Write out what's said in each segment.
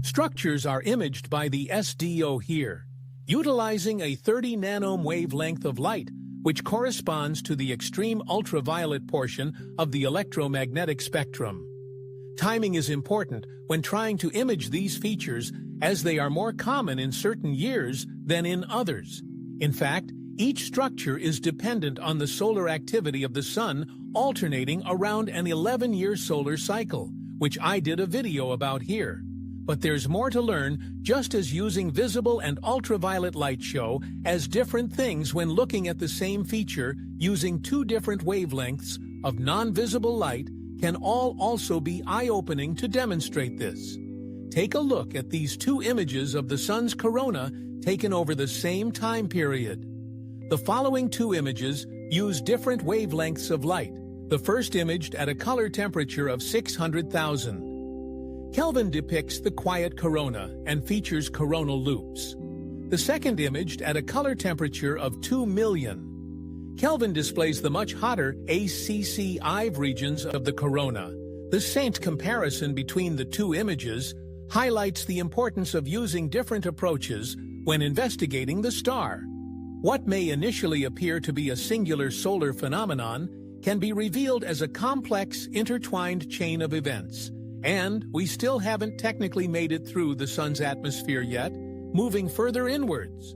Structures are imaged by the SDO here, utilizing a 30 nanome wavelength of light, which corresponds to the extreme ultraviolet portion of the electromagnetic spectrum. Timing is important when trying to image these features, as they are more common in certain years than in others. In fact, each structure is dependent on the solar activity of the Sun alternating around an 11-year solar cycle, which I did a video about here. But there's more to learn, just as using visible and ultraviolet light show as different things when looking at the same feature using two different wavelengths of non-visible light can all also be eye-opening to demonstrate this. Take a look at these two images of the Sun's corona taken over the same time period. The following two images use different wavelengths of light, the first imaged at a color temperature of 600,000 Kelvin depicts the quiet corona and features coronal loops. The second imaged at a color temperature of 2 million Kelvin displays the much hotter ACC-IV regions of the corona. The Saint comparison between the two images highlights the importance of using different approaches when investigating the star. What may initially appear to be a singular solar phenomenon can be revealed as a complex, intertwined chain of events. And we still haven't technically made it through the Sun's atmosphere yet, moving further inwards.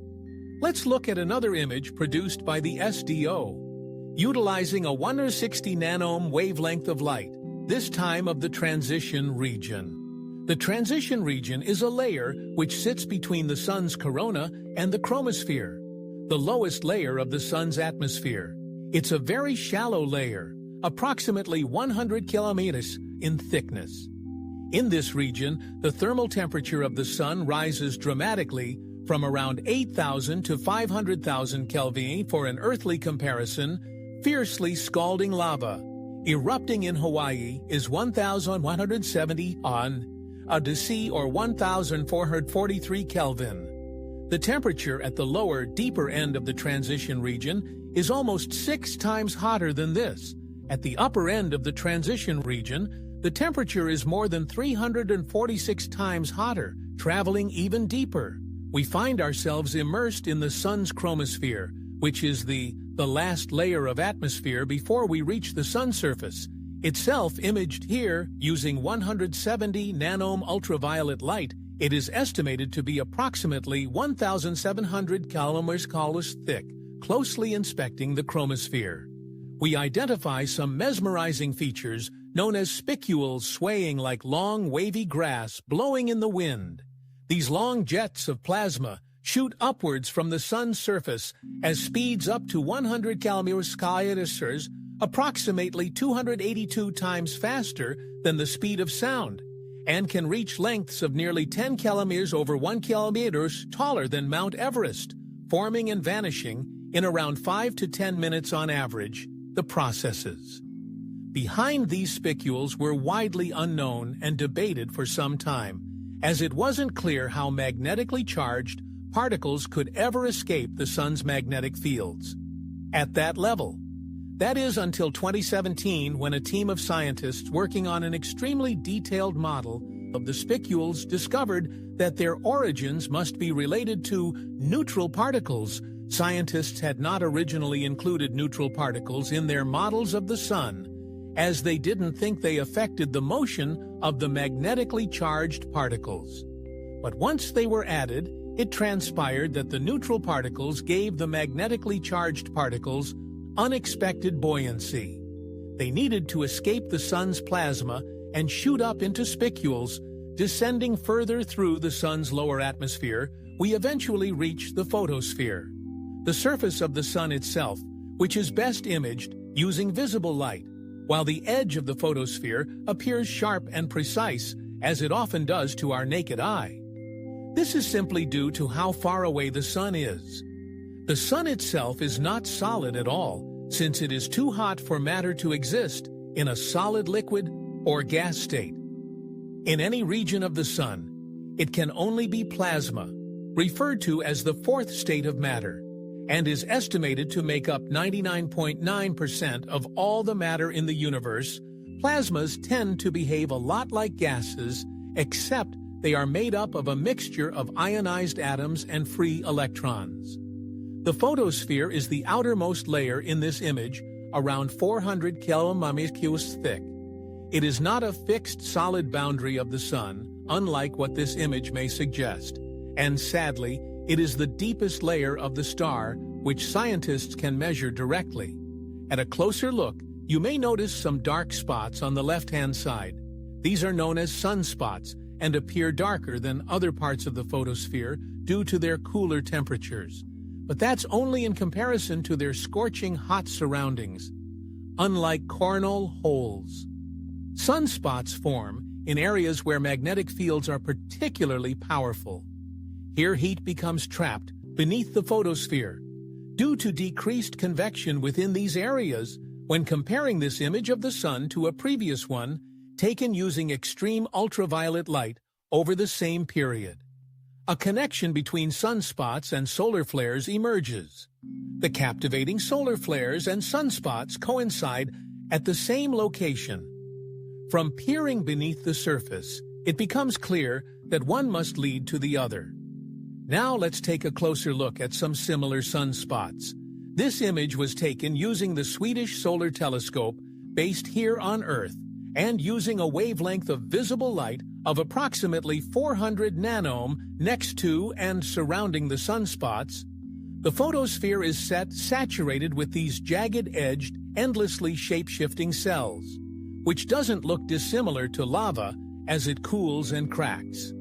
Let's look at another image produced by the SDO, utilizing a 160 nanome wavelength of light, this time of the transition region. The transition region is a layer which sits between the Sun's corona and the chromosphere, the lowest layer of the Sun's atmosphere. It's a very shallow layer, approximately 100 kilometers in thickness. In this region, the thermal temperature of the Sun rises dramatically from around 8,000 to 500,000 Kelvin. For an earthly comparison, fiercely scalding lava erupting in Hawaii is 1,170 °C or 1,443 Kelvin. The temperature at the lower, deeper end of the transition region is almost 6 times hotter than this. At the upper end of the transition region, the temperature is more than 346 times hotter, traveling even deeper. We find ourselves immersed in the Sun's chromosphere, which is the last layer of atmosphere before we reach the Sun surface, itself imaged here using 170 nanome ultraviolet light. It is estimated to be approximately 1,700 kilometers thick, closely inspecting the chromosphere. We identify some mesmerizing features known as spicules swaying like long, wavy grass blowing in the wind. These long jets of plasma shoot upwards from the Sun's surface as speeds up to 100 kilometers, approximately 282 times faster than the speed of sound, and can reach lengths of nearly 10 kilometers over 1 kilometer, taller than Mount Everest, forming and vanishing in around 5 to 10 minutes on average. The processes behind these spicules were widely unknown and debated for some time, as it wasn't clear how magnetically charged particles could ever escape the Sun's magnetic fields at that level. That is until 2017, when a team of scientists working on an extremely detailed model of the spicules discovered that their origins must be related to neutral particles. Scientists had not originally included neutral particles in their models of the Sun, as they didn't think they affected the motion of the magnetically charged particles. But once they were added, it transpired that the neutral particles gave the magnetically charged particles unexpected buoyancy. They needed to escape the Sun's plasma and shoot up into spicules. Descending further through the Sun's lower atmosphere, we eventually reach the photosphere, the surface of the Sun itself, which is best imaged using visible light, while the edge of the photosphere appears sharp and precise, as it often does to our naked eye. This is simply due to how far away the Sun is. The Sun itself is not solid at all, since it is too hot for matter to exist in a solid liquid or gas state. In any region of the Sun, it can only be plasma, referred to as the fourth state of matter, and is estimated to make up 99.9% of all the matter in the universe. Plasmas tend to behave a lot like gases, except they are made up of a mixture of ionized atoms and free electrons. The photosphere is the outermost layer in this image, around 400 kilometers thick. It is not a fixed solid boundary of the Sun, unlike what this image may suggest. And sadly, it is the deepest layer of the star, which scientists can measure directly. At a closer look, you may notice some dark spots on the left-hand side. These are known as sunspots and appear darker than other parts of the photosphere due to their cooler temperatures. But that's only in comparison to their scorching hot surroundings. Unlike coronal holes, sunspots form in areas where magnetic fields are particularly powerful. Here heat becomes trapped beneath the photosphere. Due to decreased convection within these areas, when comparing this image of the Sun to a previous one, taken using extreme ultraviolet light over the same period, a connection between sunspots and solar flares emerges. The captivating solar flares and sunspots coincide at the same location. From peering beneath the surface, it becomes clear that one must lead to the other. Now let's take a closer look at some similar sunspots. This image was taken using the Swedish Solar Telescope, based here on Earth, and using a wavelength of visible light of approximately 400 nanohm next to and surrounding the sunspots. The photosphere is saturated with these jagged-edged, endlessly shape-shifting cells, which doesn't look dissimilar to lava as it cools and cracks.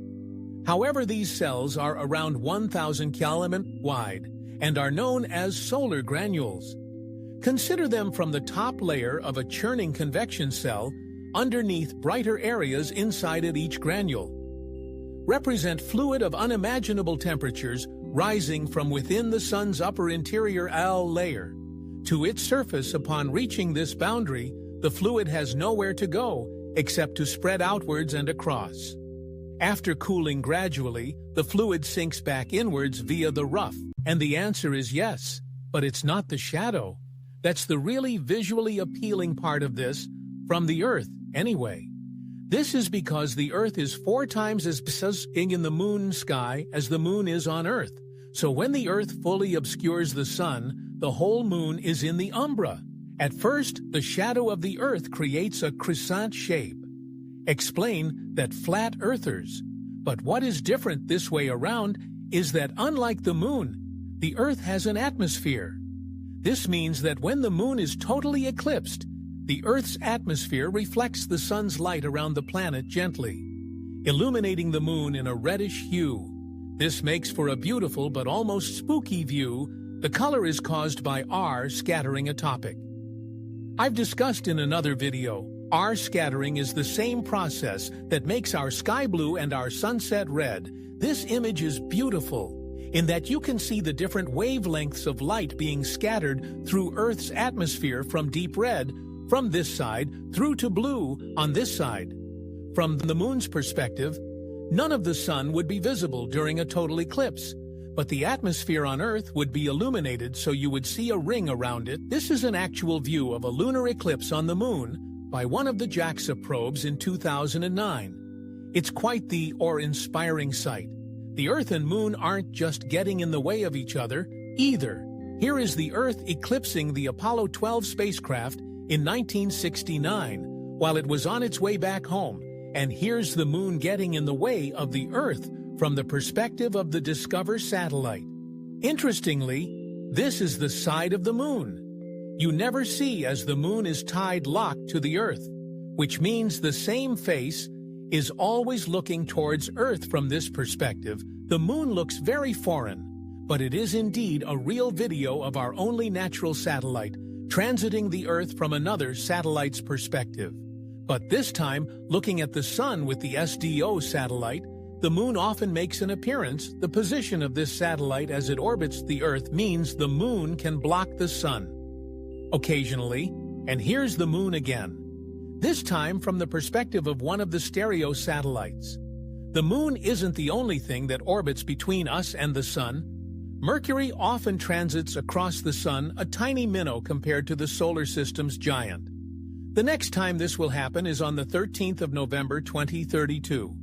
However, these cells are around 1,000 kilometers wide and are known as solar granules. Consider them from the top layer of a churning convection cell underneath brighter areas inside of each granule. Represent fluid of unimaginable temperatures rising from within the Sun's upper interior layer. To its surface, upon reaching this boundary, the fluid has nowhere to go except to spread outwards and across. After cooling gradually, the fluid sinks back inwards via the rough. And the answer is yes, but it's not the shadow. That's the really visually appealing part of this, from the Earth, anyway. This is because the Earth is 4 times as big in the moon sky as the moon is on Earth. So when the Earth fully obscures the Sun, the whole moon is in the umbra. At first, the shadow of the Earth creates a crescent shape. Explain that flat earthers. But what is different this way around is that unlike the moon, the Earth has an atmosphere. This means that when the moon is totally eclipsed, the Earth's atmosphere reflects the Sun's light around the planet gently, illuminating the moon in a reddish hue. This makes for a beautiful but almost spooky view. The color is caused by R scattering a topic. I've discussed in another video, R scattering is the same process that makes our sky blue and our sunset red. This image is beautiful in that you can see the different wavelengths of light being scattered through Earth's atmosphere from deep red from this side through to blue on this side. From the moon's perspective, none of the Sun would be visible during a total eclipse, but the atmosphere on Earth would be illuminated so you would see a ring around it. This is an actual view of a lunar eclipse on the moon by one of the JAXA probes in 2009. It's quite the awe-inspiring sight. The Earth and Moon aren't just getting in the way of each other, either. Here is the Earth eclipsing the Apollo 12 spacecraft in 1969 while it was on its way back home, and here's the Moon getting in the way of the Earth from the perspective of the Discover satellite. Interestingly, this is the side of the Moon you never see as the Moon is tied locked to the Earth, which means the same face is always looking towards Earth. From this perspective, the Moon looks very foreign, but it is indeed a real video of our only natural satellite transiting the Earth from another satellite's perspective. But this time, looking at the Sun with the SDO satellite, the Moon often makes an appearance. The position of this satellite as it orbits the Earth means the Moon can block the Sun occasionally, and here's the Moon again, this time from the perspective of one of the stereo satellites. The Moon isn't the only thing that orbits between us and the Sun. Mercury often transits across the Sun, a tiny minnow compared to the solar system's giant. The next time this will happen is on the 13th of November 2032.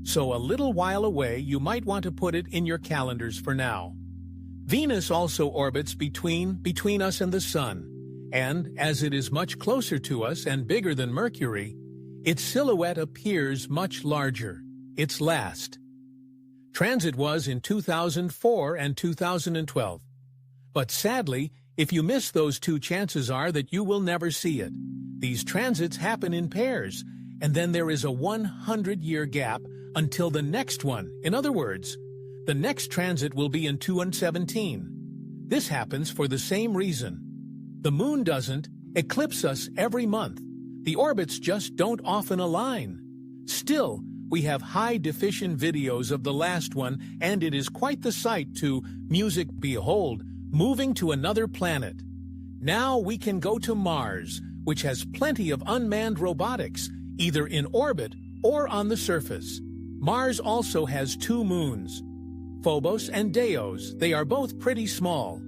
so a little while away you might want to put it in your calendars for now. Venus also orbits between us and the Sun, and as it is much closer to us and bigger than Mercury, its silhouette appears much larger. Its last transit was in 2004 and 2012. But sadly, if you miss those two, chances are that you will never see it. These transits happen in pairs, and then there is a 100-year gap until the next one. In other words, the next transit will be in 2017. This happens for the same reason. The moon doesn't eclipse us every month. The orbits just don't often align. Still, we have high-definition videos of the last one, and it is quite the sight to music behold, moving to another planet. Now we can go to Mars, which has plenty of unmanned robotics, either in orbit or on the surface. Mars also has 2 moons, Phobos and Deimos. They are both pretty small.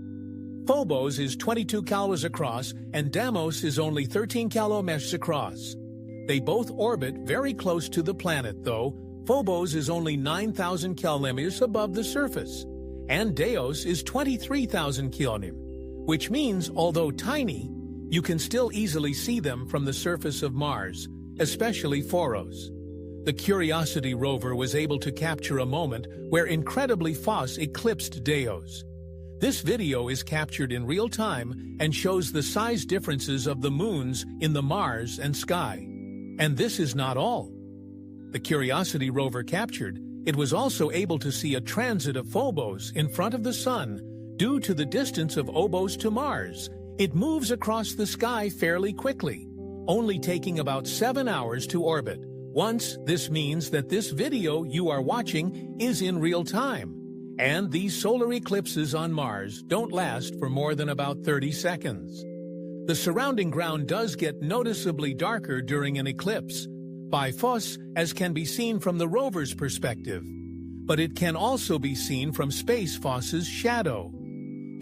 Phobos is 22 kilometers across, and Deimos is only 13 kilometers across. They both orbit very close to the planet, though. Phobos is only 9,000 kilometers above the surface, and Deimos is 23,000 kilometers, which means, although tiny, you can still easily see them from the surface of Mars, especially Phobos. The Curiosity rover was able to capture a moment where incredibly Phobos eclipsed Deimos. This video is captured in real time and shows the size differences of the moons in the Mars and sky. And this is not all. The Curiosity rover captured, it was also able to see a transit of Phobos in front of the Sun. Due to the distance of Phobos to Mars, it moves across the sky fairly quickly, only taking about 7 hours to orbit. This means that this video you are watching is in real time. And these solar eclipses on Mars don't last for more than about 30 seconds. The surrounding ground does get noticeably darker during an eclipse, by Phobos, as can be seen from the rover's perspective. But it can also be seen from Space Phobos's shadow.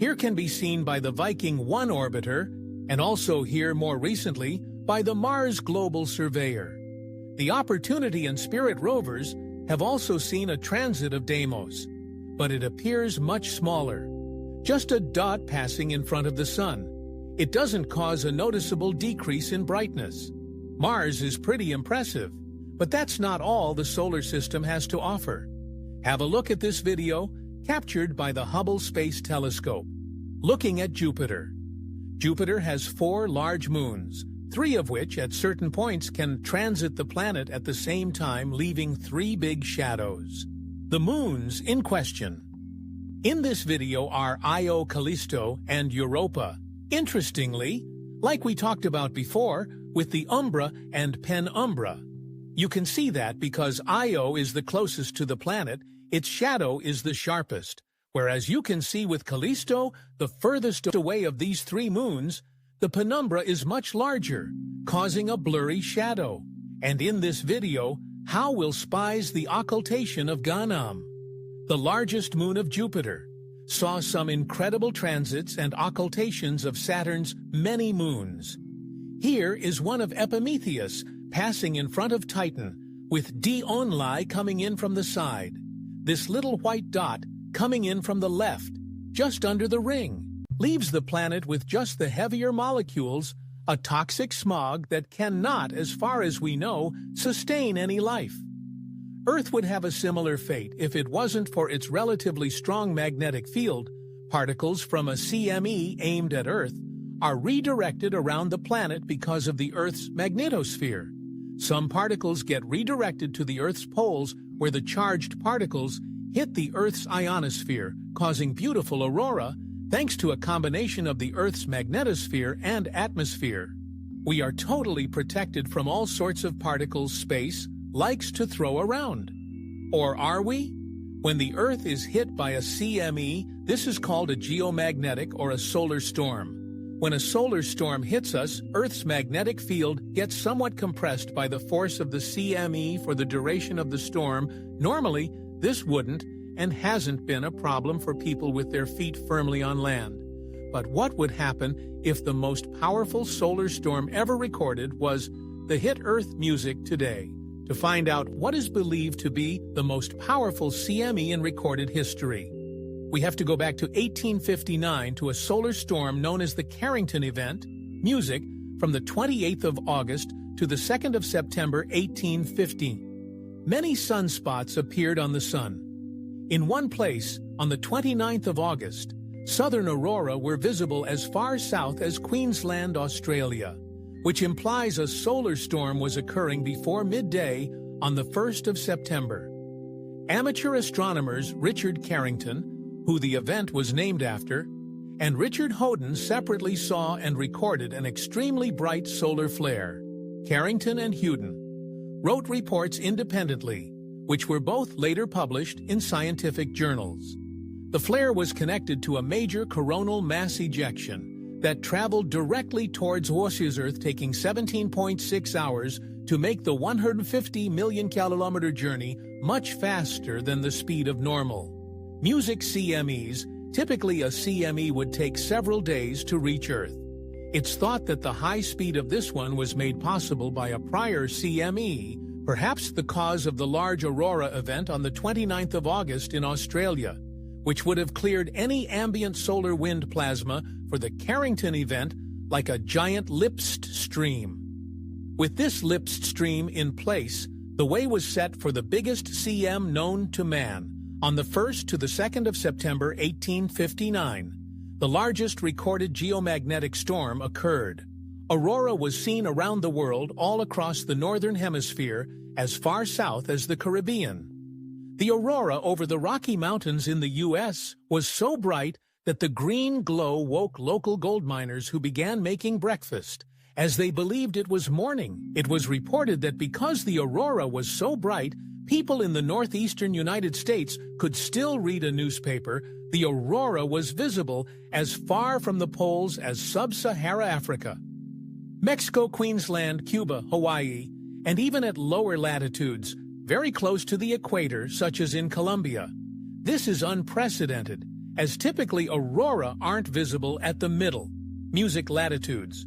Here can be seen by the Viking 1 orbiter, and also here more recently by the Mars Global Surveyor. The Opportunity and Spirit rovers have also seen a transit of Deimos, but it appears much smaller. Just a dot passing in front of the Sun. It doesn't cause a noticeable decrease in brightness. Mars is pretty impressive, but that's not all the solar system has to offer. Have a look at this video, captured by the Hubble Space Telescope. Looking at Jupiter. Jupiter has 4 large moons, 3 of which at certain points can transit the planet at the same time, leaving 3 big shadows. The moons in question in this video are Io, Callisto, and Europa. Interestingly, like we talked about before, with the umbra and penumbra. You can see that because Io is the closest to the planet, its shadow is the sharpest, whereas you can see with Callisto, the furthest away of these 3 moons, the penumbra is much larger, causing a blurry shadow. And in this video, how will spies the occultation of Ganem, the largest moon of Jupiter, saw some incredible transits and occultations of Saturn's many moons. Here is one of Epimetheus passing in front of Titan, with Dionlai coming in from the side. This little white dot coming in from the left, just under the ring, leaves the planet with just the heavier molecules, a toxic smog that cannot, as far as we know, sustain any life. Earth would have a similar fate if it wasn't for its relatively strong magnetic field. Particles from a CME aimed at Earth are redirected around the planet because of the Earth's magnetosphere. Some particles get redirected to the Earth's poles where the charged particles hit the Earth's ionosphere, causing beautiful aurora thanks to a combination of the Earth's magnetosphere and atmosphere. We are totally protected from all sorts of particles space likes to throw around. Or are we? When the Earth is hit by a CME, this is called a geomagnetic or a solar storm. When a solar storm hits us, Earth's magnetic field gets somewhat compressed by the force of the CME for the duration of the storm. Normally, this wouldn't and hasn't been a problem for people with their feet firmly on land. But what would happen if the most powerful solar storm ever recorded was the hit Earth music today? to find out what is believed to be the most powerful CME in recorded history. We have to go back to 1859 to a solar storm known as the Carrington event, music, from the 28th of August to the 2nd of September 1850. Many sunspots appeared on the sun. In one place, on the 29th of August, southern aurora were visible as far south as Queensland, Australia, which implies a solar storm was occurring before midday on the 1st of September. Amateur astronomers Richard Carrington, who the event was named after, and Richard Houghton separately saw and recorded an extremely bright solar flare. Carrington and Houghton wrote reports independently, which were both later published in scientific journals. The flare was connected to a major coronal mass ejection that traveled directly towards Earth, taking 17.6 hours to make the 150 million kilometer journey much faster than the speed of normal. Music CMEs, typically a CME would take several days to reach Earth. It's thought that the high speed of this one was made possible by a prior CME, perhaps the cause of the large aurora event on the 29th of August in Australia, which would have cleared any ambient solar wind plasma for the Carrington event like a giant lipsed stream. With this lipsed stream in place, the way was set for the biggest CM known to man. On the 1st to the 2nd of September 1859, the largest recorded geomagnetic storm occurred. Aurora was seen around the world all across the northern hemisphere as far south as the Caribbean. The aurora over the Rocky Mountains in the U.S. was so bright that the green glow woke local gold miners who began making breakfast, as they believed it was morning. It was reported that because the aurora was so bright, people in the northeastern United States could still read a newspaper. The aurora was visible as far from the poles as sub-Sahara Africa. Mexico, Queensland, Cuba, Hawaii, and even at lower latitudes, very close to the equator, such as in Colombia. This is unprecedented, as typically aurora aren't visible at the middle, music latitudes.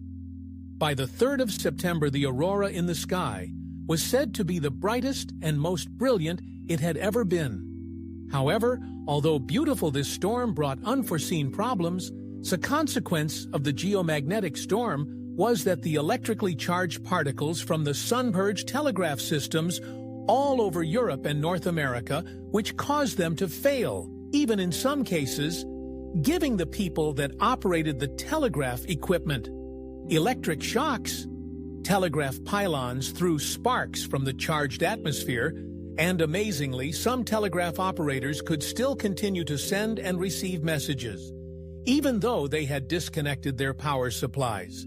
By the 3rd of September, the aurora in the sky was said to be the brightest and most brilliant it had ever been. However, although beautiful, this storm brought unforeseen problems. The consequence of the geomagnetic storm was that the electrically charged particles from the sun-purged telegraph systems all over Europe and North America, which caused them to fail, even in some cases, giving the people that operated the telegraph equipment electric shocks. Telegraph pylons threw sparks from the charged atmosphere, and amazingly, some telegraph operators could still continue to send and receive messages, even though they had disconnected their power supplies.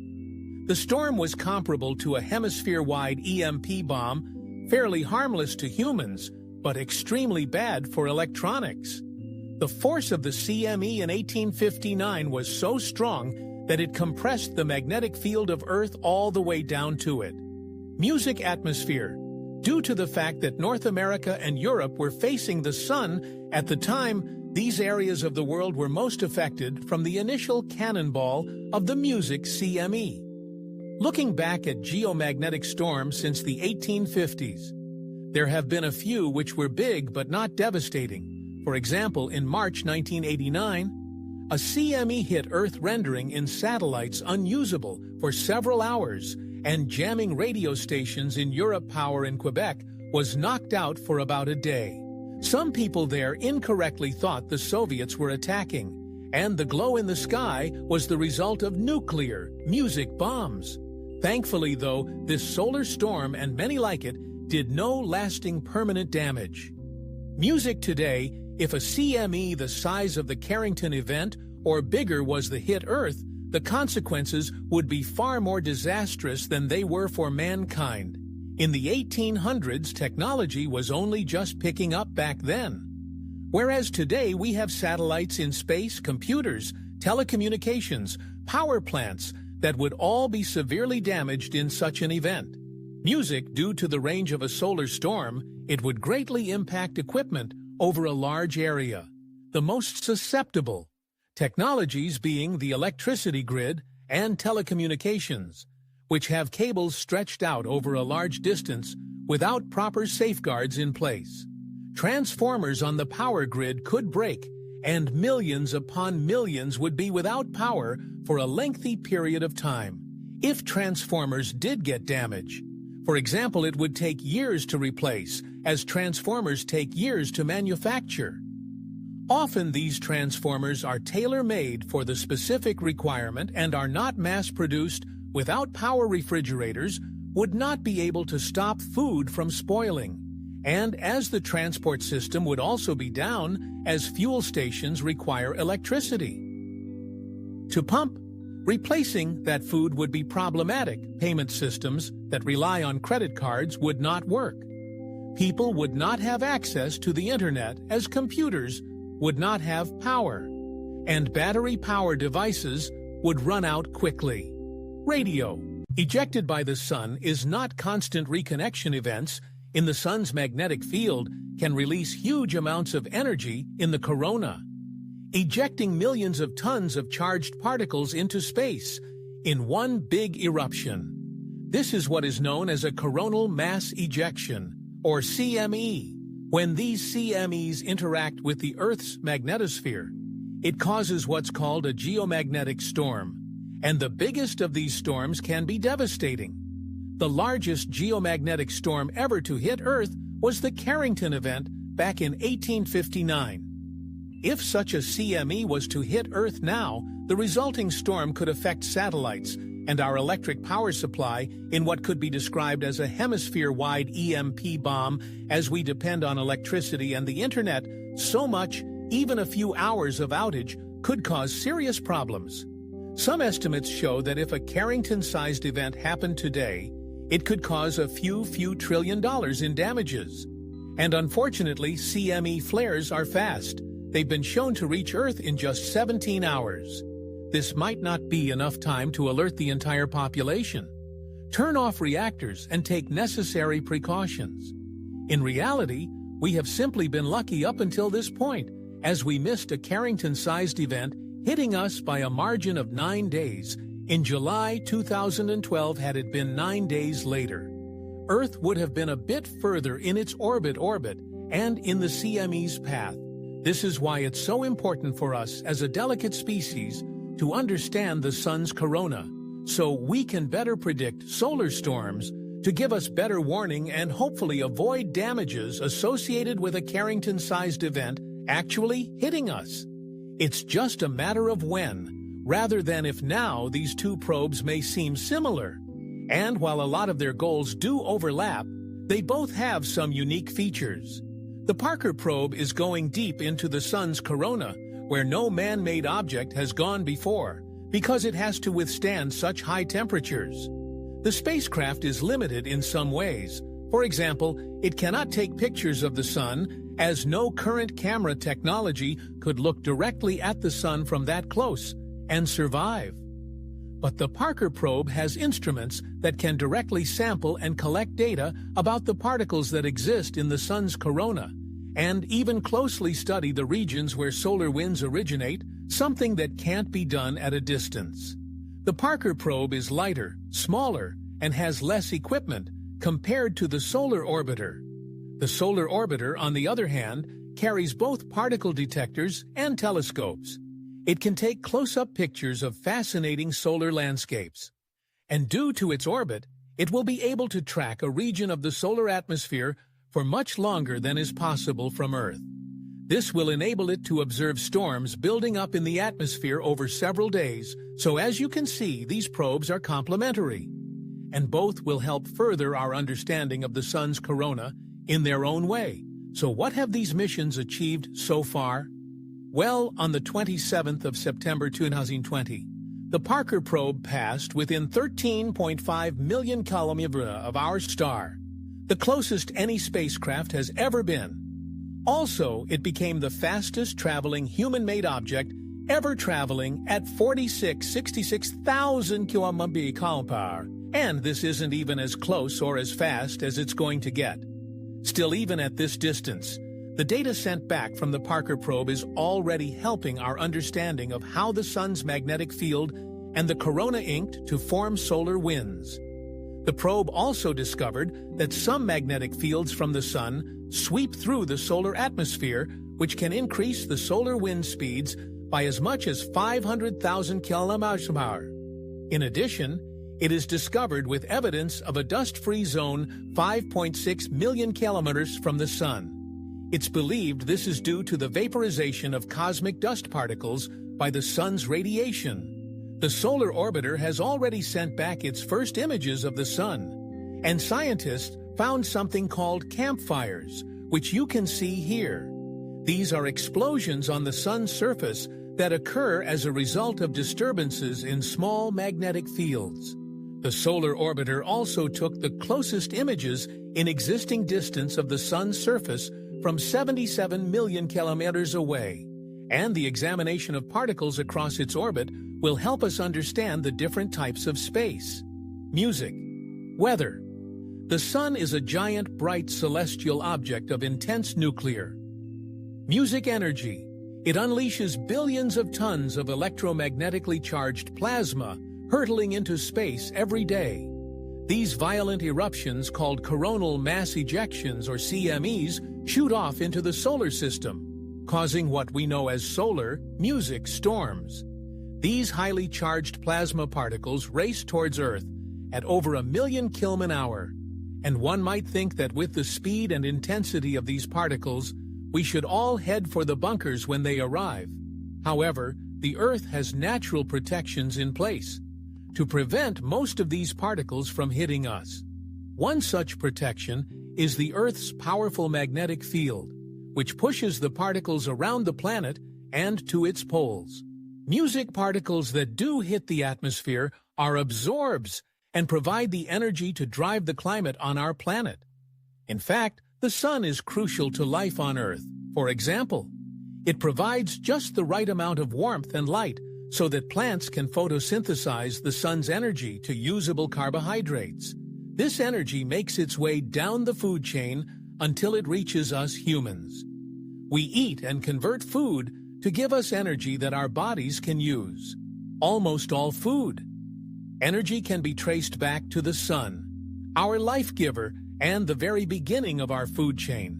The storm was comparable to a hemisphere-wide EMP bomb, fairly harmless to humans, but extremely bad for electronics. The force of the CME in 1859 was so strong that it compressed the magnetic field of Earth all the way down to it. Music atmosphere. Due to the fact that North America and Europe were facing the sun at the time, these areas of the world were most affected from the initial cannonball of the music CME. Looking back at geomagnetic storms since the 1850s, there have been a few which were big but not devastating. For example, in March 1989, a CME hit Earth, rendering in satellites unusable for several hours, and jamming radio stations in Europe. Power in Quebec was knocked out for about a day. Some people there incorrectly thought the Soviets were attacking, and the glow in the sky was the result of nuclear music bombs. Thankfully, though, this solar storm and many like it did no lasting permanent damage. Music today, if a CME the size of the Carrington event or bigger was the hit Earth, the consequences would be far more disastrous than they were for mankind. In the 1800s, technology was only just picking up back then. Whereas today we have satellites in space, computers, telecommunications, power plants that would all be severely damaged in such an event. Music, due to the range of a solar storm, it would greatly impact equipment over a large area. The most susceptible technologies being the electricity grid and telecommunications, which have cables stretched out over a large distance, without proper safeguards in place. Transformers on the power grid could break, and millions upon millions would be without power for a lengthy period of time. If transformers did get damage, for example, it would take years to replace, as transformers take years to manufacture. Often these transformers are tailor-made for the specific requirement and are not mass-produced. Without power, refrigerators would not be able to stop food from spoiling. And as the transport system would also be down, as fuel stations require electricity to pump. Replacing that food would be problematic. Payment systems that rely on credit cards would not work. People would not have access to the internet, as computers would not have power. And battery-powered devices would run out quickly. Radio, ejected by the sun, is not constant reconnection events in the sun's magnetic field can release huge amounts of energy in the corona, ejecting millions of tons of charged particles into space in one big eruption. This is what is known as a coronal mass ejection, or CME. When these CMEs interact with the Earth's magnetosphere, it causes what's called a geomagnetic storm, and the biggest of these storms can be devastating. The largest geomagnetic storm ever to hit Earth was the Carrington event back in 1859. If such a CME was to hit Earth now, the resulting storm could affect satellites and our electric power supply in what could be described as a hemisphere-wide EMP bomb, as we depend on electricity and the internet so much, even a few hours of outage could cause serious problems. Some estimates show that if a Carrington-sized event happened today, it could cause a few trillion dollars in damages. And unfortunately, CME flares are fast. They've been shown to reach Earth in just 17 hours. This might not be enough time to alert the entire population. Turn off reactors and take necessary precautions. In reality, we have simply been lucky up until this point, as we missed a Carrington-sized event hitting us by a margin of 9 days. In July 2012, had it been 9 days later, Earth would have been a bit further in its orbit and in the CME's path. This is why it's so important for us as a delicate species to understand the sun's corona, so we can better predict solar storms, to give us better warning and hopefully avoid damages associated with a Carrington-sized event actually hitting us. It's just a matter of when, rather than if. Now these two probes may seem similar, and while a lot of their goals do overlap, they both have some unique features. The Parker probe is going deep into the sun's corona, where no man-made object has gone before, because it has to withstand such high temperatures. The spacecraft is limited in some ways. For example, it cannot take pictures of the sun, as no current camera technology could look directly at the sun from that close and survive. But the Parker probe has instruments that can directly sample and collect data about the particles that exist in the sun's corona, and even closely study the regions where solar winds originate, something that can't be done at a distance. The Parker probe is lighter, smaller, and has less equipment compared to the solar orbiter. The solar orbiter, on the other hand, carries both particle detectors and telescopes. It can take close-up pictures of fascinating solar landscapes. And due to its orbit, it will be able to track a region of the solar atmosphere for much longer than is possible from Earth. This will enable it to observe storms building up in the atmosphere over several days, so as you can see, these probes are complementary. And both will help further our understanding of the sun's corona in their own way. So what have these missions achieved so far? Well, on the 27th of September 2020, the Parker probe passed within 13.5 million kilometers of our star, the closest any spacecraft has ever been. Also, it became the fastest traveling human-made object ever traveling at 66,000 km/h. And this isn't even as close or as fast as it's going to get. Still, even at this distance, the data sent back from the Parker probe is already helping our understanding of how the sun's magnetic field and the corona inked to form solar winds. The probe also discovered that some magnetic fields from the sun sweep through the solar atmosphere, which can increase the solar wind speeds by as much as 500,000 km/h. In addition, it is discovered with evidence of a dust-free zone 5.6 million kilometers from the sun. It's believed this is due to the vaporization of cosmic dust particles by the sun's radiation. The solar orbiter has already sent back its first images of the sun, and scientists found something called campfires, which you can see here. These are explosions on the sun's surface that occur as a result of disturbances in small magnetic fields. The solar orbiter also took the closest images in existing distance of the sun's surface from 77 million kilometers away, and the examination of particles across its orbit will help us understand the different types of space. Music. Weather. The sun is a giant, bright celestial object of intense nuclear. Music energy. It unleashes billions of tons of electromagnetically charged plasma hurtling into space every day. These violent eruptions, called coronal mass ejections or CMEs, shoot off into the solar system, causing what we know as solar music storms. These highly charged plasma particles race towards Earth at over 1 million km/h, and one might think that with the speed and intensity of these particles, we should all head for the bunkers when they arrive. However, the Earth has natural protections in place to prevent most of these particles from hitting us. One such protection is the Earth's powerful magnetic field, which pushes the particles around the planet and to its poles. Music particles that do hit the atmosphere are absorbed and provide the energy to drive the climate on our planet. In fact, the sun is crucial to life on Earth. For example, it provides just the right amount of warmth and light so that plants can photosynthesize the sun's energy to usable carbohydrates. This energy makes its way down the food chain until it reaches us humans. We eat and convert food to give us energy that our bodies can use. Almost all food. Energy can be traced back to the sun, our life giver, and the very beginning of our food chain.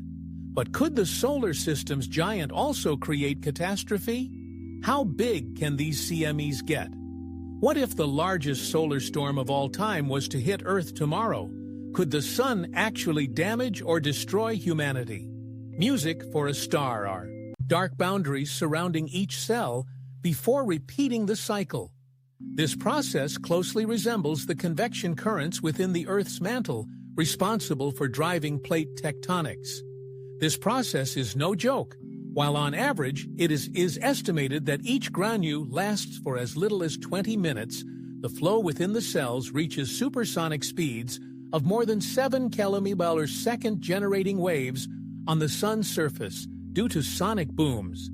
But could the solar system's giant also create catastrophe? How big can these CMEs get? What if the largest solar storm of all time was to hit Earth tomorrow? Could the sun actually damage or destroy humanity? Music for a star are dark boundaries surrounding each cell before repeating the cycle. This process closely resembles the convection currents within the Earth's mantle, responsible for driving plate tectonics. This process is no joke. While on average, it is estimated that each granule lasts for as little as 20 minutes, the flow within the cells reaches supersonic speeds of more than 7 km/s, generating waves on the sun's surface due to sonic booms.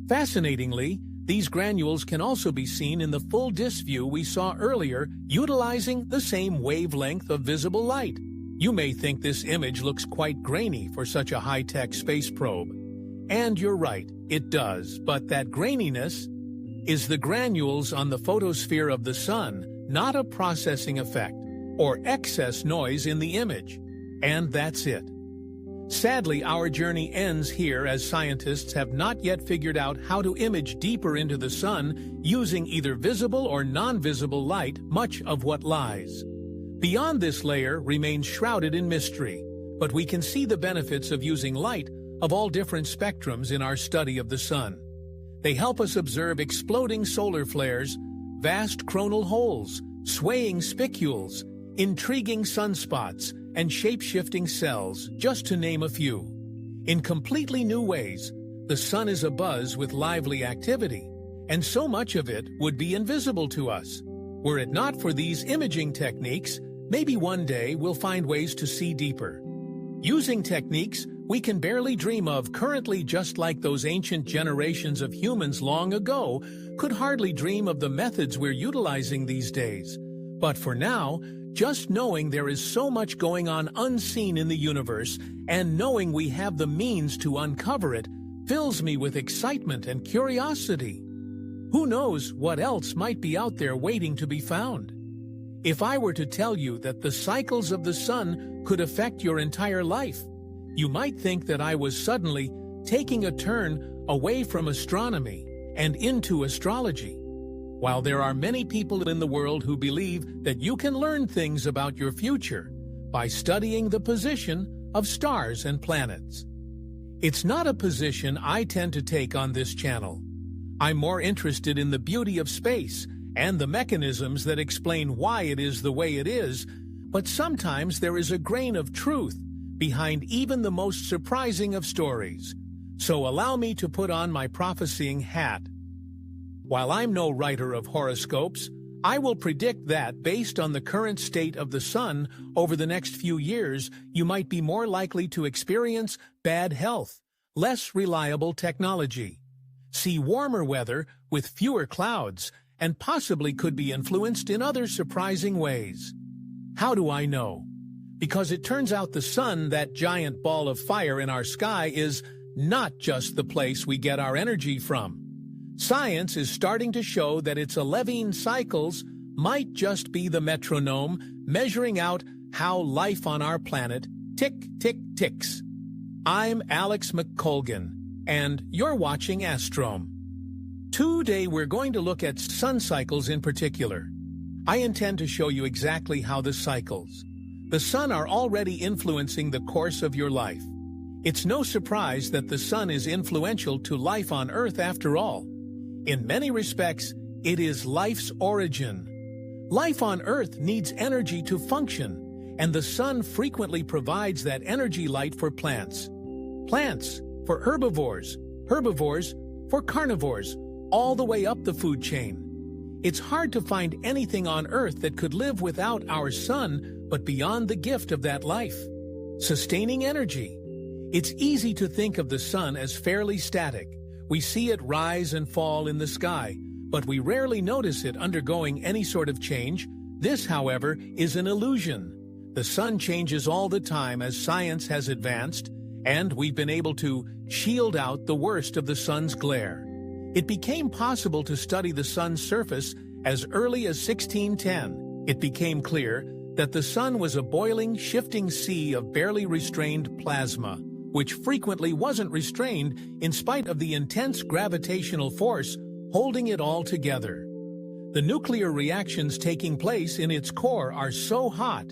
Fascinatingly, these granules can also be seen in the full disk view we saw earlier, utilizing the same wavelength of visible light. You may think this image looks quite grainy for such a high-tech space probe. And you're right, it does, but that graininess is the granules on the photosphere of the sun, not a processing effect or excess noise in the image. And that's it. Sadly, our journey ends here as scientists have not yet figured out how to image deeper into the sun using either visible or non-visible light, much of what lies beyond this layer remains shrouded in mystery, but we can see the benefits of using light of all different spectrums in our study of the sun. They help us observe exploding solar flares, vast coronal holes, swaying spicules, intriguing sunspots, and shape-shifting cells, just to name a few. In completely new ways, the sun is abuzz with lively activity, and so much of it would be invisible to us. Were it not for these imaging techniques, maybe one day we'll find ways to see deeper. Using techniques we can barely dream of currently, just like those ancient generations of humans long ago could hardly dream of the methods we're utilizing these days. But for now, just knowing there is so much going on unseen in the universe and knowing we have the means to uncover it fills me with excitement and curiosity. Who knows what else might be out there waiting to be found? If I were to tell you that the cycles of the sun could affect your entire life, you might think that I was suddenly taking a turn away from astronomy and into astrology. While there are many people in the world who believe that you can learn things about your future by studying the position of stars and planets, it's not a position I tend to take on this channel. I'm more interested in the beauty of space and the mechanisms that explain why it is the way it is, but sometimes there is a grain of truth behind even the most surprising of stories. So allow me to put on my prophesying hat. While I'm no writer of horoscopes, I will predict that, based on the current state of the sun, over the next few years, you might be more likely to experience bad health, less reliable technology, see warmer weather with fewer clouds, and possibly could be influenced in other surprising ways. How do I know? Because it turns out the sun, that giant ball of fire in our sky, is not just the place we get our energy from. Science is starting to show that its 11 cycles might just be the metronome measuring out how life on our planet ticks. I'm Alex McColgan, and you're watching Astrom. Today we're going to look at sun cycles in particular. I intend to show you exactly how the cycles, the sun, are already influencing the course of your life. It's no surprise that the sun is influential to life on Earth after all. In many respects, it is life's origin. Life on Earth needs energy to function, and the sun frequently provides that energy light for plants. Plants for herbivores, herbivores for carnivores, all the way up the food chain. It's hard to find anything on Earth that could live without our sun, but beyond the gift of that life, sustaining energy. It's easy to think of the sun as fairly static. We see it rise and fall in the sky, but we rarely notice it undergoing any sort of change. This, however, is an illusion. The sun changes all the time as science has advanced, and we've been able to shield out the worst of the sun's glare. It became possible to study the sun's surface as early as 1610. It became clear that the sun was a boiling, shifting sea of barely restrained plasma, which frequently wasn't restrained in spite of the intense gravitational force holding it all together. The nuclear reactions taking place in its core are so hot,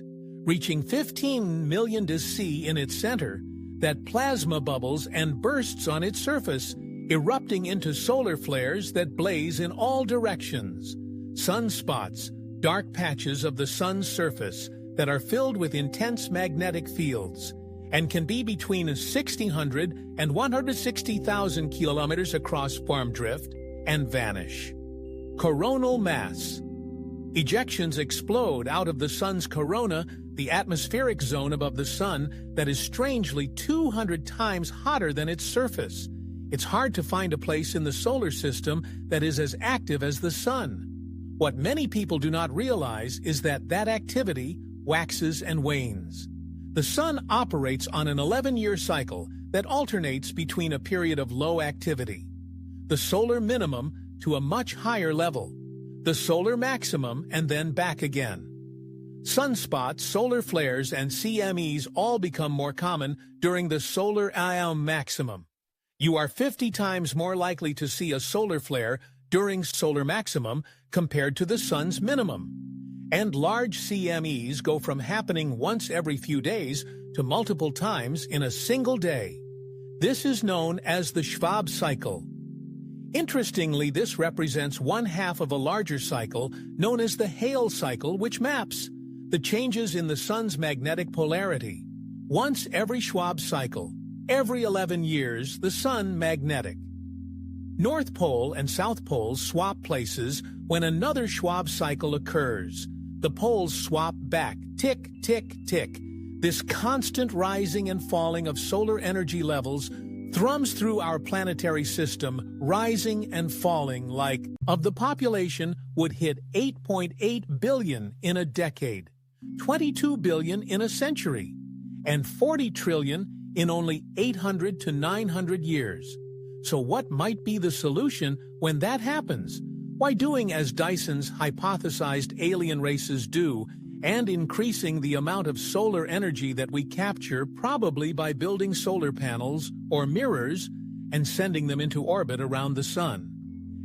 reaching 15 million C in its center, that plasma bubbles and bursts on its surface, erupting into solar flares that blaze in all directions. Sunspots, dark patches of the sun's surface that are filled with intense magnetic fields, and can be between 1,600 and 160,000 kilometers across farm drift and vanish. Coronal mass. Ejections explode out of the sun's corona, the atmospheric zone above the sun that is strangely 200 times hotter than its surface. It's hard to find a place in the solar system that is as active as the sun. What many people do not realize is that activity waxes and wanes. The sun operates on an 11-year cycle that alternates between a period of low activity, the solar minimum, to a much higher level, the solar maximum, and then back again. Sunspots, solar flares, and CMEs all become more common during the solar maximum. You are 50 times more likely to see a solar flare during solar maximum compared to the sun's minimum. And large CMEs go from happening once every few days to multiple times in a single day. This is known as the Schwab cycle. Interestingly, this represents one half of a larger cycle known as the Hale cycle, which maps the changes in the sun's magnetic polarity. Once every Schwab cycle, every 11 years, the sun magnetic. North Pole and South Poles swap places when another Schwab cycle occurs. The poles swap back, tick, tick, tick. This constant rising and falling of solar energy levels thrums through our planetary system, rising and falling like of the population would hit 8.8 billion in a decade, 22 billion in a century, and 40 trillion in only 800 to 900 years. So what might be the solution when that happens? Why doing as Dyson's hypothesized alien races do, and increasing the amount of solar energy that we capture, probably by building solar panels or mirrors and sending them into orbit around the sun.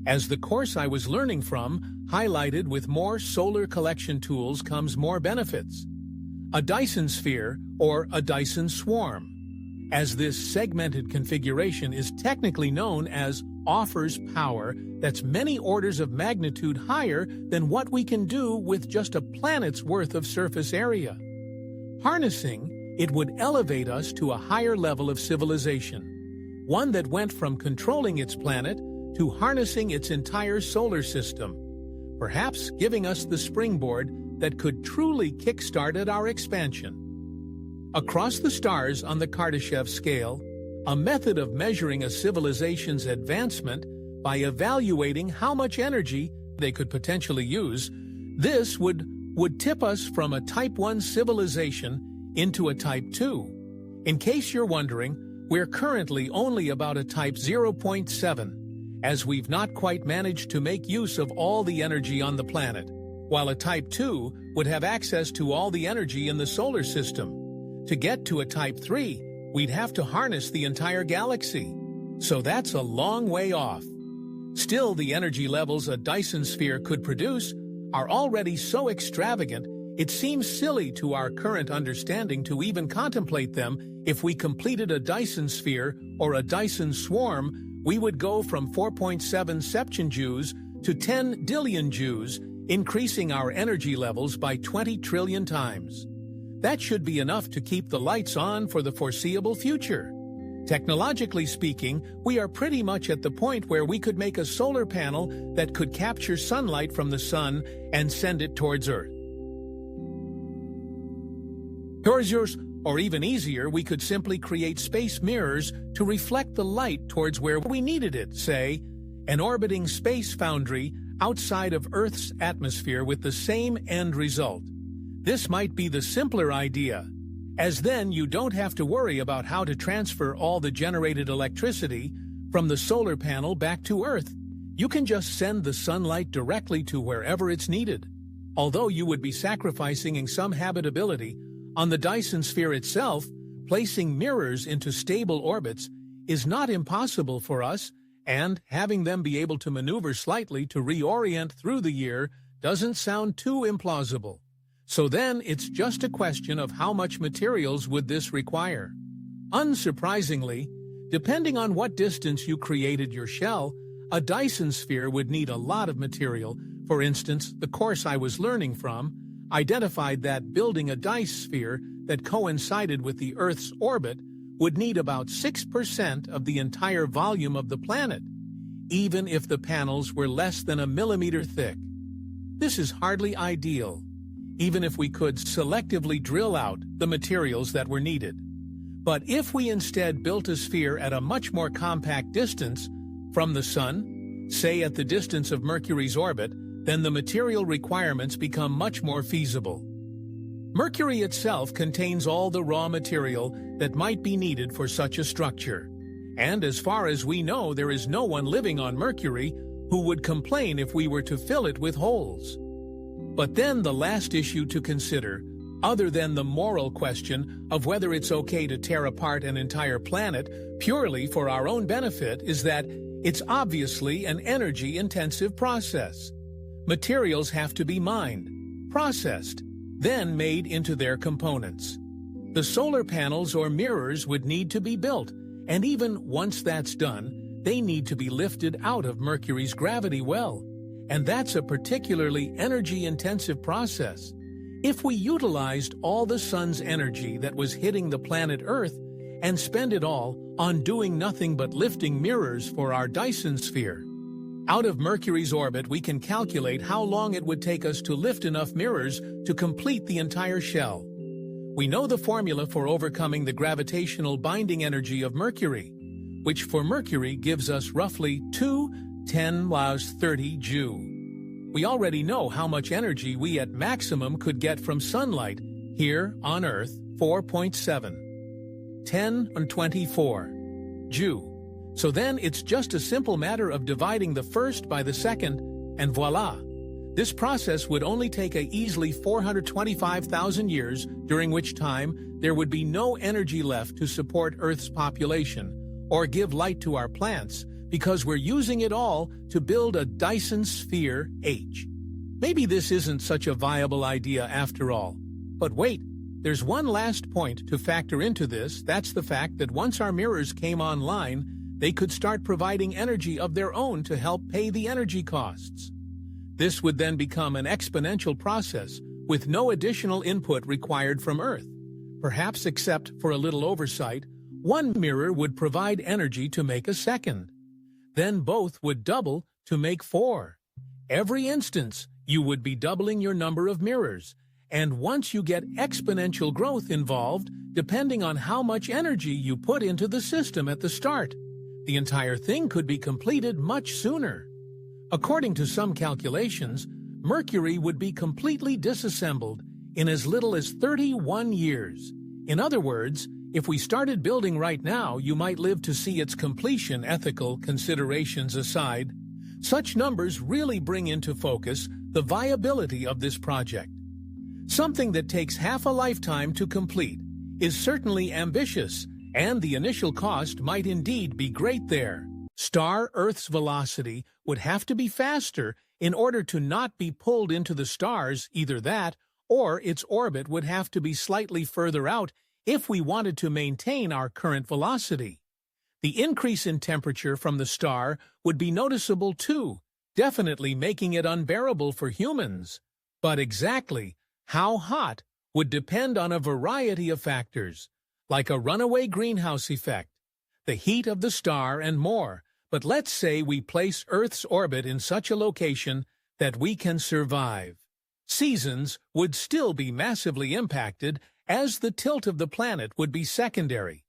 As the course I was learning from highlighted, with more solar collection tools comes more benefits. A Dyson sphere or a Dyson swarm, as this segmented configuration is technically known as, offers power that's many orders of magnitude higher than what we can do with just a planet's worth of surface area. Harnessing it would elevate us to a higher level of civilization, one that went from controlling its planet to harnessing its entire solar system, perhaps giving us the springboard that could truly kickstart at our expansion. Across the stars on the Kardashev scale, a method of measuring a civilization's advancement by evaluating how much energy they could potentially use, this would tip us from a Type 1 civilization into a Type 2. In case you're wondering, we're currently only about a Type 0.7, as we've not quite managed to make use of all the energy on the planet, while a Type 2 would have access to all the energy in the solar system. To get to a Type 3, we'd have to harness the entire galaxy, so that's a long way off. Still, the energy levels a Dyson sphere could produce are already so extravagant, it seems silly to our current understanding to even contemplate them. If we completed a Dyson sphere or a Dyson swarm, we would go from 4.7 septujoules to 10 dillion joules, increasing our energy levels by 20 trillion times. That should be enough to keep the lights on for the foreseeable future. Technologically speaking, we are pretty much at the point where we could make a solar panel that could capture sunlight from the sun and send it towards Earth. Or even easier, we could simply create space mirrors to reflect the light towards where we needed it, say, an orbiting space foundry outside of Earth's atmosphere with the same end result. This might be the simpler idea, as then you don't have to worry about how to transfer all the generated electricity from the solar panel back to Earth. You can just send the sunlight directly to wherever it's needed. Although you would be sacrificing some habitability on the Dyson sphere itself, placing mirrors into stable orbits is not impossible for us, and having them be able to maneuver slightly to reorient through the year doesn't sound too implausible. So then it's just a question of how much materials would this require. Unsurprisingly, depending on what distance you created your shell, a Dyson sphere would need a lot of material. For instance, the course I was learning from identified that building a Dyson sphere that coincided with the Earth's orbit would need about 6% of the entire volume of the planet, even if the panels were less than a millimeter thick. This is hardly ideal, even if we could selectively drill out the materials that were needed. But if we instead built a sphere at a much more compact distance from the Sun, say at the distance of Mercury's orbit, then the material requirements become much more feasible. Mercury itself contains all the raw material that might be needed for such a structure. And as far as we know, there is no one living on Mercury who would complain if we were to fill it with holes. But then the last issue to consider, other than the moral question of whether it's okay to tear apart an entire planet purely for our own benefit, is that it's obviously an energy-intensive process. Materials have to be mined, processed, then made into their components. The solar panels or mirrors would need to be built, and even once that's done, they need to be lifted out of Mercury's gravity well. And that's a particularly energy-intensive process. If we utilized all the sun's energy that was hitting the planet Earth and spend it all on doing nothing but lifting mirrors for our Dyson sphere, out of Mercury's orbit, we can calculate how long it would take us to lift enough mirrors to complete the entire shell. We know the formula for overcoming the gravitational binding energy of Mercury, which for Mercury gives us roughly 2·10⁻30 joule. We already know how much energy we at maximum could get from sunlight. Here on Earth, 4.7. 10^24 joule. So then it's just a simple matter of dividing the first by the second and voila! This process would only take a easily 425,000 years, during which time there would be no energy left to support Earth's population or give light to our plants, because we're using it all to build a Dyson sphere H. Maybe this isn't such a viable idea after all. But wait, there's one last point to factor into this. That's the fact that once our mirrors came online, they could start providing energy of their own to help pay the energy costs. This would then become an exponential process with no additional input required from Earth. Perhaps except for a little oversight, one mirror would provide energy to make a second. Then both would double to make 4. Every instance, you would be doubling your number of mirrors. And once you get exponential growth involved, depending on how much energy you put into the system at the start, the entire thing could be completed much sooner. According to some calculations, Mercury would be completely disassembled in as little as 31 years. In other words, if we started building right now, you might live to see its completion. Ethical considerations aside, such numbers really bring into focus the viability of this project. Something that takes half a lifetime to complete is certainly ambitious, and the initial cost might indeed be great there. Star Earth's velocity would have to be faster in order to not be pulled into the stars. Either that, or its orbit would have to be slightly further out if we wanted to maintain our current velocity. The increase in temperature from the star would be noticeable too, definitely making it unbearable for humans. But exactly how hot would depend on a variety of factors, like a runaway greenhouse effect, the heat of the star, and more. But let's say we place Earth's orbit in such a location that we can survive. Seasons would still be massively impacted, as the tilt of the planet would be secondary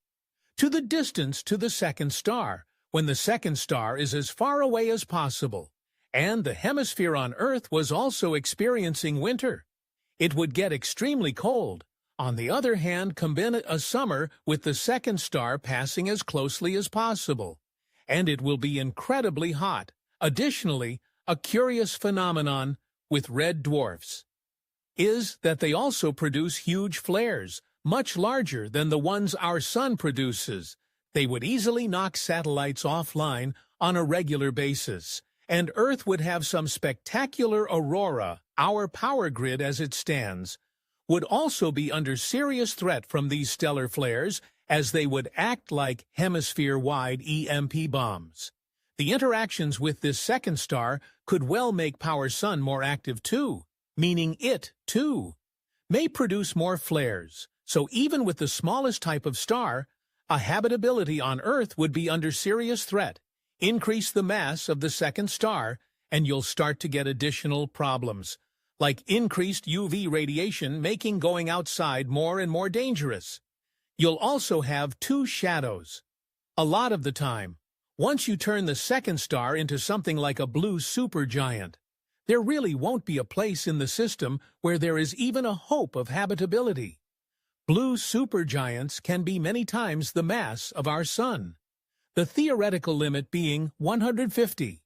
to the distance to the second star, when the second star is as far away as possible, and the hemisphere on Earth was also experiencing winter. It would get extremely cold. On the other hand, combine a summer with the second star passing as closely as possible, and it will be incredibly hot. Additionally, a curious phenomenon with red dwarfs is that they also produce huge flares, much larger than the ones our Sun produces. They would easily knock satellites offline on a regular basis, and Earth would have some spectacular aurora. Our power grid as it stands would also be under serious threat from these stellar flares, as they would act like hemisphere-wide EMP bombs. The interactions with this second star could well make our Sun more active too, meaning it, too, may produce more flares. So even with the smallest type of star, a habitability on Earth would be under serious threat. Increase the mass of the second star, and you'll start to get additional problems, like increased UV radiation making going outside more and more dangerous. You'll also have 2 shadows. A lot of the time, once you turn the second star into something like a blue supergiant, there really won't be a place in the system where there is even a hope of habitability. Blue supergiants can be many times the mass of our Sun, the theoretical limit being 150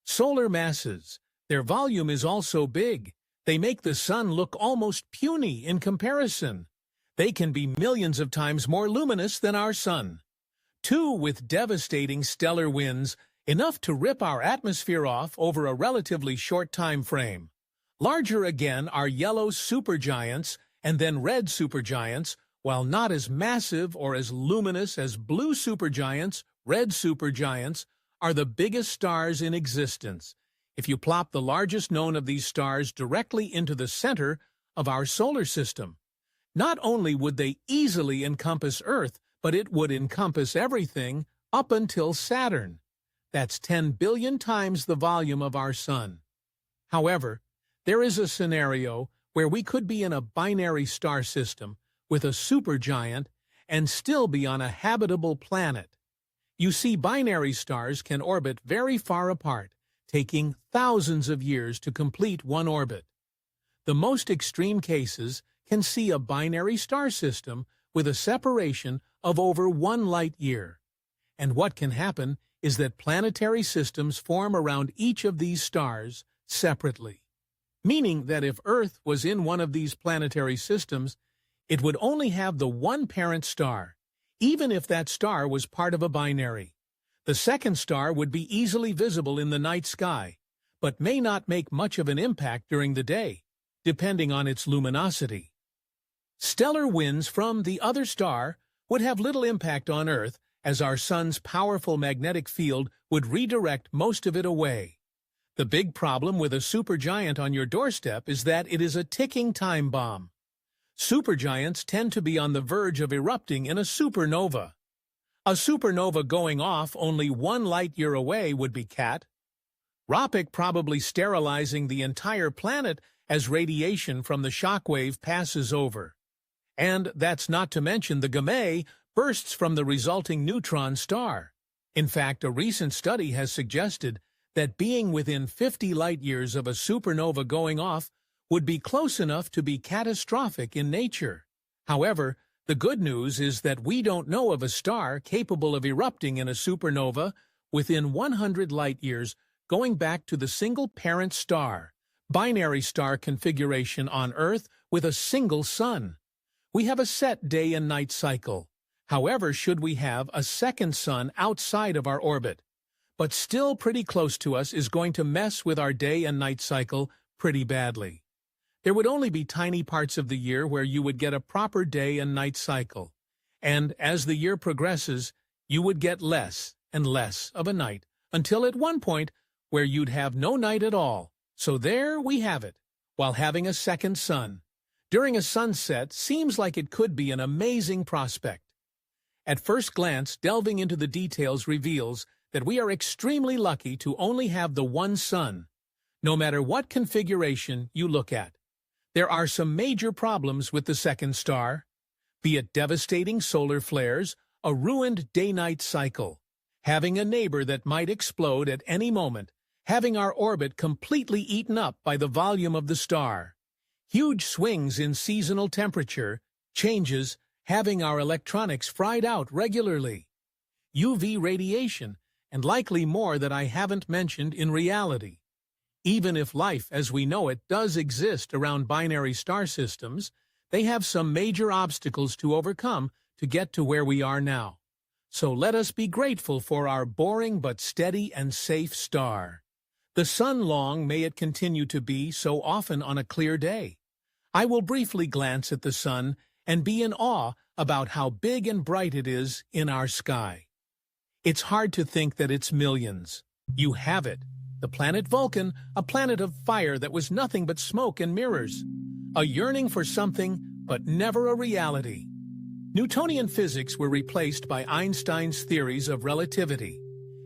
solar masses. Their volume is also big. They make the Sun look almost puny in comparison. They can be millions of times more luminous than our Sun. 2 with devastating stellar winds, enough to rip our atmosphere off over a relatively short time frame. Larger again are yellow supergiants and then red supergiants. While not as massive or as luminous as blue supergiants, red supergiants are the biggest stars in existence. If you plop the largest known of these stars directly into the center of our solar system, not only would they easily encompass Earth, but it would encompass everything up until Saturn. That's 10 billion times the volume of our Sun. However, there is a scenario where we could be in a binary star system with a supergiant and still be on a habitable planet. You see, binary stars can orbit very far apart, taking thousands of years to complete one orbit. The most extreme cases can see a binary star system with a separation of over 1 light year. And what can happen is that planetary systems form around each of these stars, separately, meaning that if Earth was in one of these planetary systems, it would only have the one parent star, even if that star was part of a binary. The second star would be easily visible in the night sky, but may not make much of an impact during the day, depending on its luminosity. Stellar winds from the other star would have little impact on Earth, as our Sun's powerful magnetic field would redirect most of it away. The big problem with a supergiant on your doorstep is that it is a ticking time bomb. Supergiants tend to be on the verge of erupting in a supernova. A supernova going off only 1 light-year away would be catastrophic, probably sterilizing the entire planet as radiation from the shockwave passes over. And that's not to mention the gamma bursts from the resulting neutron star. In fact, a recent study has suggested that being within 50 light-years of a supernova going off would be close enough to be catastrophic in nature. However, the good news is that we don't know of a star capable of erupting in a supernova within 100 light-years going back to the single parent star, binary star configuration on Earth with a single sun. We have a set day and night cycle. However, should we have a second sun outside of our orbit, but still pretty close to us, is going to mess with our day and night cycle pretty badly. There would only be tiny parts of the year where you would get a proper day and night cycle, and as the year progresses, you would get less and less of a night, until at one point where you'd have no night at all. So there we have it, while having a second sun during a sunset seems like it could be an amazing prospect. At first glance, delving into the details reveals that we are extremely lucky to only have the one sun, no matter what configuration you look at. There are some major problems with the second star, be it devastating solar flares, a ruined day-night cycle, having a neighbor that might explode at any moment, having our orbit completely eaten up by the volume of the star, huge swings in seasonal temperature, changes, having our electronics fried out regularly, UV radiation, and likely more that I haven't mentioned in reality. Even if life as we know it does exist around binary star systems, they have some major obstacles to overcome to get to where we are now. So let us be grateful for our boring but steady and safe star. The sun, long may it continue to be so often on a clear day. I will briefly glance at the sun and be in awe about how big and bright it is in our sky. It's hard to think that it's millions. You have it. The planet Vulcan, a planet of fire that was nothing but smoke and mirrors. A yearning for something, but never a reality. Newtonian physics were replaced by Einstein's theories of relativity.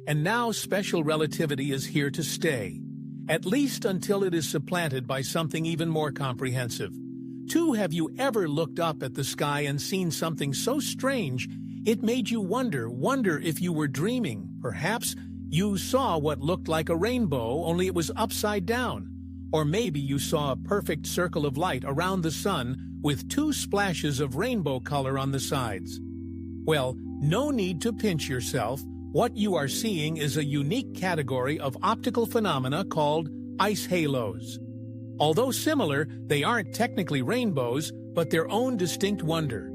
And now special relativity is here to stay, at least until it is supplanted by something even more comprehensive. Have you ever looked up at the sky and seen something so strange it made you wonder if you were dreaming? Perhaps you saw what looked like a rainbow, only it was upside down. Or maybe you saw a perfect circle of light around the sun with 2 splashes of rainbow color on the sides. Well, no need to pinch yourself. What you are seeing is a unique category of optical phenomena called ice halos. Although similar, they aren't technically rainbows, but their own distinct wonder.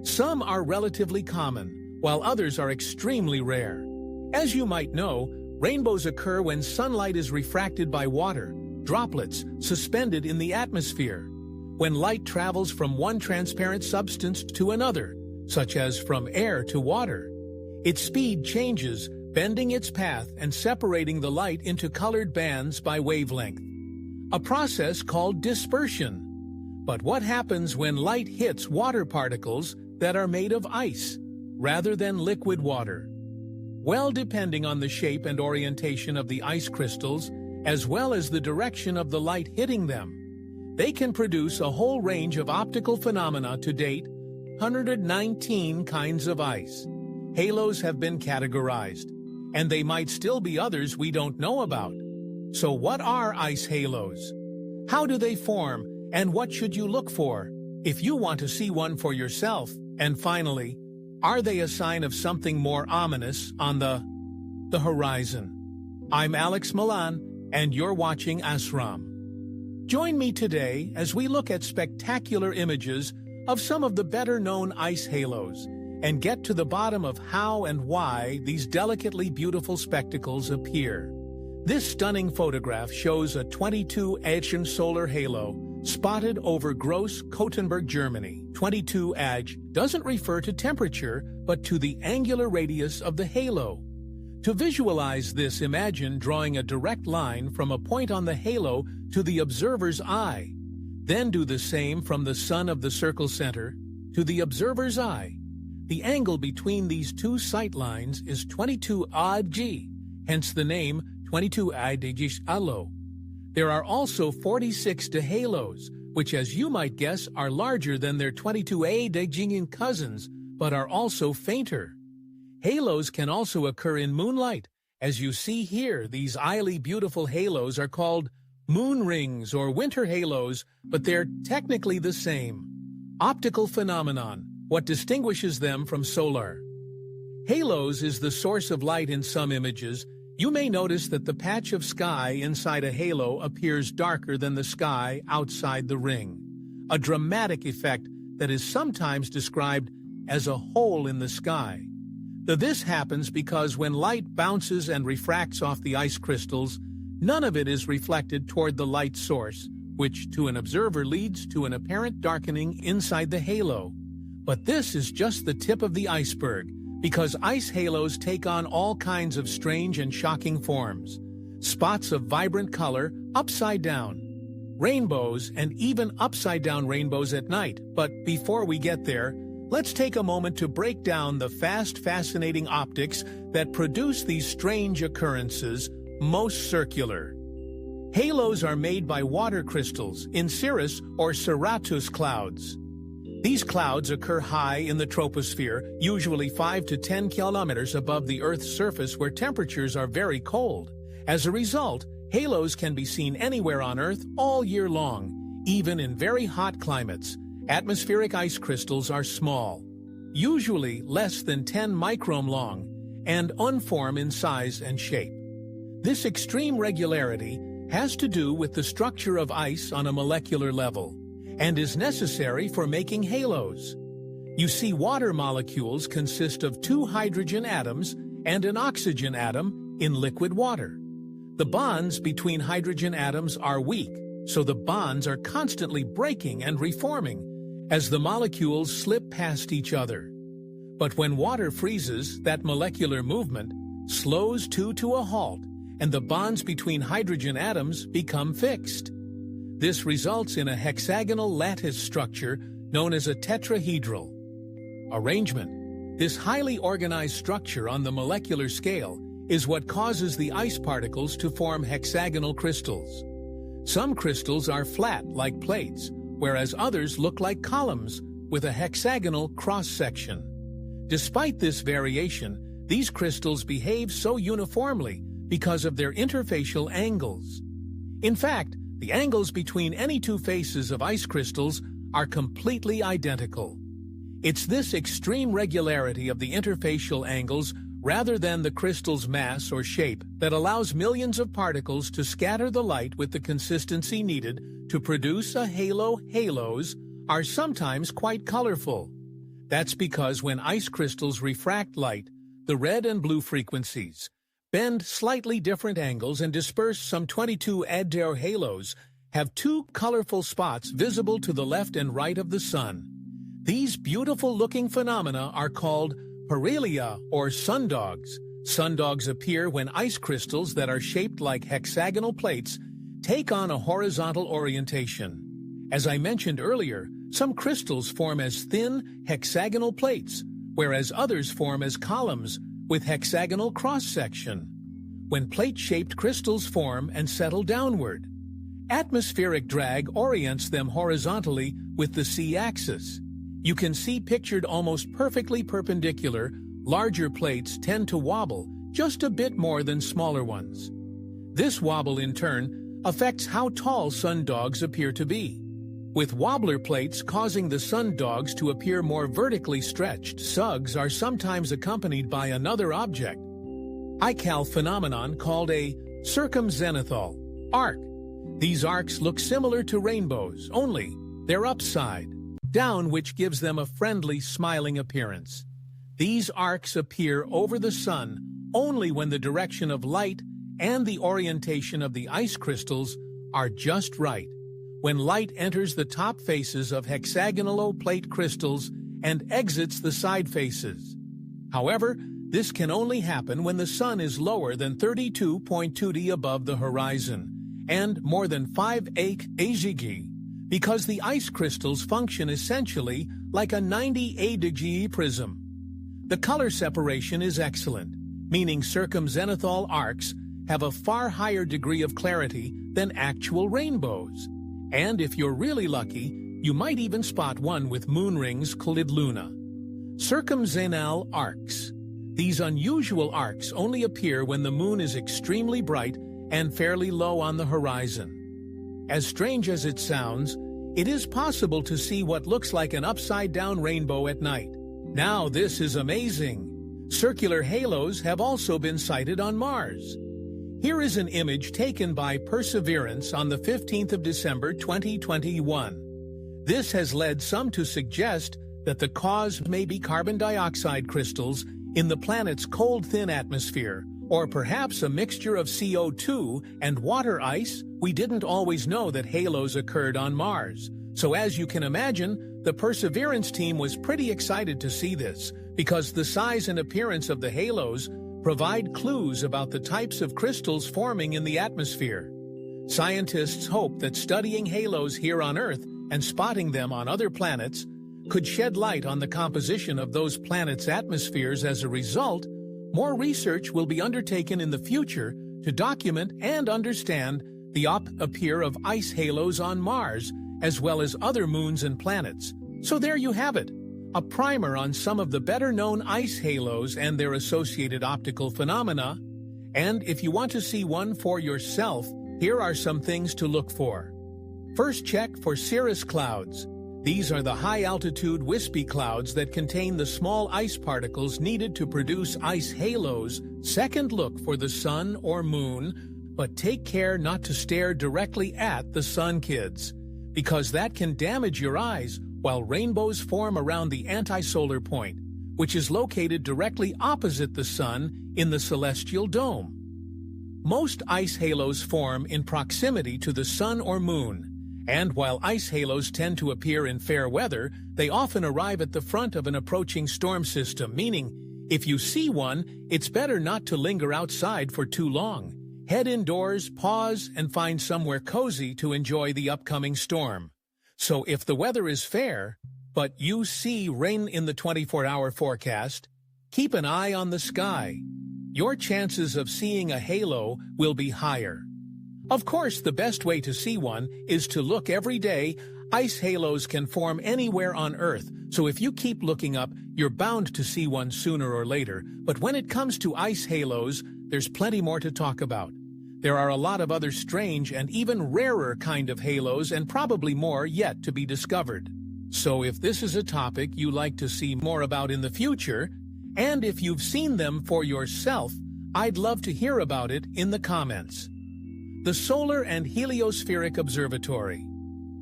Some are relatively common, while others are extremely rare. As you might know, rainbows occur when sunlight is refracted by water, droplets suspended in the atmosphere. When light travels from one transparent substance to another, such as from air to water, its speed changes, bending its path and separating the light into colored bands by wavelength. A process called dispersion. But what happens when light hits water particles that are made of ice, rather than liquid water? Well, depending on the shape and orientation of the ice crystals, as well as the direction of the light hitting them, they can produce a whole range of optical phenomena. To date, 119 kinds of ice halos have been categorized, and they might still be others we don't know about. So what are ice halos? How do they form, and what should you look for if you want to see one for yourself? And finally, are they a sign of something more ominous on the horizon? I'm Alex Milan, and you're watching Asram. Join me today as we look at spectacular images of some of the better-known ice halos and get to the bottom of how and why these delicately beautiful spectacles appear. This stunning photograph shows a 22-Agn solar halo spotted over Gross-Kottenburg, Germany. 22 Ag doesn't refer to temperature, but to the angular radius of the halo. To visualize this, imagine drawing a direct line from a point on the halo to the observer's eye. Then do the same from the sun of the circle center to the observer's eye. The angle between these two sight lines is 22 Ag, hence the name 22 Ag Alo. There are also 46 halos, which, as you might guess, are larger than their 22 Ag cousins, but are also fainter. Halos can also occur in moonlight. As you see here, these highly beautiful halos are called moon rings or winter halos, but they're technically the same. Optical phenomenon, what distinguishes them from solar. Halos is the source of light in some images. You may notice that the patch of sky inside a halo appears darker than the sky outside the ring, a dramatic effect that is sometimes described as a hole in the sky. This happens because when light bounces and refracts off the ice crystals, none of it is reflected toward the light source, which to an observer leads to an apparent darkening inside the halo. But this is just the tip of the iceberg, because ice halos take on all kinds of strange and shocking forms. Spots of vibrant color, upside down, rainbows, and even upside-down rainbows at night. But before we get there, let's take a moment to break down the fascinating optics that produce these strange occurrences, most circular. Halos are made by water crystals in cirrus or stratus clouds. These clouds occur high in the troposphere, usually 5 to 10 kilometers above the Earth's surface where temperatures are very cold. As a result, halos can be seen anywhere on Earth all year long, even in very hot climates. Atmospheric ice crystals are small, usually less than 10 micron long, and uniform in size and shape. This extreme regularity has to do with the structure of ice on a molecular level, and is necessary for making halos. You see, water molecules consist of 2 hydrogen atoms and an oxygen atom in liquid water. The bonds between hydrogen atoms are weak, so the bonds are constantly breaking and reforming as the molecules slip past each other. But when water freezes, that molecular movement slows to a halt, and the bonds between hydrogen atoms become fixed. This results in a hexagonal lattice structure known as a tetrahedral arrangement. This highly organized structure on the molecular scale is what causes the ice particles to form hexagonal crystals. Some crystals are flat like plates, whereas others look like columns with a hexagonal cross-section. Despite this variation, these crystals behave so uniformly because of their interfacial angles. In fact, the angles between any two faces of ice crystals are completely identical. It's this extreme regularity of the interfacial angles rather than the crystal's mass or shape that allows millions of particles to scatter the light with the consistency needed to produce a halo. Halos are sometimes quite colorful. That's because when ice crystals refract light, the red and blue frequencies bend slightly different angles and disperse. Some 22 Adair halos have 2 colorful spots visible to the left and right of the sun. These beautiful-looking phenomena are called parhelia or sundogs. Sundogs appear when ice crystals that are shaped like hexagonal plates take on a horizontal orientation. As I mentioned earlier, some crystals form as thin hexagonal plates, whereas others form as columns with hexagonal cross-section. When plate-shaped crystals form and settle downward, atmospheric drag orients them horizontally with the c-axis. You can see pictured almost perfectly perpendicular, larger plates tend to wobble just a bit more than smaller ones. This wobble, in turn, affects how tall sundogs appear to be, with wobbler plates causing the sundogs to appear more vertically stretched. Sugs are sometimes accompanied by another object, ical phenomenon called a Circumzenithal arc. These arcs look similar to rainbows, only they're upside down, which gives them a friendly, smiling appearance. These arcs appear over the sun only when the direction of light and the orientation of the ice crystals are just right. When light enters the top faces of hexagonal plate crystals and exits the side faces. However, this can only happen when the sun is lower than 32.2D above the horizon and more than 5 AZG, because the ice crystals function essentially like a 90 prism. The color separation is excellent, meaning circumzenithal arcs have a far higher degree of clarity than actual rainbows. And if you're really lucky, you might even spot one with moon rings called luna. Circumzenithal arcs. These unusual arcs only appear when the moon is extremely bright and fairly low on the horizon. As strange as it sounds, it is possible to see what looks like an upside-down rainbow at night. Now this is amazing. Circular halos have also been sighted on Mars. Here is an image taken by Perseverance on the 15th of December 2021. This has led some to suggest that the cause may be carbon dioxide crystals in the planet's cold, thin atmosphere, or perhaps a mixture of CO2 and water ice. We didn't always know that halos occurred on Mars. So as you can imagine, the Perseverance team was pretty excited to see this, because the size and appearance of the halos provide clues about the types of crystals forming in the atmosphere. Scientists hope that studying halos here on Earth and spotting them on other planets could shed light on the composition of those planets' atmospheres. As a result, more research will be undertaken in the future to document and understand the appearance of ice halos on Mars, as well as other moons and planets. So there you have it, a primer on some of the better-known ice halos and their associated optical phenomena. And if you want to see one for yourself, here are some things to look for. First, check for cirrus clouds. These are the high-altitude wispy clouds that contain the small ice particles needed to produce ice halos. Second, look for the sun or moon, but take care not to stare directly at the sun, kids, because that can damage your eyes, while rainbows form around the anti-solar point, which is located directly opposite the sun in the celestial dome. Most ice halos form in proximity to the sun or moon, and while ice halos tend to appear in fair weather, they often arrive at the front of an approaching storm system, meaning if you see one, it's better not to linger outside for too long. Head indoors, pause, and find somewhere cozy to enjoy the upcoming storm. So if the weather is fair, but you see rain in the 24-hour forecast, keep an eye on the sky. Your chances of seeing a halo will be higher. Of course, the best way to see one is to look every day. Ice halos can form anywhere on Earth, so if you keep looking up, you're bound to see one sooner or later. But when it comes to ice halos, there's plenty more to talk about. There are a lot of other strange and even rarer kind of halos, and probably more yet to be discovered. So if this is a topic you like to see more about in the future, and if you've seen them for yourself, I'd love to hear about it in the comments. The Solar and Heliospheric Observatory,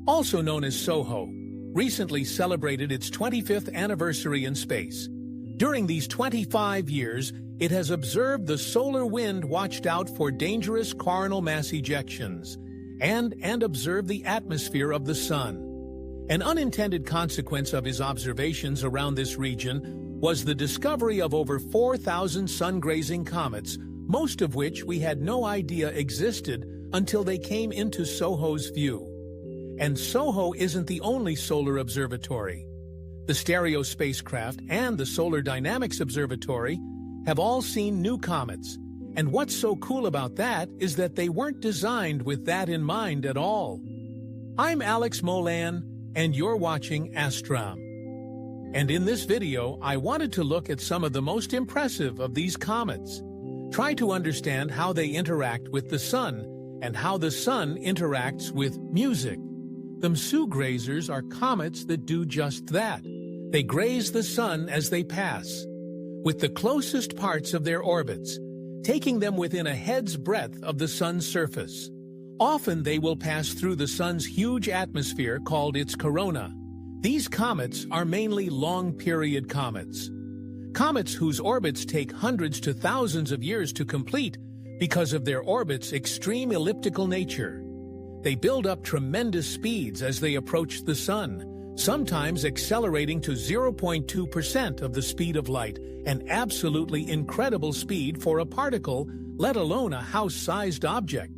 also known as SOHO, recently celebrated its 25th anniversary in space. During these 25 years, it has observed the solar wind, watched out for dangerous coronal mass ejections, and observed the atmosphere of the sun. An unintended consequence of his observations around this region was the discovery of over 4,000 sun-grazing comets, most of which we had no idea existed until they came into SOHO's view. And SOHO isn't the only solar observatory. The Stereo spacecraft and the Solar Dynamics Observatory have all seen new comets. And what's so cool about that is that they weren't designed with that in mind at all. I'm Alex Molan, and you're watching Astram. And in this video, I wanted to look at some of the most impressive of these comets. Try to understand how they interact with the sun, and how the sun interacts with music. The Msu grazers are comets that do just that. They graze the sun as they pass. With the closest parts of their orbits, taking them within a head's breadth of the Sun's surface. Often they will pass through the Sun's huge atmosphere called its corona. These comets are mainly long-period comets. Comets whose orbits take hundreds to thousands of years to complete because of their orbit's extreme elliptical nature. They build up tremendous speeds as they approach the Sun, sometimes accelerating to 0.2% of the speed of light, an absolutely incredible speed for a particle, let alone a house-sized object.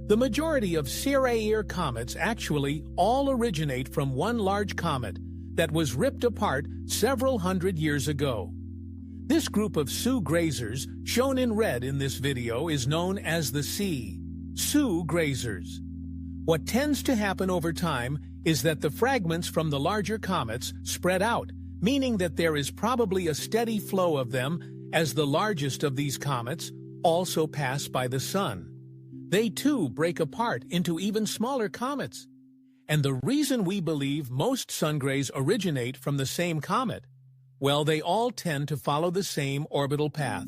The majority of Sirius comets actually all originate from one large comet that was ripped apart several hundred years ago. This group of Sue grazers, shown in red in this video, is known as the Sue grazers. What tends to happen over time is that the fragments from the larger comets spread out, meaning that there is probably a steady flow of them as the largest of these comets also pass by the Sun. They too break apart into even smaller comets. And the reason we believe most sungrays originate from the same comet, well, they all tend to follow the same orbital path.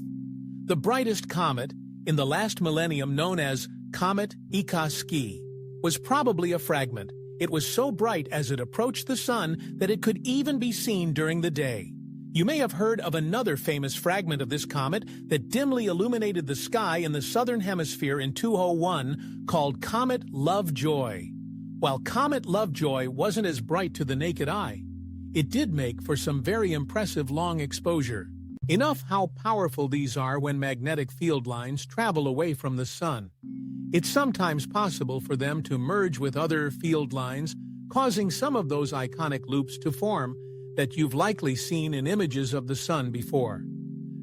The brightest comet in the last millennium, known as Comet Ikaski, was probably a fragment. It was so bright as it approached the Sun that it could even be seen during the day. You may have heard of another famous fragment of this comet that dimly illuminated the sky in the southern hemisphere in 2001 called Comet Lovejoy. While Comet Lovejoy wasn't as bright to the naked eye, it did make for some very impressive long exposure. Enough how powerful these are when magnetic field lines travel away from the Sun. It's sometimes possible for them to merge with other field lines, causing some of those iconic loops to form that you've likely seen in images of the Sun before.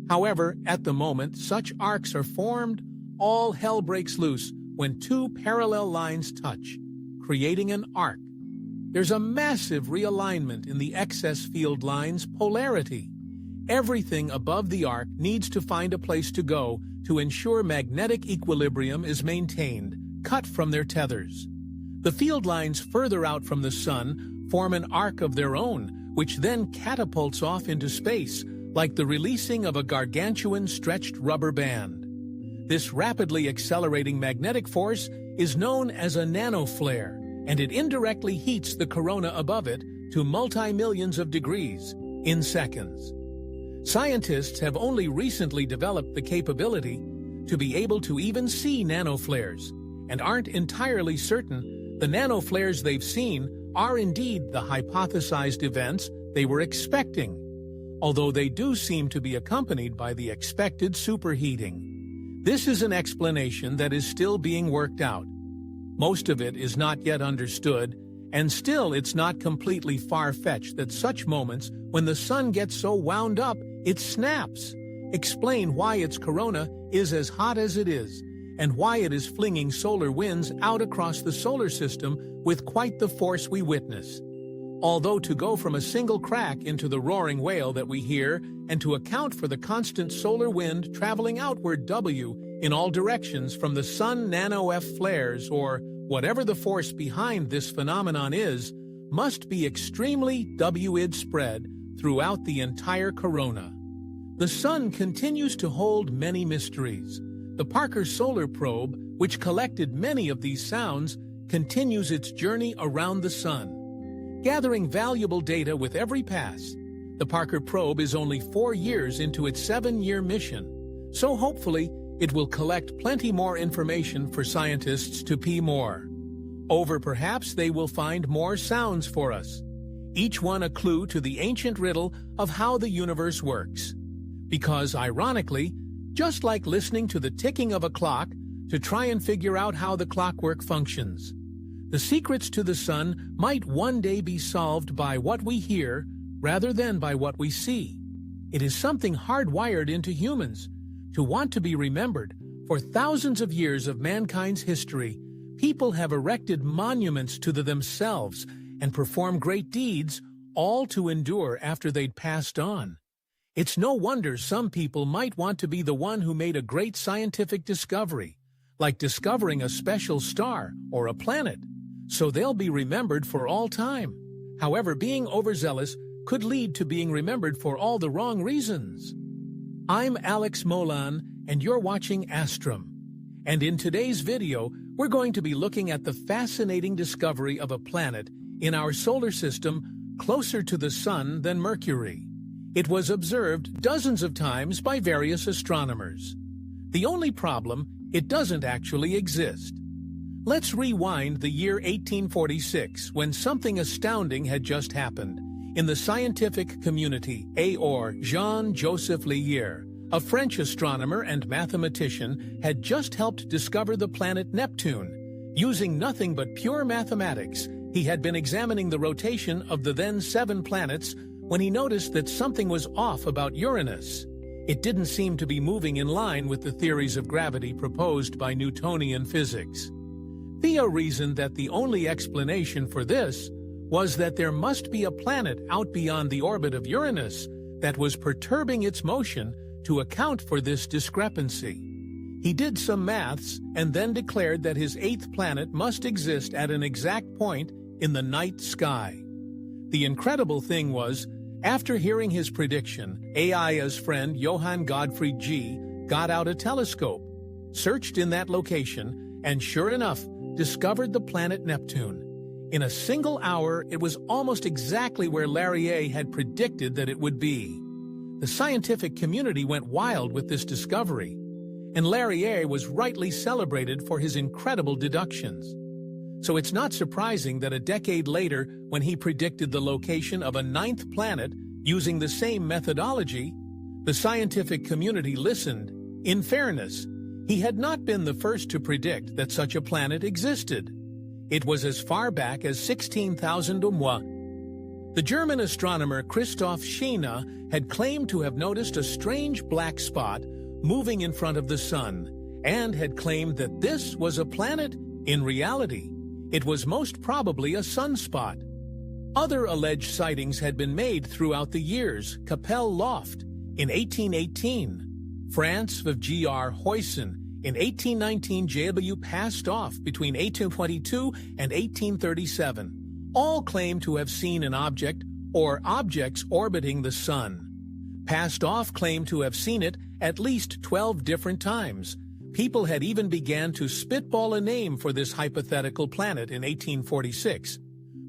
However, at the moment such arcs are formed, all hell breaks loose when two parallel lines touch, creating an arc. There's a massive realignment in the excess field line's polarity. Everything above the arc needs to find a place to go to ensure magnetic equilibrium is maintained, cut from their tethers. The field lines further out from the Sun form an arc of their own, which then catapults off into space, like the releasing of a gargantuan stretched rubber band. This rapidly accelerating magnetic force is known as a nanoflare, and it indirectly heats the corona above it to multi-millions of degrees in seconds. Scientists have only recently developed the capability to be able to even see nanoflares, and aren't entirely certain the nanoflares they've seen are indeed the hypothesized events they were expecting, although they do seem to be accompanied by the expected superheating. This is an explanation that is still being worked out. Most of it is not yet understood, and still it's not completely far-fetched that such moments when the Sun gets so wound up it snaps, explain why its corona is as hot as it is, and why it is flinging solar winds out across the solar system with quite the force we witness. Although to go from a single crack into the roaring whale that we hear, and to account for the constant solar wind traveling outward W in all directions from the Sun nano-F flares, or whatever the force behind this phenomenon is, must be extremely W-id spread throughout the entire corona. The Sun continues to hold many mysteries. The Parker Solar Probe, which collected many of these sounds, continues its journey around the Sun, gathering valuable data with every pass. The Parker Probe is only 4 years into its 7-year mission, so hopefully it will collect plenty more information for scientists to pee more over. Perhaps they will find more sounds for us, each one a clue to the ancient riddle of how the universe works. Because, ironically, just like listening to the ticking of a clock to try and figure out how the clockwork functions, the secrets to the Sun might one day be solved by what we hear rather than by what we see. It is something hardwired into humans to want to be remembered. For thousands of years of mankind's history, people have erected monuments to themselves and performed great deeds, all to endure after they'd passed on. It's no wonder some people might want to be the one who made a great scientific discovery, like discovering a special star or a planet, so they'll be remembered for all time. However, being overzealous could lead to being remembered for all the wrong reasons. I'm Alex Molan, and you're watching Astrum. And in today's video, we're going to be looking at the fascinating discovery of a planet in our solar system closer to the Sun than Mercury. It was observed dozens of times by various astronomers. The only problem, it doesn't actually exist. Let's rewind the year 1846, when something astounding had just happened. In the scientific community, Jean-Joseph Lyrac, a French astronomer and mathematician, had just helped discover the planet Neptune. Using nothing but pure mathematics, he had been examining the rotation of the then 7 planets when he noticed that something was off about Uranus. It didn't seem to be moving in line with the theories of gravity proposed by Newtonian physics. Theo reasoned that the only explanation for this was that there must be a planet out beyond the orbit of Uranus that was perturbing its motion to account for this discrepancy. He did some maths and then declared that his 8th planet must exist at an exact point in the night sky. The incredible thing was, after hearing his prediction, Aia's friend Johann Gottfried G. got out a telescope, searched in that location, and sure enough, discovered the planet Neptune. In a single hour, it was almost exactly where Lyrac had predicted that it would be. The scientific community went wild with this discovery, and Lyrac was rightly celebrated for his incredible deductions. So it's not surprising that a decade later, when he predicted the location of a 9th planet using the same methodology, the scientific community listened. In fairness, he had not been the first to predict that such a planet existed. It was as far back as 16,001. The German astronomer Christoph Scheiner had claimed to have noticed a strange black spot moving in front of the Sun, and had claimed that this was a planet. In reality, it was most probably a sunspot. Other alleged sightings had been made throughout the years. Capelle Loft in 1818, France of G.R. Huyssen in 1819. JW passed off between 1822 and 1837. All claim to have seen an object or objects orbiting the Sun. Passed off claimed to have seen it at least 12 different times. People had even began to spitball a name for this hypothetical planet in 1846.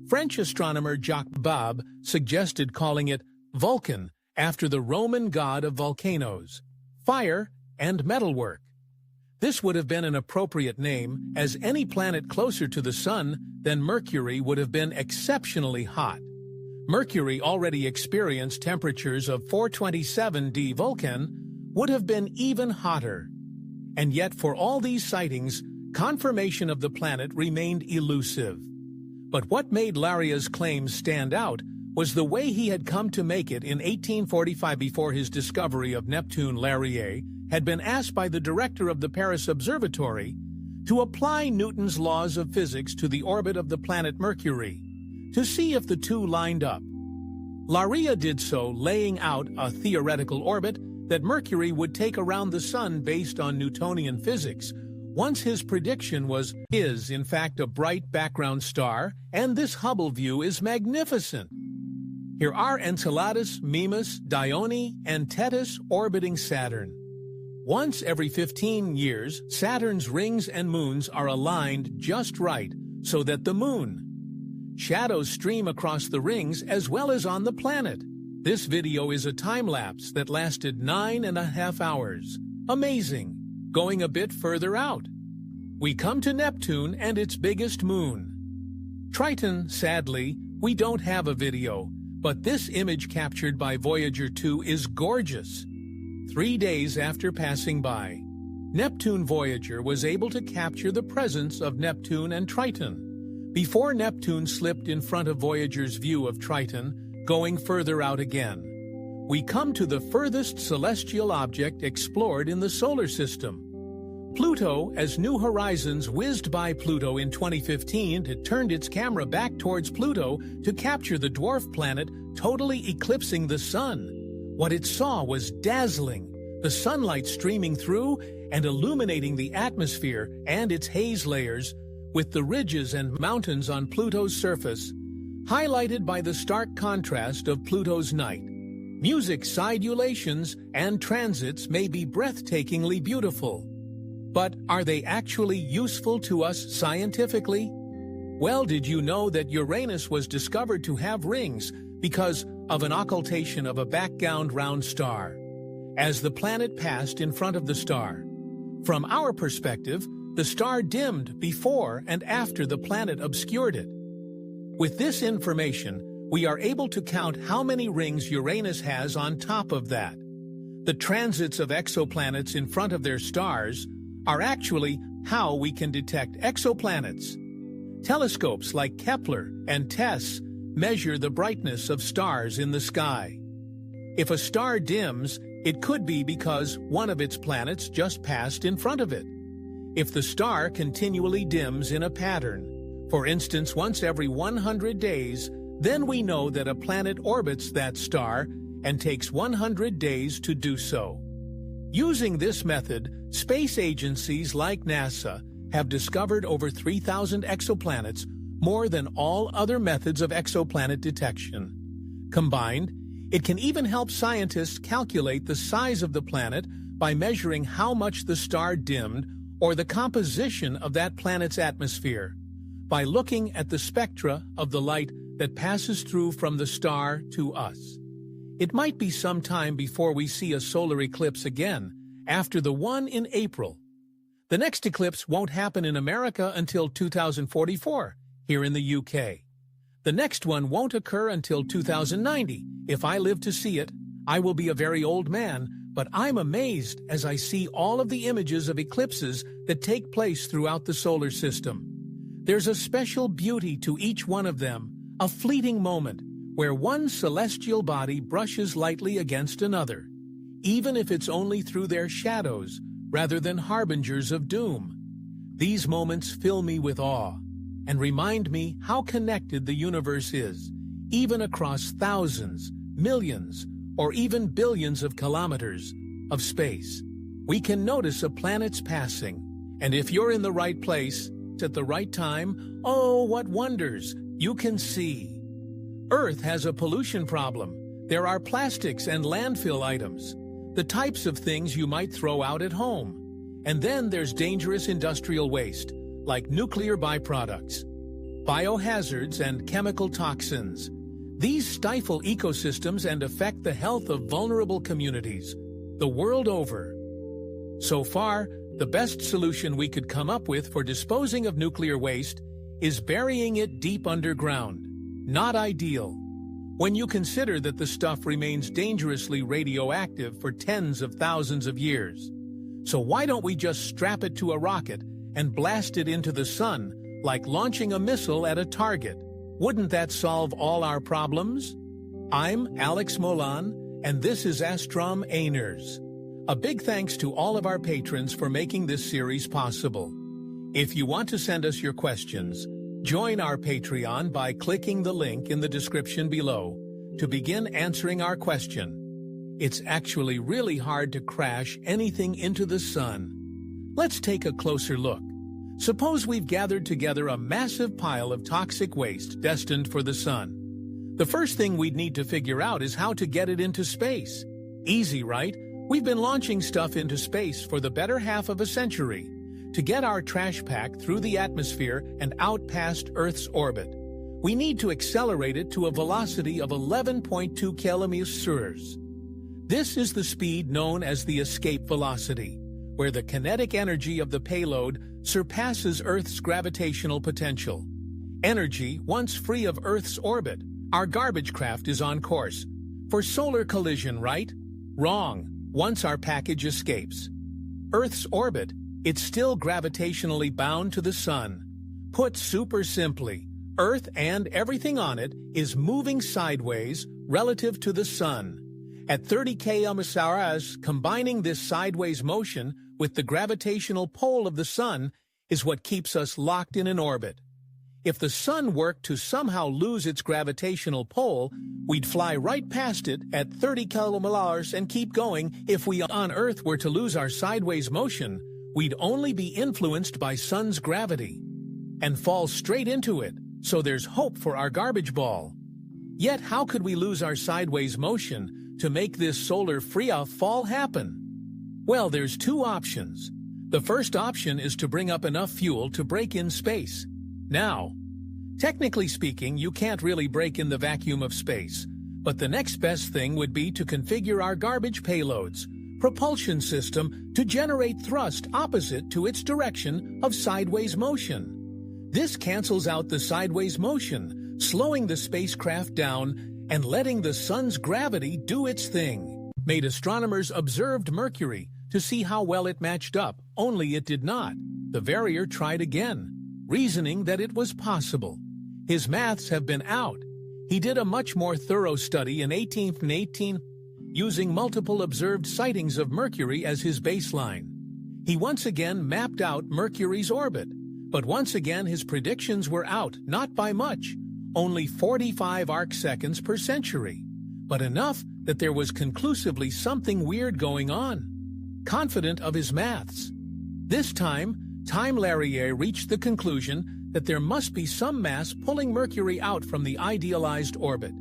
French astronomer Jacques Vabre suggested calling it Vulcan, after the Roman god of volcanoes, fire, and metalwork. This would have been an appropriate name, as any planet closer to the Sun than Mercury would have been exceptionally hot. Mercury, already experienced temperatures of 427°, Vulcan would have been even hotter. And yet, for all these sightings, confirmation of the planet remained elusive. But what made Lyrac's claims stand out was the way he had come to make it in 1845. Before his discovery of Neptune, Lyrac had been asked by the director of the Paris Observatory to apply Newton's laws of physics to the orbit of the planet Mercury, to see if the two lined up. Lyrac did so, laying out a theoretical orbit that Mercury would take around the Sun based on Newtonian physics. Once his prediction is in fact a bright background star, and this Hubble view is magnificent. Here are Enceladus, Mimas, Dione, and Tethys orbiting Saturn. Once every 15 years, Saturn's rings and moons are aligned just right so that the moon shadows stream across the rings as well as on the planet. This video is a time-lapse that lasted 9.5 hours. Amazing. Going a bit further out, we come to Neptune and its biggest moon, Triton. Sadly, we don't have a video, but this image captured by Voyager 2 is gorgeous. 3 days after passing by, Neptune Voyager was able to capture the presence of Neptune and Triton, before Neptune slipped in front of Voyager's view of Triton. Going further out again, we come to the furthest celestial object explored in the solar system, Pluto. As New Horizons whizzed by Pluto in 2015, it turned its camera back towards Pluto to capture the dwarf planet totally eclipsing the Sun. What it saw was dazzling, the sunlight streaming through and illuminating the atmosphere and its haze layers, with the ridges and mountains on Pluto's surface highlighted by the stark contrast of Pluto's night. Music sidulations and transits may be breathtakingly beautiful. But are they actually useful to us scientifically? Well, did you know that Uranus was discovered to have rings because of an occultation of a background round star, as the planet passed in front of the star? From our perspective, the star dimmed before and after the planet obscured it. With this information, we are able to count how many rings Uranus has on top of that. The transits of exoplanets in front of their stars are actually how we can detect exoplanets. Telescopes like Kepler and TESS measure the brightness of stars in the sky. If a star dims, it could be because one of its planets just passed in front of it. If the star continually dims in a pattern, for instance once every 100 days, then we know that a planet orbits that star and takes 100 days to do so. Using this method, space agencies like NASA have discovered over 3,000 exoplanets, more than all other methods of exoplanet detection. Combined, it can even help scientists calculate the size of the planet by measuring how much the star dimmed or the composition of that planet's atmosphere, by looking at the spectra of the light that passes through from the star to us. It might be some time before we see a solar eclipse again, after the one in April. The next eclipse won't happen in America until 2044, here in the UK. The next one won't occur until 2090. If I live to see it, I will be a very old man, but I'm amazed as I see all of the images of eclipses that take place throughout the solar system. There's a special beauty to each one of them, a fleeting moment where one celestial body brushes lightly against another, even if it's only through their shadows rather than harbingers of doom. These moments fill me with awe and remind me how connected the universe is, even across thousands, millions, or even billions of kilometers of space. We can notice a planet's passing, and if you're in the right place at the right time, oh, what wonders you can see. Earth has a pollution problem. There are plastics and landfill items, the types of things you might throw out at home. And then there's dangerous industrial waste, like nuclear byproducts, biohazards, and chemical toxins. These stifle ecosystems and affect the health of vulnerable communities the world over. So far, the best solution we could come up with for disposing of nuclear waste is burying it deep underground. Not ideal, when you consider that the stuff remains dangerously radioactive for tens of thousands of years. So why don't we just strap it to a rocket and blast it into the sun, like launching a missile at a target? Wouldn't that solve all our problems? I'm Alex Molan, and this is Astrom Einers. A big thanks to all of our patrons for making this series possible. If you want to send us your questions, join our Patreon by clicking the link in the description below to begin answering our question. It's actually really hard to crash anything into the sun. Let's take a closer look. Suppose we've gathered together a massive pile of toxic waste destined for the sun. The first thing we'd need to figure out is how to get it into space. Easy, right? We've been launching stuff into space for the better half of a century to get our trash pack through the atmosphere and out past Earth's orbit. We need to accelerate it to a velocity of 11.2 kilometers. This is the speed known as the escape velocity, where the kinetic energy of the payload surpasses Earth's gravitational potential. Energy once free of Earth's orbit, our garbage craft is on course for solar collision, right? Wrong. Once our package escapes Earth's orbit, it's still gravitationally bound to the sun. Put super simply, Earth and everything on it is moving sideways relative to the sun. At 30 km/h, combining this sideways motion with the gravitational pull of the sun is what keeps us locked in an orbit. If the sun worked to somehow lose its gravitational pull, we'd fly right past it at 30 km/h and keep going. If we on Earth were to lose our sideways motion, we'd only be influenced by sun's gravity and fall straight into it, so there's hope for our garbage ball. Yet how could we lose our sideways motion to make this solar free-fall happen? Well, there's two options. The first option is to bring up enough fuel to break in space. Now, technically speaking, you can't really break in the vacuum of space, but the next best thing would be to configure our garbage payload's propulsion system to generate thrust opposite to its direction of sideways motion. This cancels out the sideways motion, slowing the spacecraft down and letting the sun's gravity do its thing. Made astronomers observed Mercury to see how well it matched up, only it did not. The Verrier tried again, reasoning that it was possible. His maths have been out. He did a much more thorough study in 1818, using multiple observed sightings of Mercury as his baseline. He once again mapped out Mercury's orbit, but once again his predictions were out, not by much, only 45 arcseconds per century, but enough that there was conclusively something weird going on. Confident of his maths, this time Leverrier reached the conclusion that there must be some mass pulling Mercury out from the idealized orbit,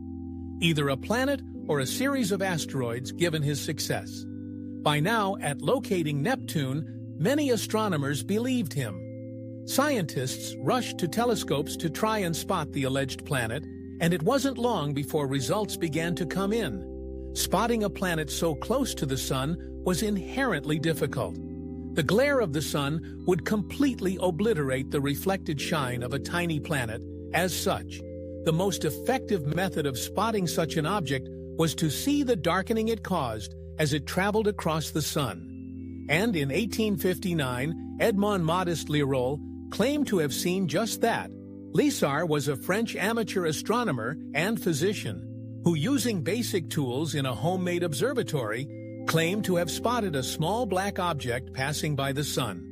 either a planet or a series of asteroids given his success. By now, at locating Neptune, many astronomers believed him. Scientists rushed to telescopes to try and spot the alleged planet, and it wasn't long before results began to come in. Spotting a planet so close to the Sun was inherently difficult. The glare of the Sun would completely obliterate the reflected shine of a tiny planet. As such, the most effective method of spotting such an object was to see the darkening it caused as it traveled across the Sun. And in 1859, Edmond Modeste Lirol claimed to have seen just that. Lissard was a French amateur astronomer and physician who, using basic tools in a homemade observatory, claimed to have spotted a small black object passing by the Sun.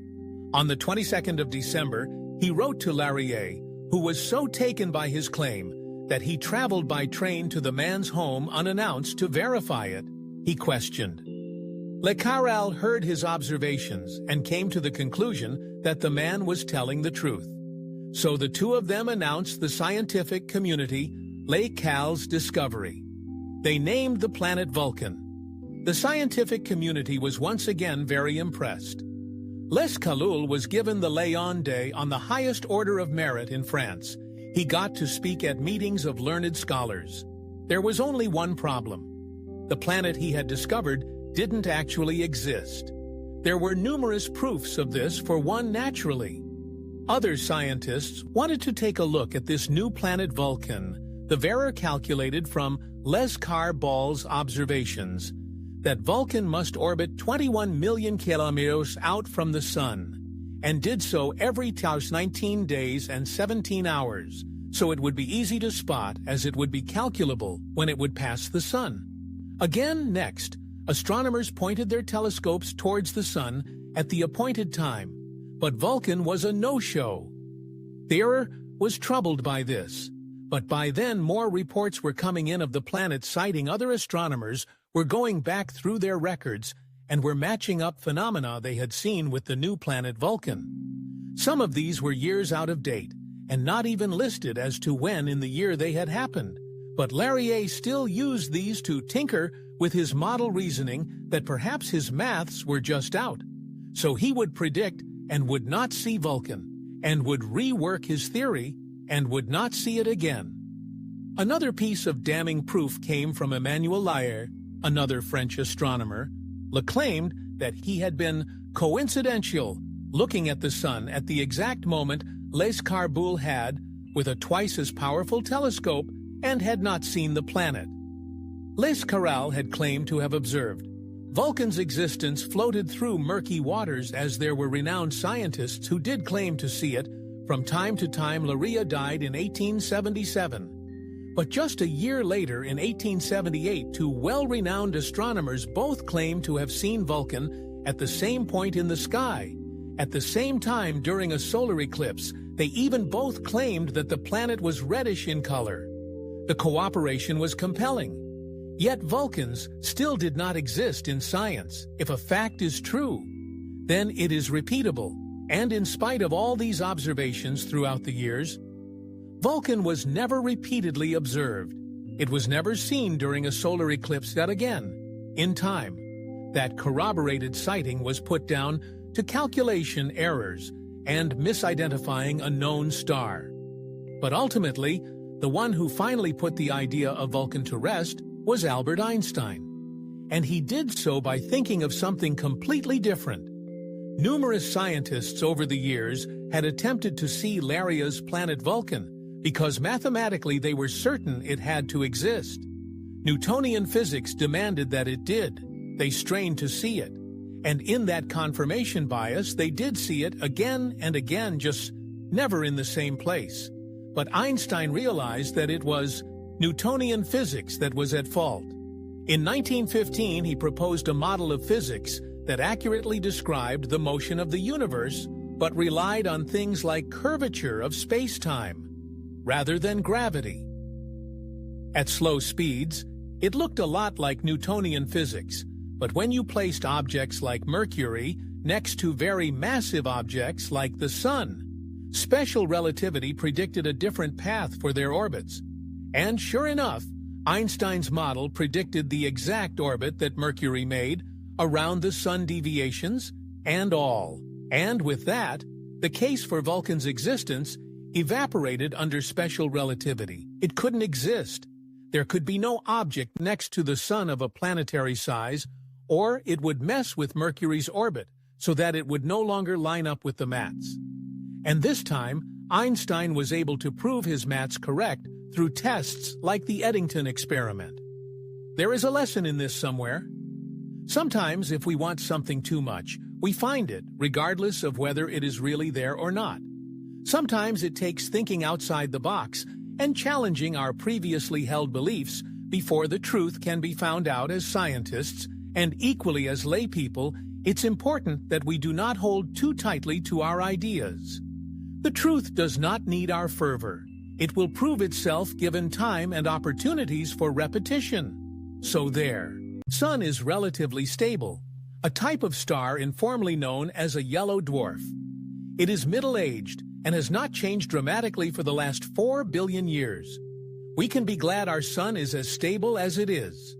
On the 22nd of December, he wrote to Leverrier, who was so taken by his claim that he traveled by train to the man's home unannounced to verify it. He questioned. Le Carrel heard his observations and came to the conclusion that the man was telling the truth. So the two of them announced the scientific community Le Cal's discovery. They named the planet Vulcan. The scientific community was once again very impressed. Les Calul was given the Léon d'Or on the highest order of merit in France. He got to speak at meetings of learned scholars. There was only one problem. The planet he had discovered didn't actually exist. There were numerous proofs of this, for one naturally. Other scientists wanted to take a look at this new planet Vulcan. The Verrier calculated from Les Carball's observations that Vulcan must orbit 21 million kilometers out from the Sun, and did so every 19 days and 17 hours, so it would be easy to spot as it would be calculable when it would pass the Sun. Again, next, astronomers pointed their telescopes towards the Sun at the appointed time, but Vulcan was a no-show. Verrier was troubled by this, but by then more reports were coming in of the planet citing other astronomers were going back through their records and were matching up phenomena they had seen with the new planet Vulcan. Some of these were years out of date and not even listed as to when in the year they had happened, but Leverrier still used these to tinker with his model, reasoning that perhaps his maths were just out. So he would predict and would not see Vulcan, and would rework his theory and would not see it again. Another piece of damning proof came from Emmanuel Lyre, another French astronomer, claimed that he had been coincidental looking at the Sun at the exact moment Les Carball had, with a twice as powerful telescope, and had not seen the planet. Les Carball had claimed to have observed Vulcan's existence floated through murky waters, as there were renowned scientists who did claim to see it from time to time. Lyre died in 1877. But just a year later, in 1878, two well-renowned astronomers both claimed to have seen Vulcan at the same point in the sky. At the same time during a solar eclipse, they even both claimed that the planet was reddish in color. The cooperation was compelling. Yet Vulcans still did not exist in science. If a fact is true, then it is repeatable. And in spite of all these observations throughout the years, Vulcan was never repeatedly observed. It was never seen during a solar eclipse that again, in time, that corroborated sighting was put down to calculation errors and misidentifying a known star. But ultimately, the one who finally put the idea of Vulcan to rest was Albert Einstein. And he did so by thinking of something completely different. Numerous scientists over the years had attempted to see Lyra's planet Vulcan because mathematically they were certain it had to exist. Newtonian physics demanded that it did. They strained to see it. And in that confirmation bias, they did see it again and again, just never in the same place. But Einstein realized that it was Newtonian physics that was at fault. In 1915, he proposed a model of physics that accurately described the motion of the universe, but relied on things like curvature of space-time, rather than gravity. At slow speeds, it looked a lot like Newtonian physics, but when you placed objects like Mercury next to very massive objects like the Sun, special relativity predicted a different path for their orbits. And sure enough, Einstein's model predicted the exact orbit that Mercury made around the Sun deviations and all. And with that, the case for Vulcan's existence evaporated under special relativity. It couldn't exist. There could be no object next to the Sun of a planetary size, or it would mess with Mercury's orbit so that it would no longer line up with the maths. And this time, Einstein was able to prove his maths correct through tests like the Eddington experiment. There is a lesson in this somewhere. Sometimes, if we want something too much, we find it, regardless of whether it is really there or not. Sometimes it takes thinking outside the box and challenging our previously held beliefs before the truth can be found out. As scientists, and equally as lay people, it's important that we do not hold too tightly to our ideas. The truth does not need our fervor. It will prove itself given time and opportunities for repetition. So there. Sun is relatively stable, a type of star informally known as a yellow dwarf. It is middle-aged and has not changed dramatically for the last 4 billion years. We can be glad our Sun is as stable as it is.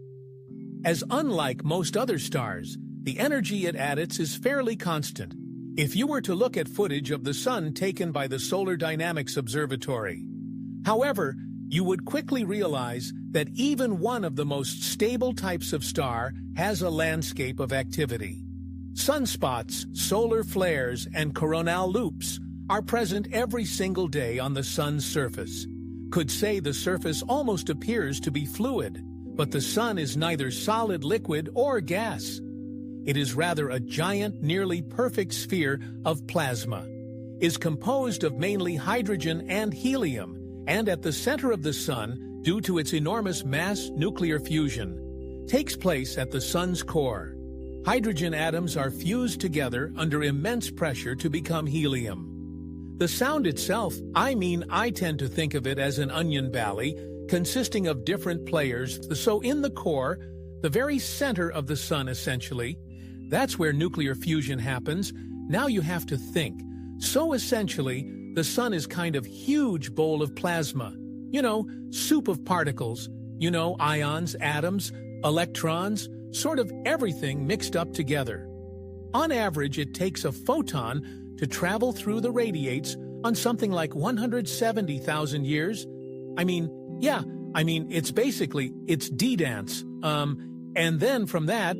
As unlike most other stars, the energy it adds is fairly constant. If you were to look at footage of the Sun taken by the Solar Dynamics Observatory. However, you would quickly realize that even one of the most stable types of star has a landscape of activity. Sunspots, solar flares, and coronal loops are present every single day on the Sun's surface. Could say the surface almost appears to be fluid, but the Sun is neither solid liquid or gas. It is rather a giant, nearly perfect sphere of plasma, is composed of mainly hydrogen and helium, and at the center of the Sun, due to its enormous mass, nuclear fusion takes place at the Sun's core. Hydrogen atoms are fused together under immense pressure to become helium. The sound itself, I tend to think of it as an onion ballet consisting of different players. So in the core, the very center of the Sun essentially, that's where nuclear fusion happens. Now you have to think. So essentially, the Sun is kind of huge bowl of plasma. You know, soup of particles. You know, ions, atoms, electrons, sort of everything mixed up together. On average, it takes a photon to travel through the radiates on something like 170,000 years. It's D-dance. And then from that,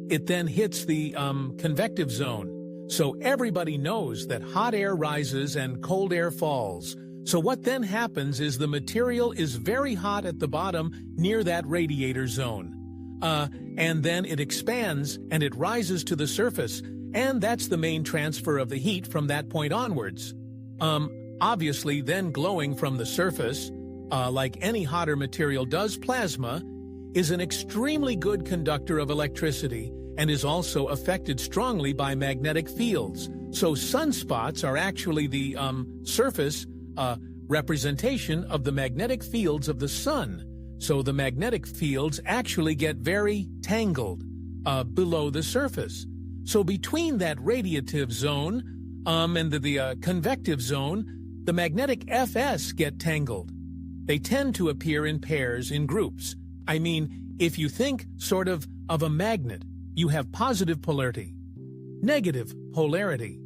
it then hits the convective zone. So everybody knows that hot air rises and cold air falls. So what then happens is the material is very hot at the bottom near that radiator zone. And then it expands and it rises to the surface, and that's the main transfer of the heat from that point onwards. Obviously then glowing from the surface, like any hotter material does, plasma is an extremely good conductor of electricity and is also affected strongly by magnetic fields. So sunspots are actually the surface representation of the magnetic fields of the Sun. So the magnetic fields actually get very tangled below the surface. So between that radiative zone and the convective zone, the magnetic FS get tangled. They tend to appear in pairs, in groups. I mean, if you think sort of a magnet, you have positive polarity, negative polarity.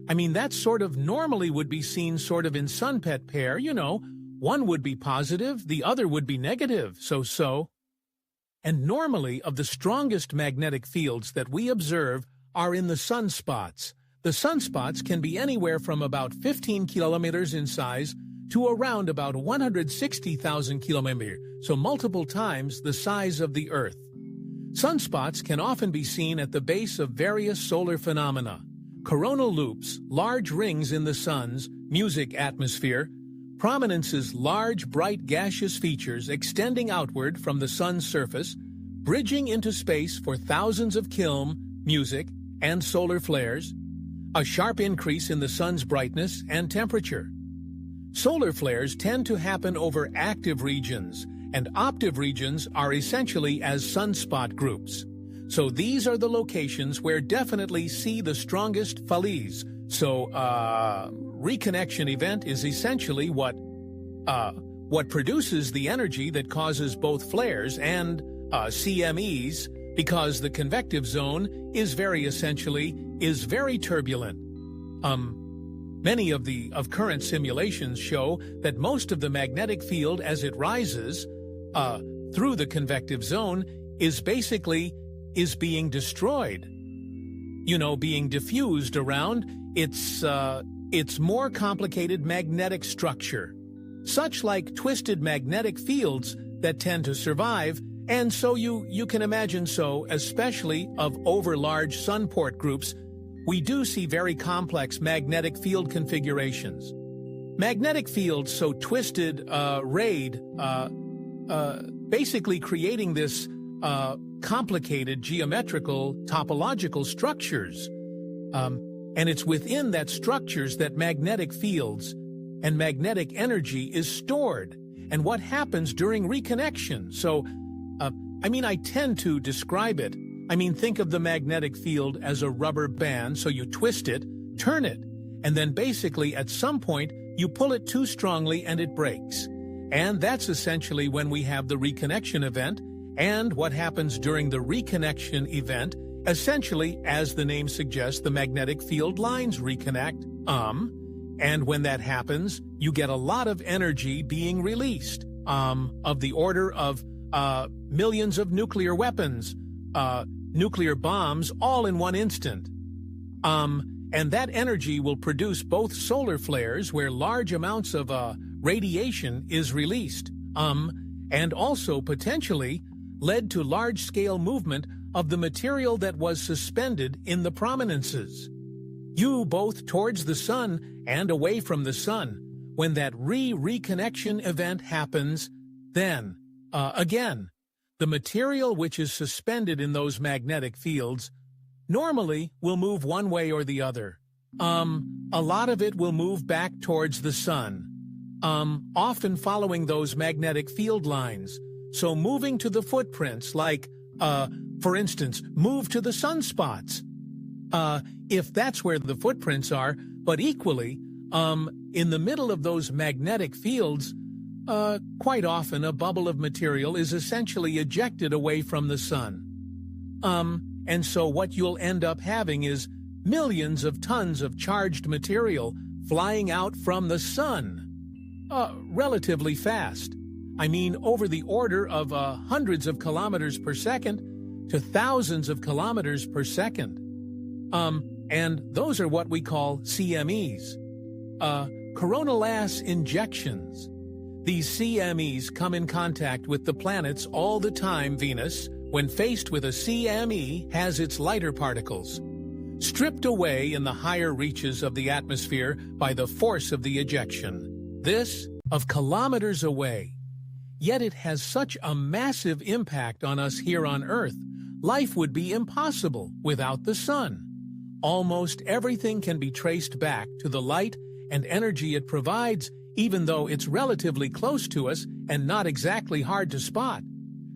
I mean, that sort of normally would be seen sort of in sun-pet pair, you know. One would be positive, the other would be negative, so. And normally, of the strongest magnetic fields that we observe are in the sunspots. The sunspots can be anywhere from about 15 kilometers in size to around about 160,000 kilometers, so multiple times the size of the Earth. Sunspots can often be seen at the base of various solar phenomena. Coronal loops, large rings in the sun's music atmosphere, prominences, large, bright gaseous features extending outward from the sun's surface, bridging into space for thousands of music, and solar flares, a sharp increase in the sun's brightness and temperature. Solar flares tend to happen over active regions, and optive regions are essentially as sunspot groups. So these are the locations where definitely see the strongest fallies. So, reconnection event is essentially what produces the energy that causes both flares and CMEs, because the convective zone is very turbulent. Many of current simulations show that most of the magnetic field as it rises through the convective zone is being destroyed. You know, being diffused around its more complicated magnetic structure, such like twisted magnetic fields that tend to survive, and so you can imagine, so especially of over large sunport groups, we do see very complex magnetic field configurations. Magnetic fields so twisted, rayed, basically creating this complicated geometrical topological structures. And it's within that structures that magnetic fields and magnetic energy is stored, and what happens during reconnection. So, I tend to describe it. Think of the magnetic field as a rubber band, so you twist it, turn it, and then basically at some point you pull it too strongly and it breaks. And that's essentially when we have the reconnection event, and what happens during the reconnection event. Essentially, as the name suggests, the magnetic field lines reconnect, and when that happens, you get a lot of energy being released, of the order of millions of nuclear weapons, nuclear bombs, all in one instant. And that energy will produce both solar flares, where large amounts of radiation is released, and also potentially led to large-scale movement of the material that was suspended in the prominences. You both towards the sun and away from the sun. When that reconnection event happens, then, again, the material which is suspended in those magnetic fields normally will move one way or the other. A lot of it will move back towards the sun, often following those magnetic field lines. So moving to the footprints, like, for instance, move to the sunspots, if that's where the footprints are, but equally, in the middle of those magnetic fields, quite often a bubble of material is essentially ejected away from the sun. And so what you'll end up having is millions of tons of charged material flying out from the sun, relatively fast. Over the order of hundreds of kilometers per second to thousands of kilometers per second. And those are what we call CMEs, coronal mass injections. These CMEs come in contact with the planets all the time. Venus, when faced with a CME, has its lighter particles stripped away in the higher reaches of the atmosphere by the force of the ejection. This of kilometers away. Yet it has such a massive impact on us here on Earth. Life would be impossible without the sun. Almost everything can be traced back to the light and energy it provides, even though it's relatively close to us and not exactly hard to spot.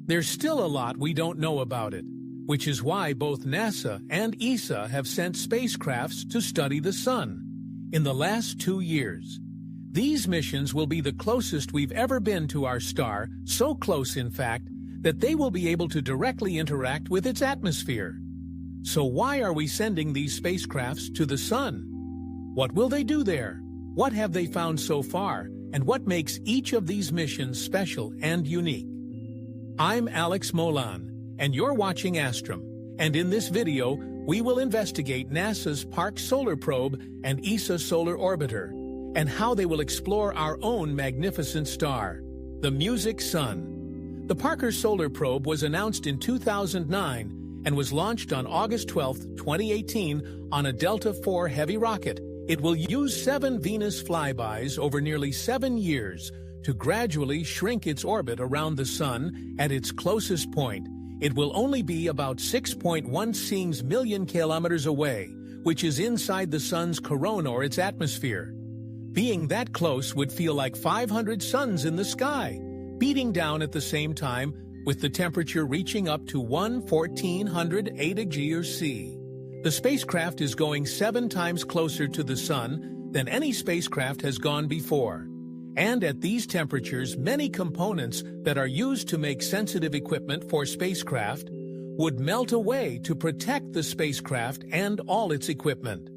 There's still a lot we don't know about it, which is why both NASA and ESA have sent spacecrafts to study the sun. In the last 2 years, These missions will be the closest we've ever been to our star, so close, in fact, that they will be able to directly interact with its atmosphere. So why are we sending these spacecrafts to the Sun? What will they do there? What have they found so far? And what makes each of these missions special and unique? I'm Alex Molan, and you're watching Astrum. And in this video, we will investigate NASA's Park Solar Probe and ESA Solar Orbiter, and how they will explore our own magnificent star, the Music Sun. The Parker Solar Probe was announced in 2009 and was launched on August 12, 2018 on a Delta IV Heavy rocket. It will use 7 Venus flybys over nearly 7 years to gradually shrink its orbit around the Sun. At its closest point, it will only be about 6.16 million kilometers away, which is inside the Sun's corona or its atmosphere. Being that close would feel like 500 suns in the sky, beating down at the same time, with the temperature reaching up to 1,408 degrees C. The spacecraft is going 7 times closer to the Sun than any spacecraft has gone before. And at these temperatures, many components that are used to make sensitive equipment for spacecraft would melt away to protect the spacecraft and all its equipment.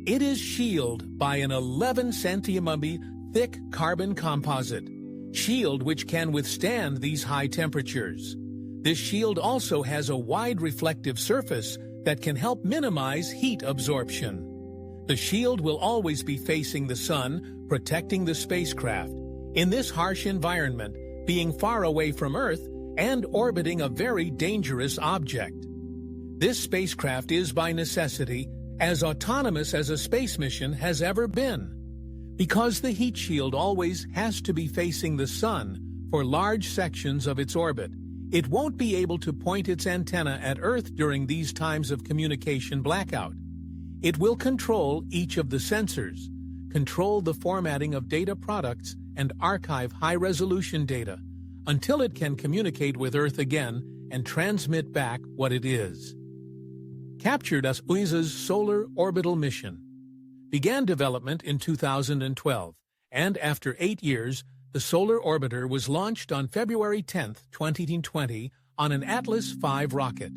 It is shielded by an 11 centimeter thick carbon composite shield which can withstand these high temperatures. This shield also has a wide reflective surface that can help minimize heat absorption. The shield will always be facing the Sun, protecting the spacecraft. In this harsh environment, being far away from Earth and orbiting a very dangerous object. This spacecraft is by necessity as autonomous as a space mission has ever been. Because the heat shield always has to be facing the Sun for large sections of its orbit, it won't be able to point its antenna at Earth during these times of communication blackout. It will control each of the sensors, control the formatting of data products, and archive high-resolution data until it can communicate with Earth again and transmit back what it is. Captured as ESA's Solar Orbital Mission. Began development in 2012, and after 8 years, the Solar Orbiter was launched on February 10, 2020, on an Atlas V rocket.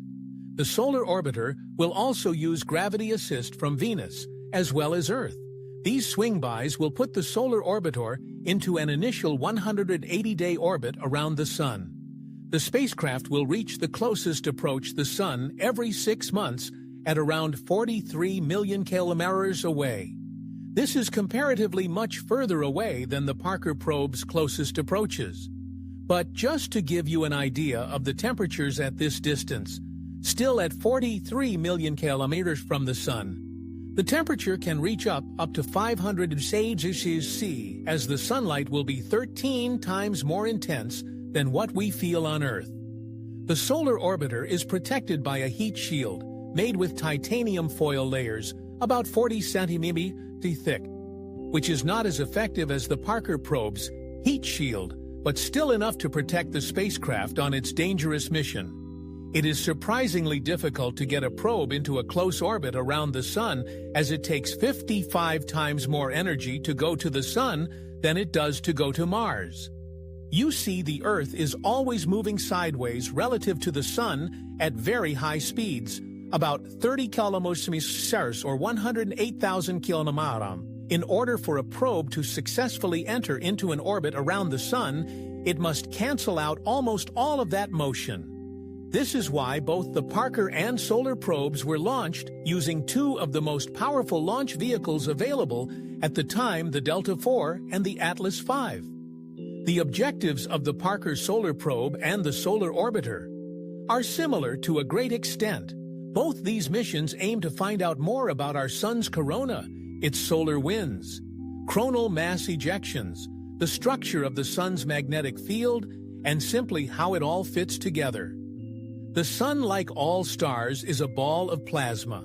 The Solar Orbiter will also use gravity assist from Venus, as well as Earth. These swingbys will put the Solar Orbiter into an initial 180-day orbit around the Sun. The spacecraft will reach the closest approach the Sun every 6 months at around 43 million kilometers away. This is comparatively much further away than the Parker probe's closest approaches. But just to give you an idea of the temperatures at this distance, still at 43 million kilometers from the Sun, the temperature can reach up to 500 degrees C, as the sunlight will be 13 times more intense than what we feel on Earth. The Solar Orbiter is protected by a heat shield made with titanium foil layers about 40 centimeters thick, which is not as effective as the Parker probe's heat shield, but still enough to protect the spacecraft on its dangerous mission. It is surprisingly difficult to get a probe into a close orbit around the Sun, as it takes 55 times more energy to go to the Sun than it does to go to Mars. You see, the Earth is always moving sideways relative to the Sun at very high speeds, about 30 kilometers or 108,000 kilometers. In order for a probe to successfully enter into an orbit around the Sun, it must cancel out almost all of that motion. This is why both the Parker and Solar probes were launched using 2 of the most powerful launch vehicles available at the time, the Delta IV and the Atlas V. The objectives of the Parker Solar Probe and the Solar Orbiter are similar to a great extent. Both these missions aim to find out more about our Sun's corona, its solar winds, coronal mass ejections, the structure of the Sun's magnetic field, and simply how it all fits together. The Sun, like all stars, is a ball of plasma.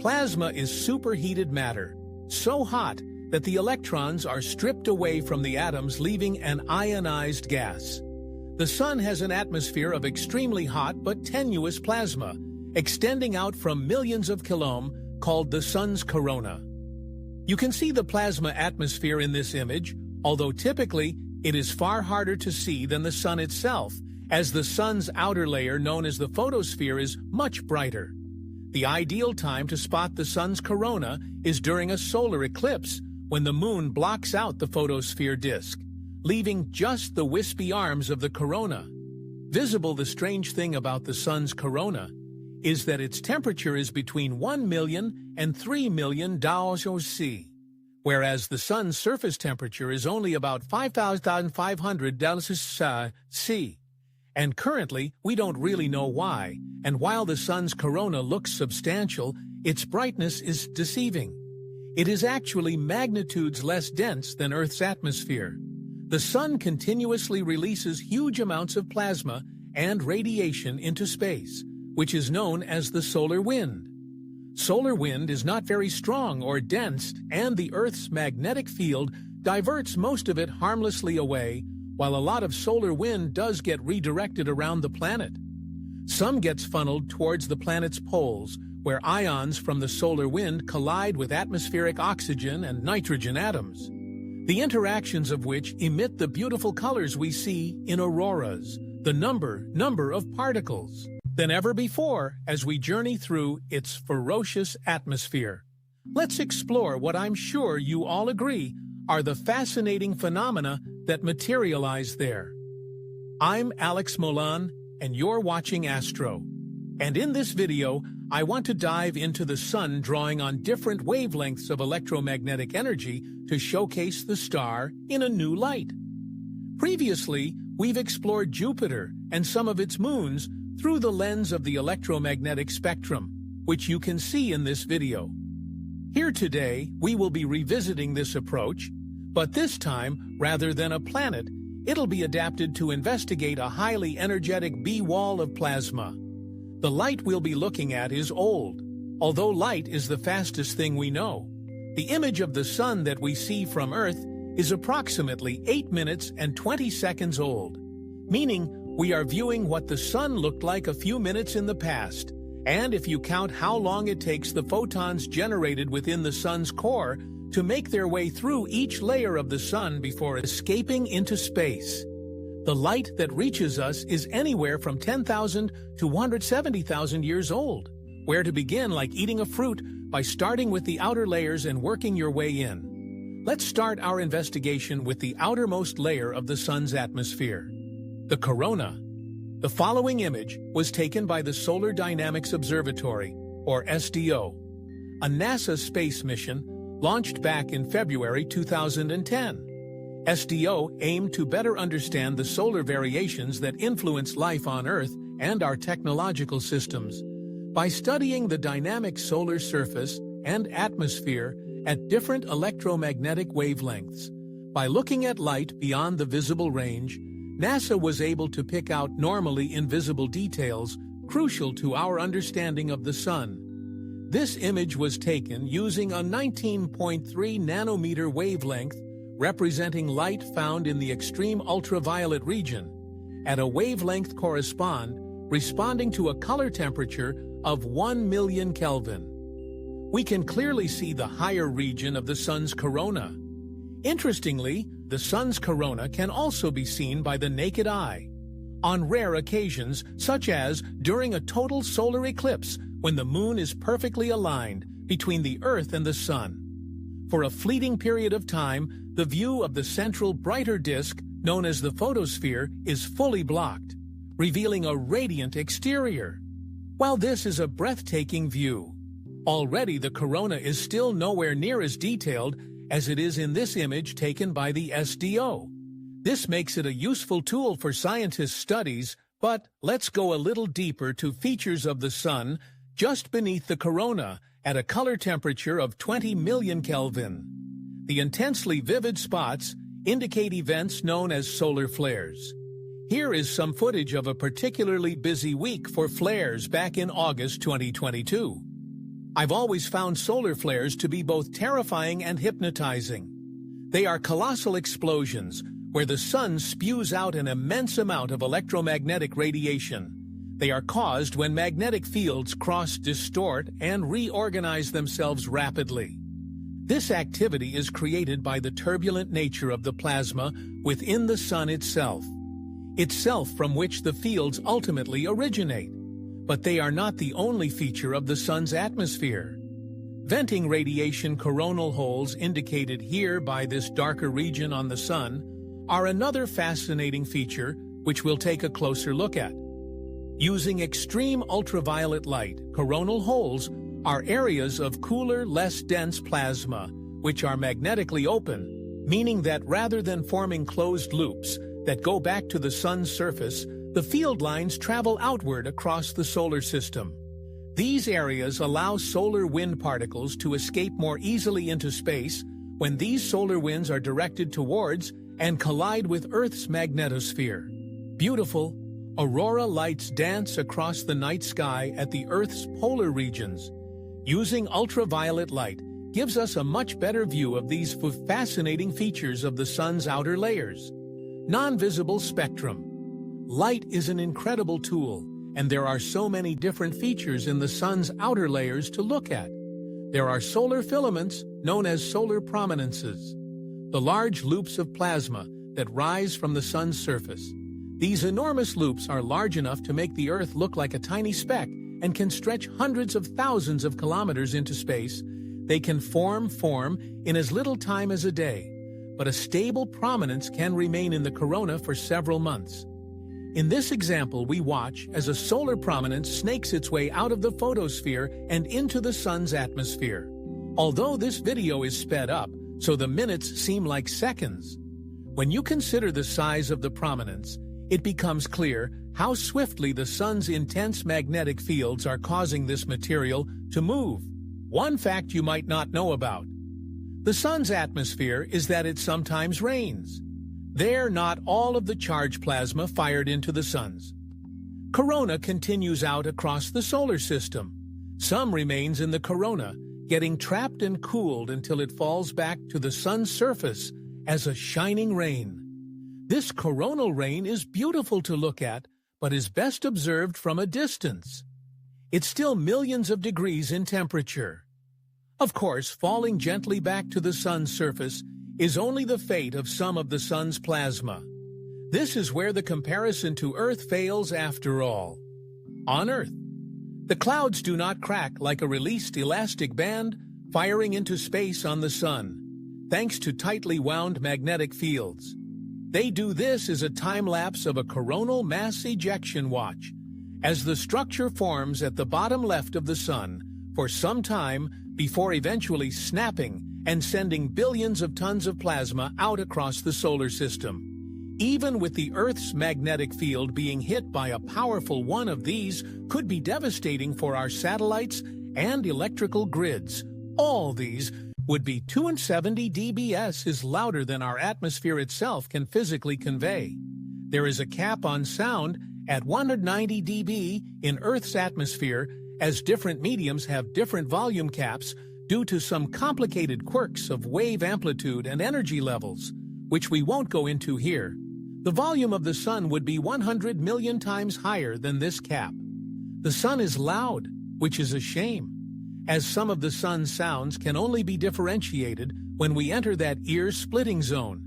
Plasma is superheated matter, so hot that the electrons are stripped away from the atoms, leaving an ionized gas. The Sun has an atmosphere of extremely hot but tenuous plasma, extending out from millions of kilometers, called the Sun's corona. You can see the plasma atmosphere in this image, although typically it is far harder to see than the sun itself, as the sun's outer layer, known as the photosphere, is much brighter. The ideal time to spot the sun's corona is during a solar eclipse, when the moon blocks out the photosphere disk, leaving just the wispy arms of the corona. Visible, the strange thing about the sun's corona is that its temperature is between 1 million and 3 million degrees C, whereas the sun's surface temperature is only about 5,500 degrees C. And currently, we don't really know why, and while the sun's corona looks substantial, its brightness is deceiving. It is actually magnitudes less dense than Earth's atmosphere. The sun continuously releases huge amounts of plasma and radiation into space, which is known as the solar wind. Solar wind is not very strong or dense, and the Earth's magnetic field diverts most of it harmlessly away, while a lot of solar wind does get redirected around the planet. Some gets funneled towards the planet's poles, where ions from the solar wind collide with atmospheric oxygen and nitrogen atoms, the interactions of which emit the beautiful colors we see in auroras, the number of particles, than ever before as we journey through its ferocious atmosphere. Let's explore what I'm sure you all agree are the fascinating phenomena that materialize there. I'm Alex Molan, and you're watching Astro. And in this video, I want to dive into the sun, drawing on different wavelengths of electromagnetic energy to showcase the star in a new light. Previously, we've explored Jupiter and some of its moons through the lens of the electromagnetic spectrum, which you can see in this video. Here today, we will be revisiting this approach, but this time, rather than a planet, it'll be adapted to investigate a highly energetic B-wall of plasma. The light we'll be looking at is old, although light is the fastest thing we know. The image of the sun that we see from Earth is approximately 8 minutes and 20 seconds old, meaning we are viewing what the sun looked like a few minutes in the past. And if you count how long it takes the photons generated within the sun's core to make their way through each layer of the sun before escaping into space, the light that reaches us is anywhere from 10,000 to 170,000 years old. Where to begin, like eating a fruit, by starting with the outer layers and working your way in. Let's start our investigation with the outermost layer of the sun's atmosphere, the corona. The following image was taken by the Solar Dynamics Observatory, or SDO, a NASA space mission launched back in February 2010. SDO aimed to better understand the solar variations that influence life on Earth and our technological systems by studying the dynamic solar surface and atmosphere at different electromagnetic wavelengths. By looking at light beyond the visible range, NASA was able to pick out normally invisible details crucial to our understanding of the sun. This image was taken using a 19.3 nanometer wavelength, representing light found in the extreme ultraviolet region, at a wavelength responding to a color temperature of 1 million Kelvin. We can clearly see the higher region of the sun's corona. Interestingly, the sun's corona can also be seen by the naked eye, on rare occasions, such as during a total solar eclipse when the moon is perfectly aligned between the Earth and the sun. For a fleeting period of time, the view of the central brighter disk, known as the photosphere, is fully blocked, revealing a radiant exterior. While this is a breathtaking view, already the corona is still nowhere near as detailed as it is in this image taken by the SDO. This makes it a useful tool for scientists' studies, but let's go a little deeper to features of the sun just beneath the corona at a color temperature of 20 million Kelvin. The intensely vivid spots indicate events known as solar flares. Here is some footage of a particularly busy week for flares back in August 2022. I've always found solar flares to be both terrifying and hypnotizing. They are colossal explosions where the sun spews out an immense amount of electromagnetic radiation. They are caused when magnetic fields cross, distort, and reorganize themselves rapidly. This activity is created by the turbulent nature of the plasma within the sun itself from which the fields ultimately originate. But they are not the only feature of the sun's atmosphere. Venting radiation coronal holes indicated here by this darker region on the sun are another fascinating feature which we'll take a closer look at. Using extreme ultraviolet light, coronal holes are areas of cooler, less dense plasma, which are magnetically open, meaning that rather than forming closed loops that go back to the sun's surface, the field lines travel outward across the solar system. These areas allow solar wind particles to escape more easily into space when these solar winds are directed towards and collide with Earth's magnetosphere. Beautiful, aurora lights dance across the night sky at the Earth's polar regions. Using ultraviolet light gives us a much better view of these fascinating features of the sun's outer layers. Non-visible spectrum. Light is an incredible tool, and there are so many different features in the sun's outer layers to look at. There are solar filaments, known as solar prominences, the large loops of plasma that rise from the sun's surface. These enormous loops are large enough to make the Earth look like a tiny speck and can stretch hundreds of thousands of kilometers into space. They can form in as little time as a day, but a stable prominence can remain in the corona for several months. In this example, we watch as a solar prominence snakes its way out of the photosphere and into the sun's atmosphere. Although this video is sped up, so the minutes seem like seconds. When you consider the size of the prominence, it becomes clear how swiftly the sun's intense magnetic fields are causing this material to move. One fact you might not know about the sun's atmosphere is that it sometimes rains. There, not all of the charged plasma fired into the sun's corona continues out across the solar system. Some remains in the corona, getting trapped and cooled until it falls back to the sun's surface as a shining rain. This coronal rain is beautiful to look at, but is best observed from a distance. It's still millions of degrees in temperature. Of course, falling gently back to the sun's surface is only the fate of some of the sun's plasma. This is where the comparison to Earth fails after all. On Earth, the clouds do not crack like a released elastic band firing into space on the sun, thanks to tightly wound magnetic fields. They do this as a time-lapse of a coronal mass ejection watch, as the structure forms at the bottom left of the sun for some time before eventually snapping and sending billions of tons of plasma out across the solar system. Even with the Earth's magnetic field being hit by a powerful one of these could be devastating for our satellites and electrical grids. All these would be 270 dBs is louder than our atmosphere itself can physically convey. There is a cap on sound at 190 dB in Earth's atmosphere, as different mediums have different volume caps due to some complicated quirks of wave amplitude and energy levels, which we won't go into here. The volume of the sun would be 100 million times higher than this cap. The sun is loud, which is a shame, as some of the sun's sounds can only be differentiated when we enter that ear-splitting zone.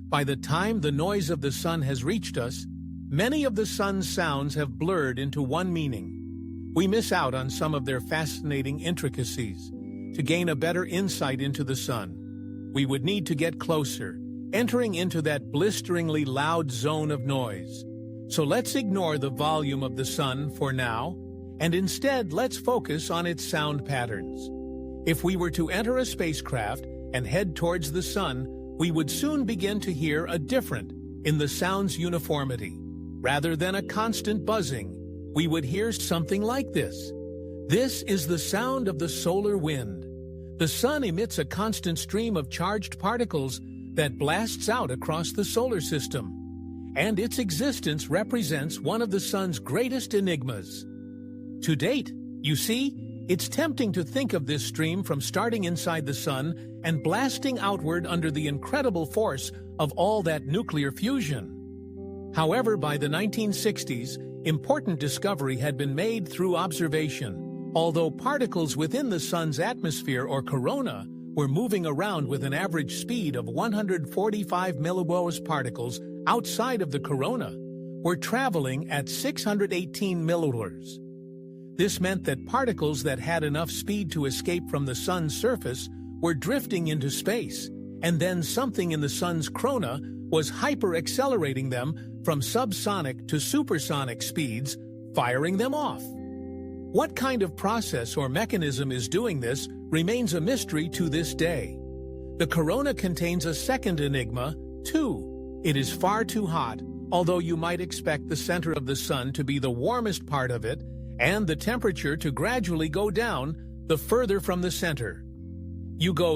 By the time the noise of the sun has reached us, many of the sun's sounds have blurred into one meaning. We miss out on some of their fascinating intricacies. To gain a better insight into the sun, we would need to get closer, entering into that blisteringly loud zone of noise. So let's ignore the volume of the sun for now, and instead let's focus on its sound patterns. If we were to enter a spacecraft and head towards the sun, we would soon begin to hear a difference in the sound's uniformity. Rather than a constant buzzing, we would hear something like this. This is the sound of the solar wind. The sun emits a constant stream of charged particles that blasts out across the solar system, and its existence represents one of the sun's greatest enigmas. To date, you see, it's tempting to think of this stream from starting inside the sun and blasting outward under the incredible force of all that nuclear fusion. However, by the 1960s, important discovery had been made through observation. Although particles within the sun's atmosphere or corona were moving around with an average speed of 145 millibars. Particles outside of the corona were traveling at 618 millibars. This meant that particles that had enough speed to escape from the sun's surface were drifting into space, and then something in the sun's corona was hyper-accelerating them from subsonic to supersonic speeds, firing them off. What kind of process or mechanism is doing this remains a mystery to this day. The corona contains a second enigma, too. It is far too hot, although you might expect the center of the sun to be the warmest part of it, and the temperature to gradually go down the further from the center.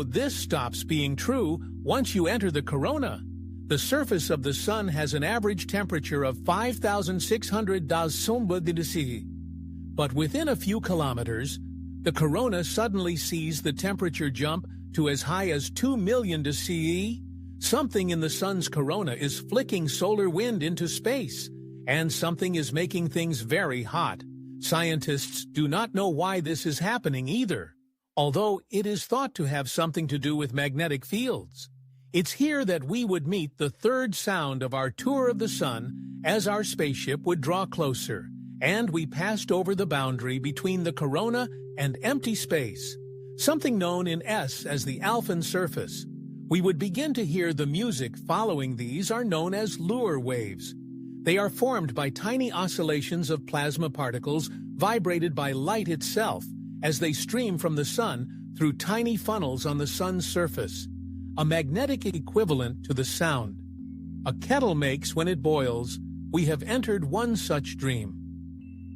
This stops being true once you enter the corona. The surface of the sun has an average temperature of 5,600 degrees. But within a few kilometers, the corona suddenly sees the temperature jump to as high as 2 million degrees. Something in the sun's corona is flicking solar wind into space, and something is making things very hot. Scientists do not know why this is happening either, although it is thought to have something to do with magnetic fields. It's here that we would meet the third sound of our tour of the sun as our spaceship would draw closer, and we passed over the boundary between the corona and empty space, something known in S as the Alphen surface. We would begin to hear the music following. These are known as Luer waves. They are formed by tiny oscillations of plasma particles vibrated by light itself as they stream from the sun through tiny funnels on the sun's surface, a magnetic equivalent to the sound a kettle makes when it boils. We have entered one such dream.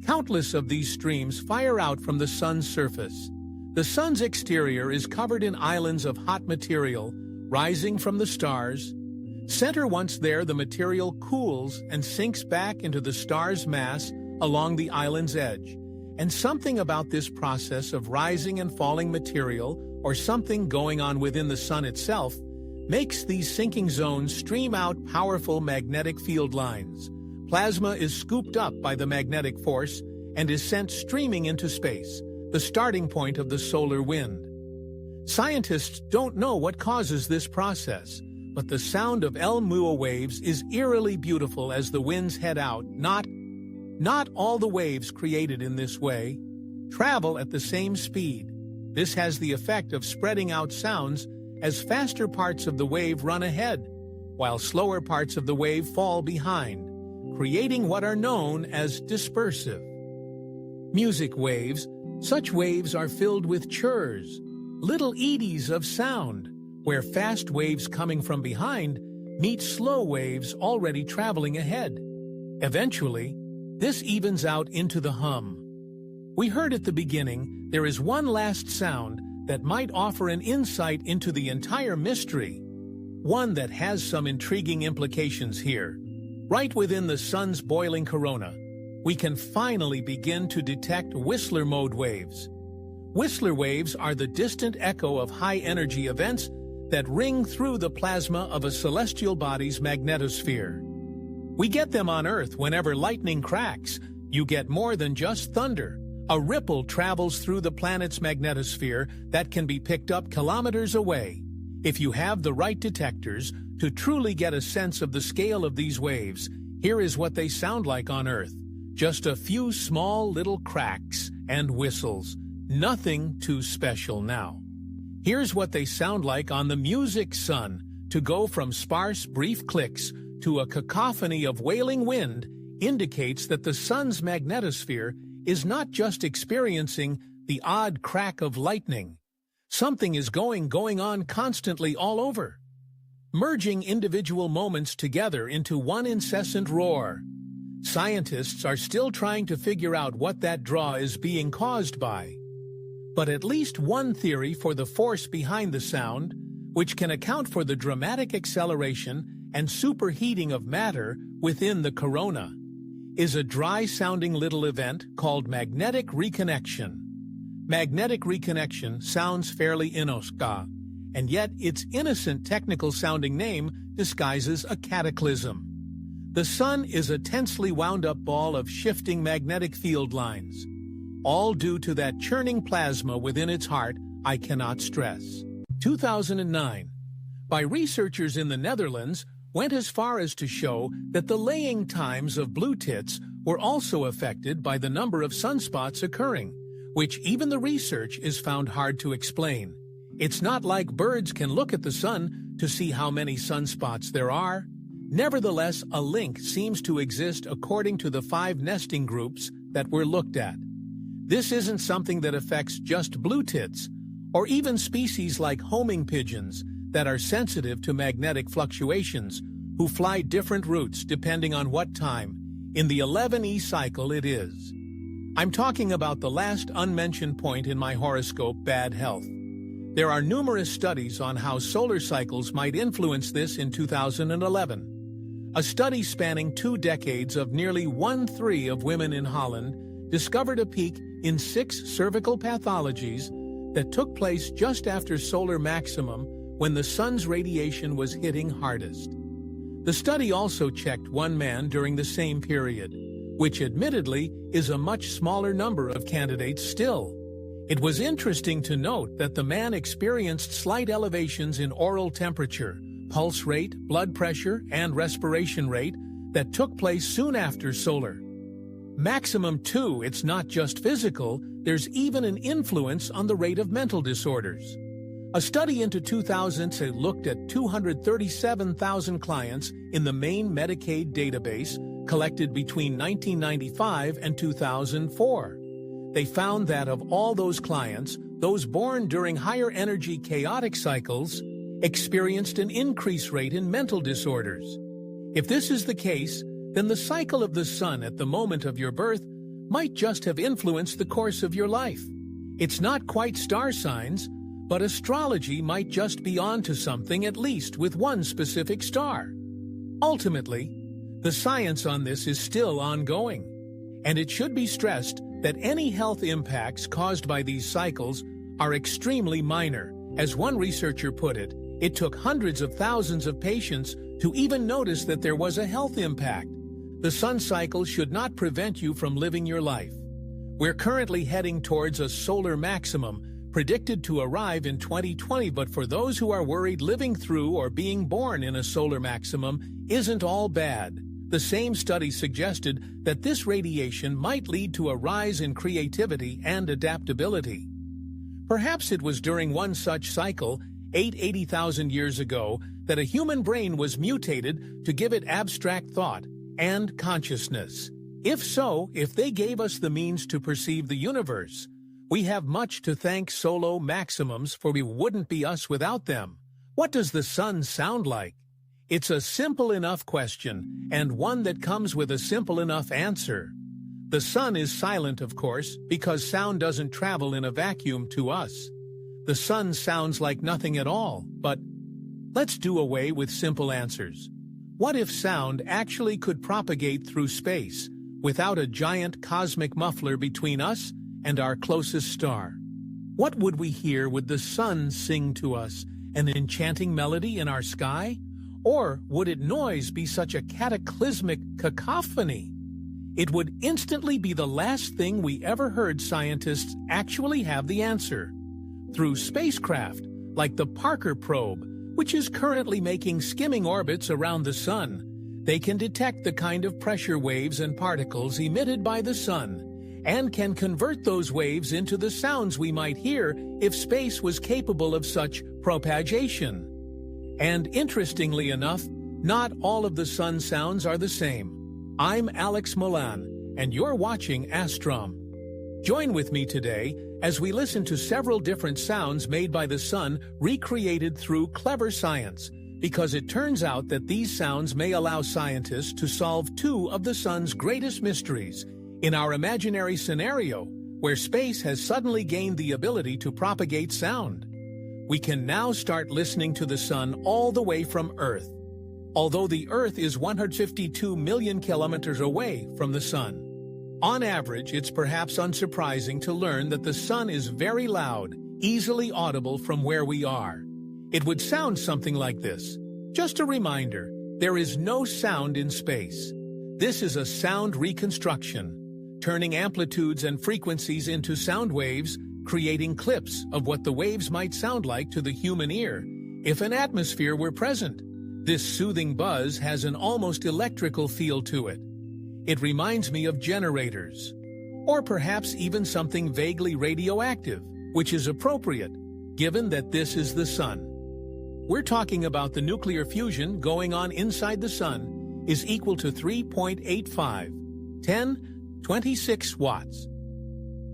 Countless of these streams fire out from the sun's surface. The sun's exterior is covered in islands of hot material rising from the stars. Once there, the material cools and sinks back into the star's mass along the island's edge. And something about this process of rising and falling material, or something going on within the sun itself, makes these sinking zones stream out powerful magnetic field lines. Plasma is scooped up by the magnetic force and is sent streaming into space, the starting point of the solar wind. Scientists don't know what causes this process, but the sound of Luer waves is eerily beautiful as the winds head out. Not all the waves created in this way travel at the same speed. This has the effect of spreading out sounds as faster parts of the wave run ahead, while slower parts of the wave fall behind, creating what are known as dispersive music waves. Such waves are filled with churs, little eddies of sound, where fast waves coming from behind meet slow waves already traveling ahead. Eventually, this evens out into the hum. We heard at the beginning there is one last sound that might offer an insight into the entire mystery, one that has some intriguing implications here. Right within the sun's boiling corona, we can finally begin to detect Whistler mode waves. Whistler waves are the distant echo of high-energy events that ring through the plasma of a celestial body's magnetosphere. We get them on Earth whenever lightning cracks. You get more than just thunder. A ripple travels through the planet's magnetosphere that can be picked up kilometers away. If you have the right detectors to truly get a sense of the scale of these waves, here is what they sound like on Earth. Just a few small little cracks and whistles. Nothing too special now. Here's what they sound like on the music sun. To go from sparse, brief clicks to a cacophony of wailing wind indicates that the sun's magnetosphere is not just experiencing the odd crack of lightning. Something is going on constantly all over, merging individual moments together into one incessant roar. Scientists are still trying to figure out what that draw is being caused by. But at least one theory for the force behind the sound, which can account for the dramatic acceleration and superheating of matter within the corona, is a dry-sounding little event called magnetic reconnection. Magnetic reconnection sounds fairly innocent, and yet its innocent technical-sounding name disguises a cataclysm. The sun is a tensely wound-up ball of shifting magnetic field lines, all due to that churning plasma within its heart I cannot stress. 2009, by researchers in the Netherlands, went as far as to show that the laying times of blue tits were also affected by the number of sunspots occurring, which even the research is found hard to explain. It's not like birds can look at the sun to see how many sunspots there are. Nevertheless, a link seems to exist according to the 5 nesting groups that were looked at. This isn't something that affects just blue tits, or even species like homing pigeons that are sensitive to magnetic fluctuations, who fly different routes depending on what time in the 11E cycle it is. I'm talking about the last unmentioned point in my horoscope, bad health. There are numerous studies on how solar cycles might influence this in 2011. A study spanning 2 decades of nearly 1/3 of women in Holland discovered a peak in 6 cervical pathologies that took place just after solar maximum when the sun's radiation was hitting hardest. The study also checked 1 man during the same period, which admittedly is a much smaller number of candidates still. It was interesting to note that the man experienced slight elevations in oral temperature, pulse rate, blood pressure, and respiration rate that took place soon after solar maximum too. It's not just physical, there's even an influence on the rate of mental disorders. A study into 2000s looked at 237,000 clients in the main Medicaid database collected between 1995 and 2004. They found that of all those clients, those born during higher energy chaotic cycles experienced an increased rate in mental disorders. If this is the case, then the cycle of the sun at the moment of your birth might just have influenced the course of your life. It's not quite star signs, but astrology might just be onto something, at least with one specific star. Ultimately, the science on this is still ongoing, and it should be stressed that any health impacts caused by these cycles are extremely minor. As one researcher put it, it took hundreds of thousands of patients to even notice that there was a health impact. The sun cycle should not prevent you from living your life. We're currently heading towards a solar maximum, predicted to arrive in 2020, but for those who are worried, living through or being born in a solar maximum isn't all bad. The same study suggested that this radiation might lead to a rise in creativity and adaptability. Perhaps it was during one such cycle, 80,000 years ago, that a human brain was mutated to give it abstract thought and consciousness. If so, if they gave us the means to perceive the universe, we have much to thank solar maximums, for we wouldn't be us without them. What does the sun sound like? It's a simple enough question, and one that comes with a simple enough answer. The sun is silent, of course, because sound doesn't travel in a vacuum to us. The sun sounds like nothing at all, but let's do away with simple answers. What if sound actually could propagate through space without a giant cosmic muffler between us and our closest star? What would we hear? Would the sun sing to us, an enchanting melody in our sky? Or would its noise be such a cataclysmic cacophony? It would instantly be the last thing we ever heard. Scientists actually have the answer. Through spacecraft, like the Parker probe, which is currently making skimming orbits around the sun, they can detect the kind of pressure waves and particles emitted by the sun, and can convert those waves into the sounds we might hear if space was capable of such propagation. And interestingly enough, not all of the sun sounds are the same. I'm Alex Milan, and you're watching Astrom. Join with me today as we listen to several different sounds made by the sun, recreated through clever science, because it turns out that these sounds may allow scientists to solve 2 of the sun's greatest mysteries in our imaginary scenario, where space has suddenly gained the ability to propagate sound. We can now start listening to the sun all the way from Earth. Although the Earth is 152 million kilometers away from the sun. On average, it's perhaps unsurprising to learn that the sun is very loud, easily audible from where we are. It would sound something like this. Just a reminder, there is no sound in space. This is a sound reconstruction, turning amplitudes and frequencies into sound waves creating clips of what the waves might sound like to the human ear if an atmosphere were present. This soothing buzz has an almost electrical feel to it. It reminds me of generators, or perhaps even something vaguely radioactive, which is appropriate, given that this is the sun. We're talking about the nuclear fusion going on inside the sun is equal to 3.85, 10^26 watts.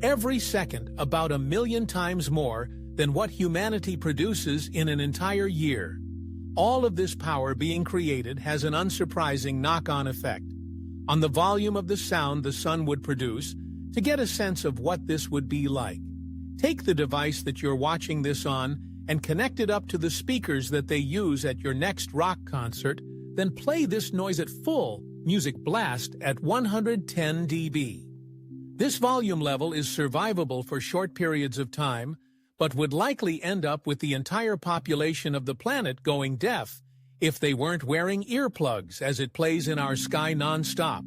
Every second, about 1,000,000 times more than what humanity produces in an entire year. All of this power being created has an unsurprising knock-on effect on the volume of the sound the sun would produce. To get a sense of what this would be like, take the device that you're watching this on and connect it up to the speakers that they use at your next rock concert, then play this noise at full music blast at 110 dB. This volume level is survivable for short periods of time, but would likely end up with the entire population of the planet going deaf if they weren't wearing earplugs as it plays in our sky non-stop.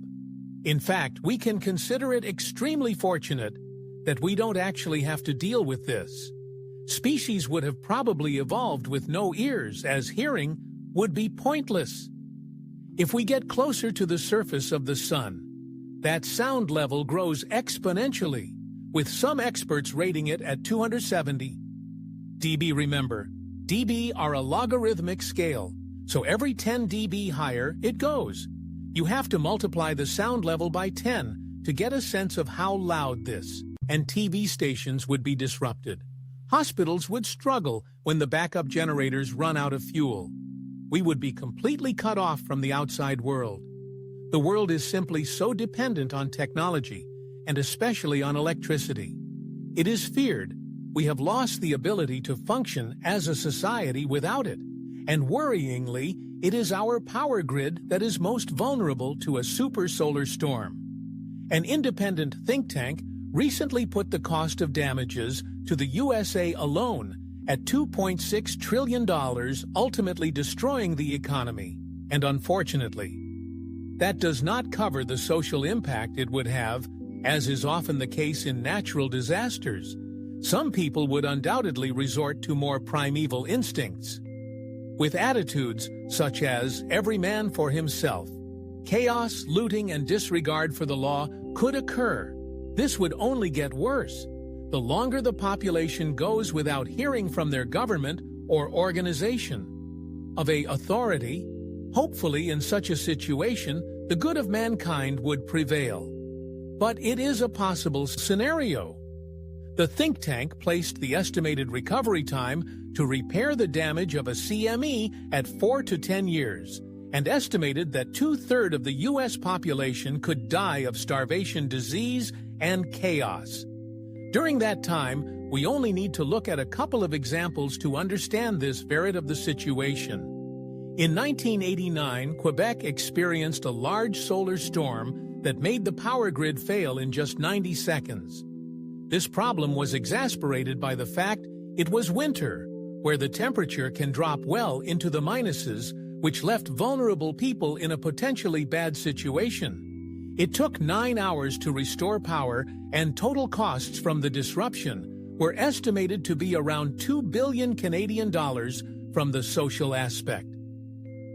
In fact, we can consider it extremely fortunate that we don't actually have to deal with this. Species would have probably evolved with no ears, as hearing would be pointless. If we get closer to the surface of the sun, that sound level grows exponentially, with some experts rating it at 270 dB. Remember, dB are a logarithmic scale, so every 10 dB higher it goes. You have to multiply the sound level by 10 to get a sense of how loud this, and TV stations would be disrupted. Hospitals would struggle when the backup generators run out of fuel. We would be completely cut off from the outside world. The world is simply so dependent on technology, and especially on electricity. It is feared we have lost the ability to function as a society without it, and worryingly, it is our power grid that is most vulnerable to a super solar storm. An independent think tank recently put the cost of damages to the USA alone at $2.6 trillion, ultimately destroying the economy. And unfortunately, that does not cover the social impact it would have, as is often the case in natural disasters. Some people would undoubtedly resort to more primeval instincts, with attitudes such as every man for himself. Chaos, looting, and disregard for the law could occur. This would only get worse the longer the population goes without hearing from their government or organization of an authority. Hopefully, in such a situation, the good of mankind would prevail. But it is a possible scenario. The think tank placed the estimated recovery time to repair the damage of a CME at 4 to 10 years, and estimated that 2/3 of the U.S. population could die of starvation, disease, and chaos. During that time, we only need to look at a couple of examples to understand this variety of the situation. In 1989, Quebec experienced a large solar storm that made the power grid fail in just 90 seconds. This problem was exacerbated by the fact it was winter, where the temperature can drop well into the minuses, which left vulnerable people in a potentially bad situation. It took 9 hours to restore power, and total costs from the disruption were estimated to be around $2 billion Canadian dollars from the social aspect.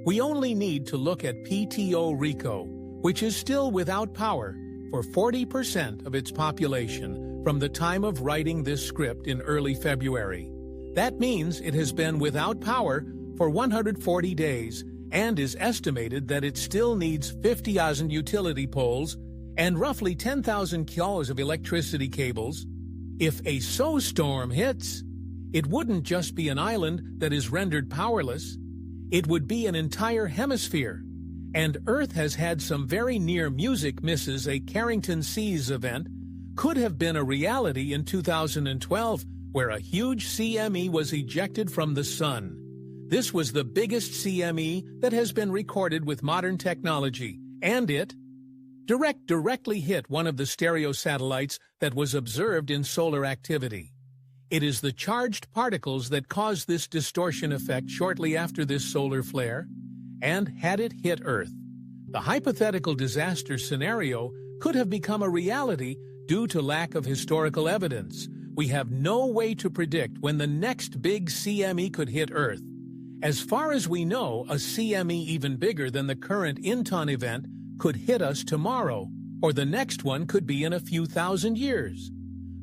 We only need to look at Puerto Rico, which is still without power for 40% of its population from the time of writing this script in early February. That means it has been without power for 140 days and is estimated that it still needs 50,000 utility poles and roughly 10,000 kilometers of electricity cables. If a storm hits, it wouldn't just be an island that is rendered powerless. It would be an entire hemisphere. And Earth has had some very near music misses. A Carrington Seas event could have been a reality in 2012, where a huge CME was ejected from the sun. This was the biggest CME that has been recorded with modern technology, and it directly hit one of the stereo satellites that was observed in solar activity. It is the charged particles that caused this distortion effect shortly after this solar flare, and had it hit Earth, the hypothetical disaster scenario could have become a reality due to lack of historical evidence, we have no way to predict when the next big CME could hit Earth. As far as we know, a CME even bigger than the current Inton event could hit us tomorrow, or the next one could be in a few thousand years.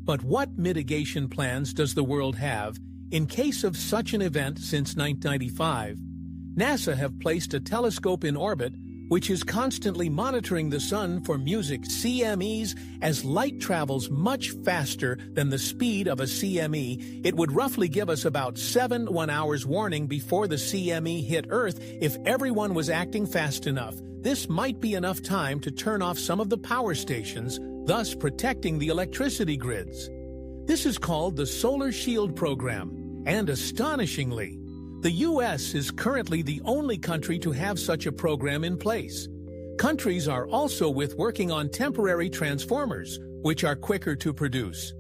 But what mitigation plans does the world have in case of such an event? Since 1995, NASA have placed a telescope in orbit which is constantly monitoring the sun for music CMEs. As light travels much faster than the speed of a CME, it would roughly give us about 7 1-hour warning before the CME hit Earth. If everyone was acting fast enough, this might be enough time to turn off some of the power stations, thus protecting the electricity grids. This is called the Solar Shield Program, and astonishingly, the U.S. is currently the only country to have such a program in place. Countries are also working on temporary transformers, which are quicker to produce.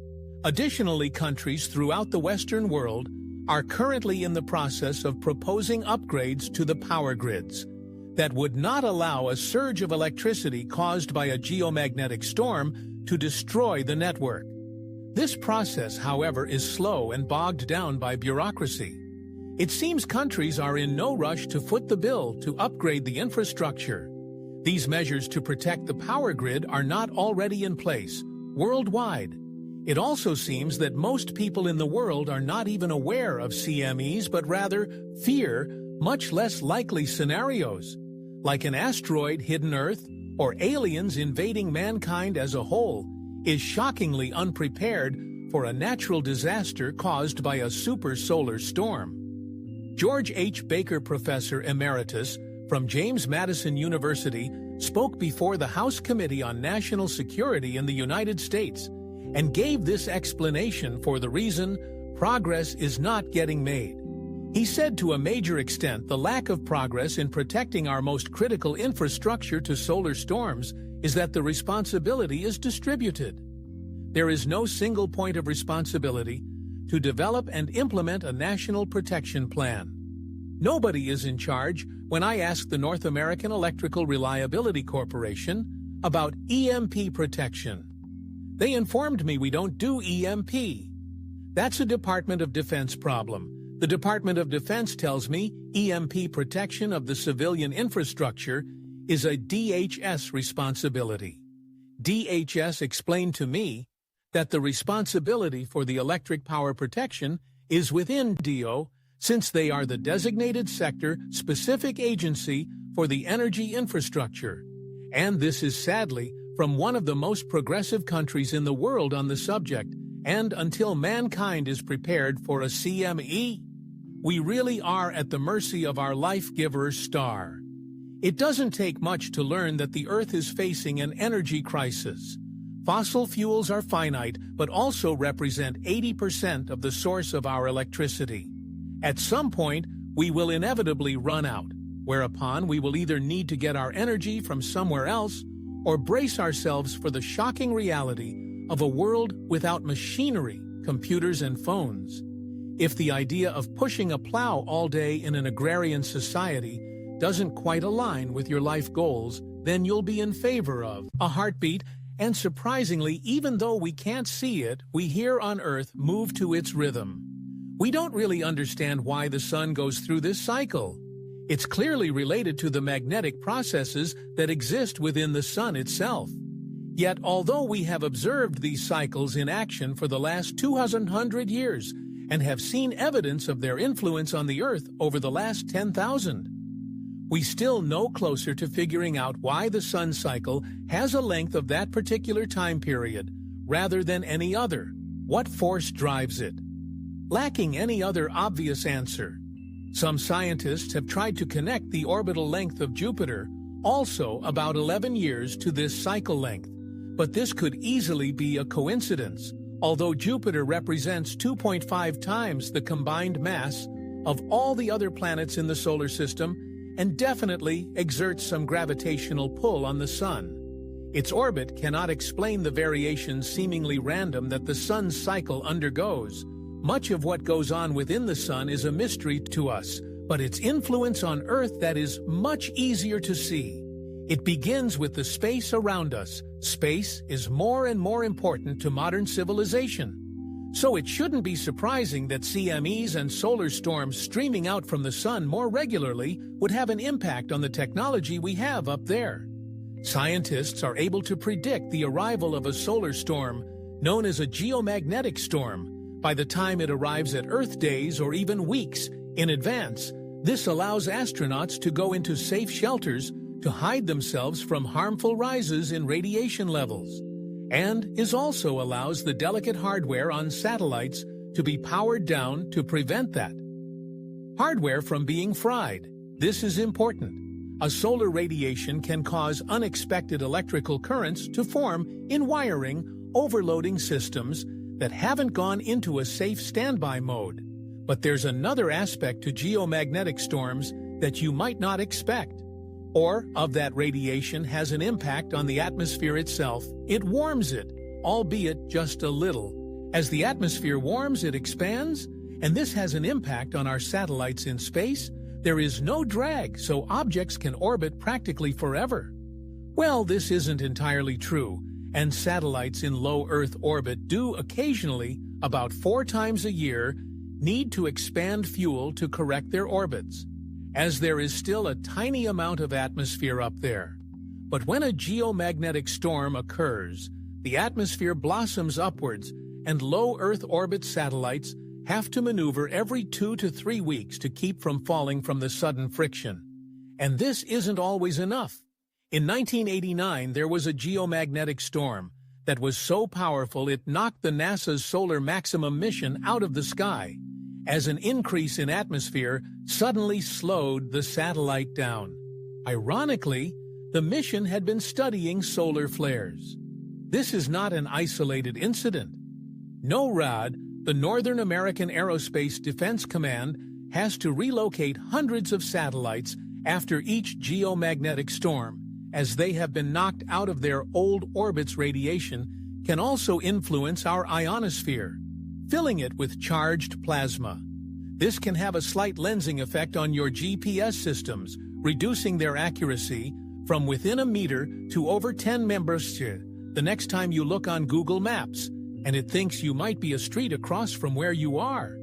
Additionally, countries throughout the Western world are currently in the process of proposing upgrades to the power grids that would not allow a surge of electricity caused by a geomagnetic storm to destroy the network. This process, however, is slow and bogged down by bureaucracy. It seems countries are in no rush to foot the bill to upgrade the infrastructure. These measures to protect the power grid are not already in place worldwide. It also seems that most people in the world are not even aware of CMEs, but rather fear much less likely scenarios, like an asteroid hitting Earth or aliens invading mankind as a whole, is shockingly unprepared for a natural disaster caused by a super solar storm. George H. Baker, Professor Emeritus from James Madison University, spoke before the House Committee on National Security in the United States and gave this explanation for the reason progress is not getting made. He said to a major extent the lack of progress in protecting our most critical infrastructure to solar storms is that the responsibility is distributed. There is no single point of responsibility to develop and implement a national protection plan. Nobody is in charge when I asked the North American Electrical Reliability Corporation about EMP protection. They informed me we don't do EMP. That's a Department of Defense problem. The Department of Defense tells me EMP protection of the civilian infrastructure is a DHS responsibility. DHS explained to me that the responsibility for the electric power protection is within DO, since they are the designated sector-specific agency for the energy infrastructure. And this is sadly from one of the most progressive countries in the world on the subject, and until mankind is prepared for a CME, we really are at the mercy of our life-giver star. It doesn't take much to learn that the Earth is facing an energy crisis. Fossil fuels are finite, but also represent 80% of the source of our electricity. At some point, we will inevitably run out, whereupon we will either need to get our energy from somewhere else or brace ourselves for the shocking reality of a world without machinery, computers, and phones. If the idea of pushing a plow all day in an agrarian society doesn't quite align with your life goals, then you'll be in favor of a heartbeat. And surprisingly, even though we can't see it, we here on Earth move to its rhythm. We don't really understand why the sun goes through this cycle. It's clearly related to the magnetic processes that exist within the sun itself. Yet, although we have observed these cycles in action for the last 200 years and have seen evidence of their influence on the Earth over the last 10,000, we still no closer to figuring out why the sun cycle has a length of that particular time period, rather than any other. What force drives it? Lacking any other obvious answer, some scientists have tried to connect the orbital length of Jupiter, also about 11 years, to this cycle length. But this could easily be a coincidence, although Jupiter represents 2.5 times the combined mass of all the other planets in the solar system, and definitely exerts some gravitational pull on the Sun. Its orbit cannot explain the variations seemingly random that the Sun's cycle undergoes. Much of what goes on within the Sun is a mystery to us, but its influence on Earth that is much easier to see. It begins with the space around us. Space is more and more important to modern civilization. So it shouldn't be surprising that CMEs and solar storms streaming out from the sun more regularly would have an impact on the technology we have up there. Scientists are able to predict the arrival of a solar storm, known as a geomagnetic storm, by the time it arrives at Earth days or even weeks in advance. This allows astronauts to go into safe shelters to hide themselves from harmful rises in radiation levels, and also allows the delicate hardware on satellites to be powered down to prevent that hardware from being fried. This is important. A solar radiation can cause unexpected electrical currents to form in wiring, overloading systems that haven't gone into a safe standby mode. But there's another aspect to geomagnetic storms that you might not expect, or of that radiation has an impact on the atmosphere itself. It warms it, albeit just a little. As the atmosphere warms, it expands, and this has an impact on our satellites in space. There is no drag, so objects can orbit practically forever. Well, this isn't entirely true, and satellites in low Earth orbit do occasionally, about 4 times a year, need to expand fuel to correct their orbits, as there is still a tiny amount of atmosphere up there. But when a geomagnetic storm occurs, the atmosphere blossoms upwards, and low Earth orbit satellites have to maneuver every 2 to 3 weeks to keep from falling from the sudden friction. And this isn't always enough. In 1989, there was a geomagnetic storm that was so powerful it knocked the NASA's Solar Maximum mission out of the sky, as an increase in atmosphere suddenly slowed the satellite down. Ironically, the mission had been studying solar flares. This is not an isolated incident. NORAD, the Northern American Aerospace Defense Command, has to relocate hundreds of satellites after each geomagnetic storm, as they have been knocked out of their old orbits. Radiation can also influence our ionosphere, filling it with charged plasma. This can have a slight lensing effect on your GPS systems, reducing their accuracy from within a meter to over 10 members the next time you look on Google Maps, and it thinks you might be a street across from where you are.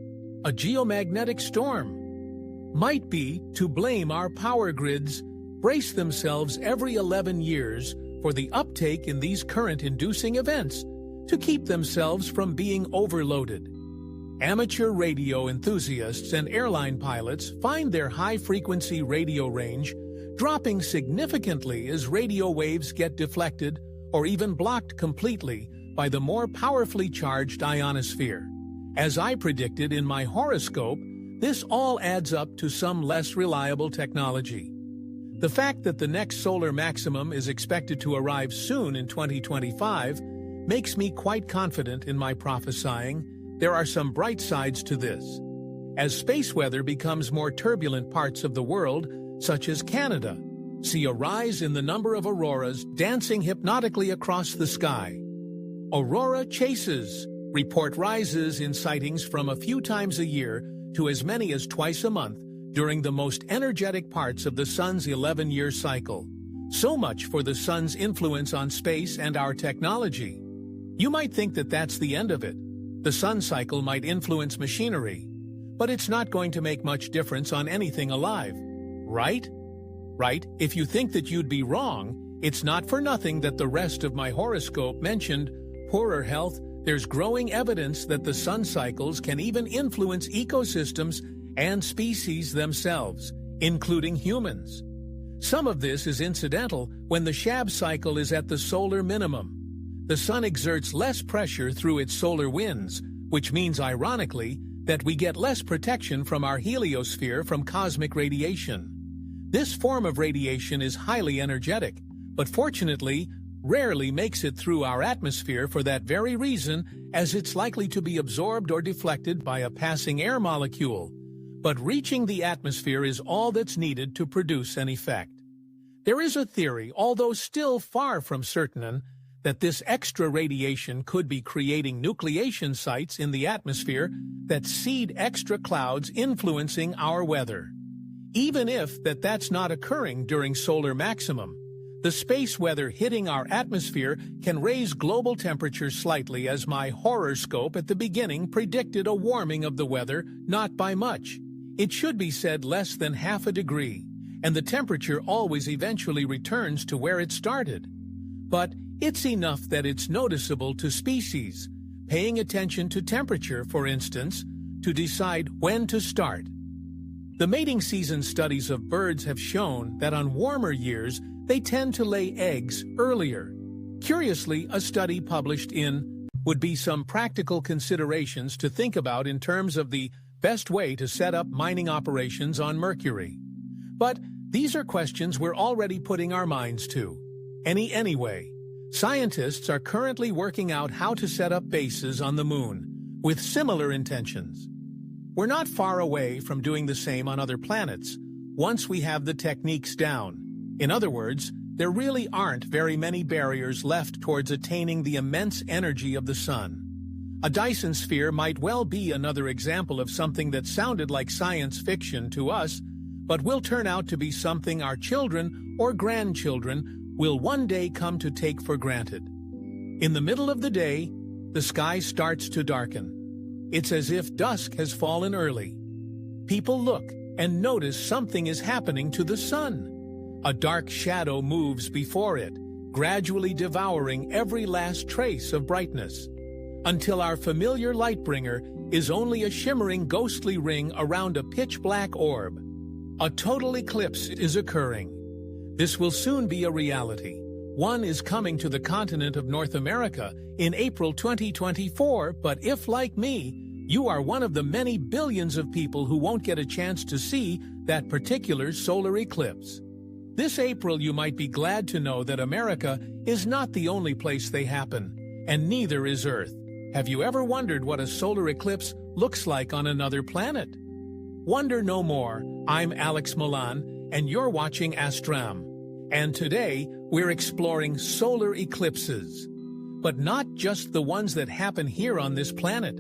A geomagnetic storm might be to blame. Our power grids brace themselves every 11 years for the uptake in these current-inducing events to keep themselves from being overloaded. Amateur radio enthusiasts and airline pilots find their high-frequency radio range dropping significantly as radio waves get deflected or even blocked completely by the more powerfully charged ionosphere. As I predicted in my horoscope, this all adds up to some less reliable technology. The fact that the next solar maximum is expected to arrive soon in 2025 makes me quite confident in my prophesying. There are some bright sides to this. As space weather becomes more turbulent, parts of the world, such as Canada, see a rise in the number of auroras dancing hypnotically across the sky. Aurora chases report rises in sightings from a few times a year to as many as twice a month during the most energetic parts of the sun's 11-year cycle. So much for the sun's influence on space and our technology. You might think that that's the end of it. The sun cycle might influence machinery, but it's not going to make much difference on anything alive. Right? Right? If you think that you'd be wrong, it's not for nothing that the rest of my horoscope mentioned poorer health. There's growing evidence that the sun cycles can even influence ecosystems and species themselves, including humans. Some of this is incidental when the Shab cycle is at the solar minimum. The sun exerts less pressure through its solar winds, which means, ironically, that we get less protection from our heliosphere from cosmic radiation. This form of radiation is highly energetic, but fortunately, rarely makes it through our atmosphere for that very reason, as it's likely to be absorbed or deflected by a passing air molecule. But reaching the atmosphere is all that's needed to produce an effect. There is a theory, although still far from certain, that this extra radiation could be creating nucleation sites in the atmosphere that seed extra clouds influencing our weather. Even if that's not occurring during solar maximum, The space weather hitting our atmosphere can raise global temperatures slightly, as my horoscope at the beginning predicted a warming of the weather, not by much. It should be said less than half a degree, and the temperature always eventually returns to where it started. But it's enough that it's noticeable to species, paying attention to temperature, for instance, to decide when to start. The mating season studies of birds have shown that on warmer years, they tend to lay eggs earlier. Curiously, a study published in would be some practical considerations to think about in terms of the best way to set up mining operations on Mercury. But these are questions we're already putting our minds to. Anyway, scientists are currently working out how to set up bases on the moon with similar intentions. We're not far away from doing the same on other planets once we have the techniques down. In other words, there really aren't very many barriers left towards attaining the immense energy of the sun. A Dyson sphere might well be another example of something that sounded like science fiction to us, but will turn out to be something our children or grandchildren will one day come to take for granted. In the middle of the day, the sky starts to darken. It's as if dusk has fallen early. People look and notice something is happening to the sun. A dark shadow moves before it, gradually devouring every last trace of brightness, until our familiar light-bringer is only a shimmering ghostly ring around a pitch-black orb. A total eclipse is occurring. This will soon be a reality. One is coming to the continent of North America in April 2024, but if, like me, you are one of the many billions of people who won't get a chance to see that particular solar eclipse. This April, you might be glad to know that America is not the only place they happen, and neither is Earth. Have you ever wondered what a solar eclipse looks like on another planet? Wonder no more. I'm Alex Milan, and you're watching Astram. And today, we're exploring solar eclipses. But not just the ones that happen here on this planet.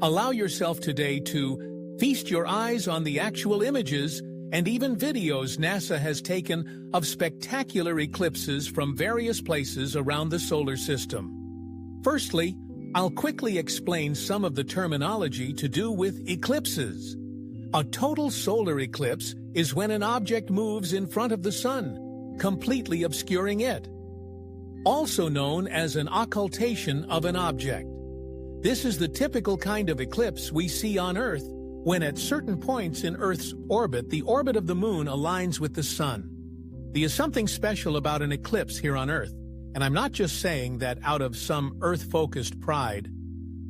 Allow yourself today to feast your eyes on the actual images and even videos NASA has taken of spectacular eclipses from various places around the solar system. Firstly, I'll quickly explain some of the terminology to do with eclipses. A total solar eclipse is when an object moves in front of the sun, completely obscuring it. Also known as an occultation of an object. This is the typical kind of eclipse we see on Earth, when at certain points in Earth's orbit, the orbit of the moon aligns with the sun. There is something special about an eclipse here on Earth, and I'm not just saying that out of some Earth-focused pride.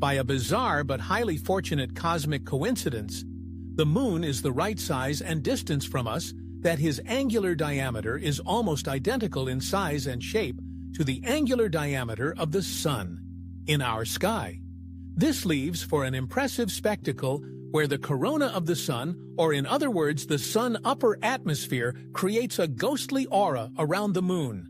By a bizarre but highly fortunate cosmic coincidence, the moon is the right size and distance from us that his angular diameter is almost identical in size and shape to the angular diameter of the sun in our sky. This leaves for an impressive spectacle where the corona of the sun, or in other words, the sun upper atmosphere, creates a ghostly aura around the moon.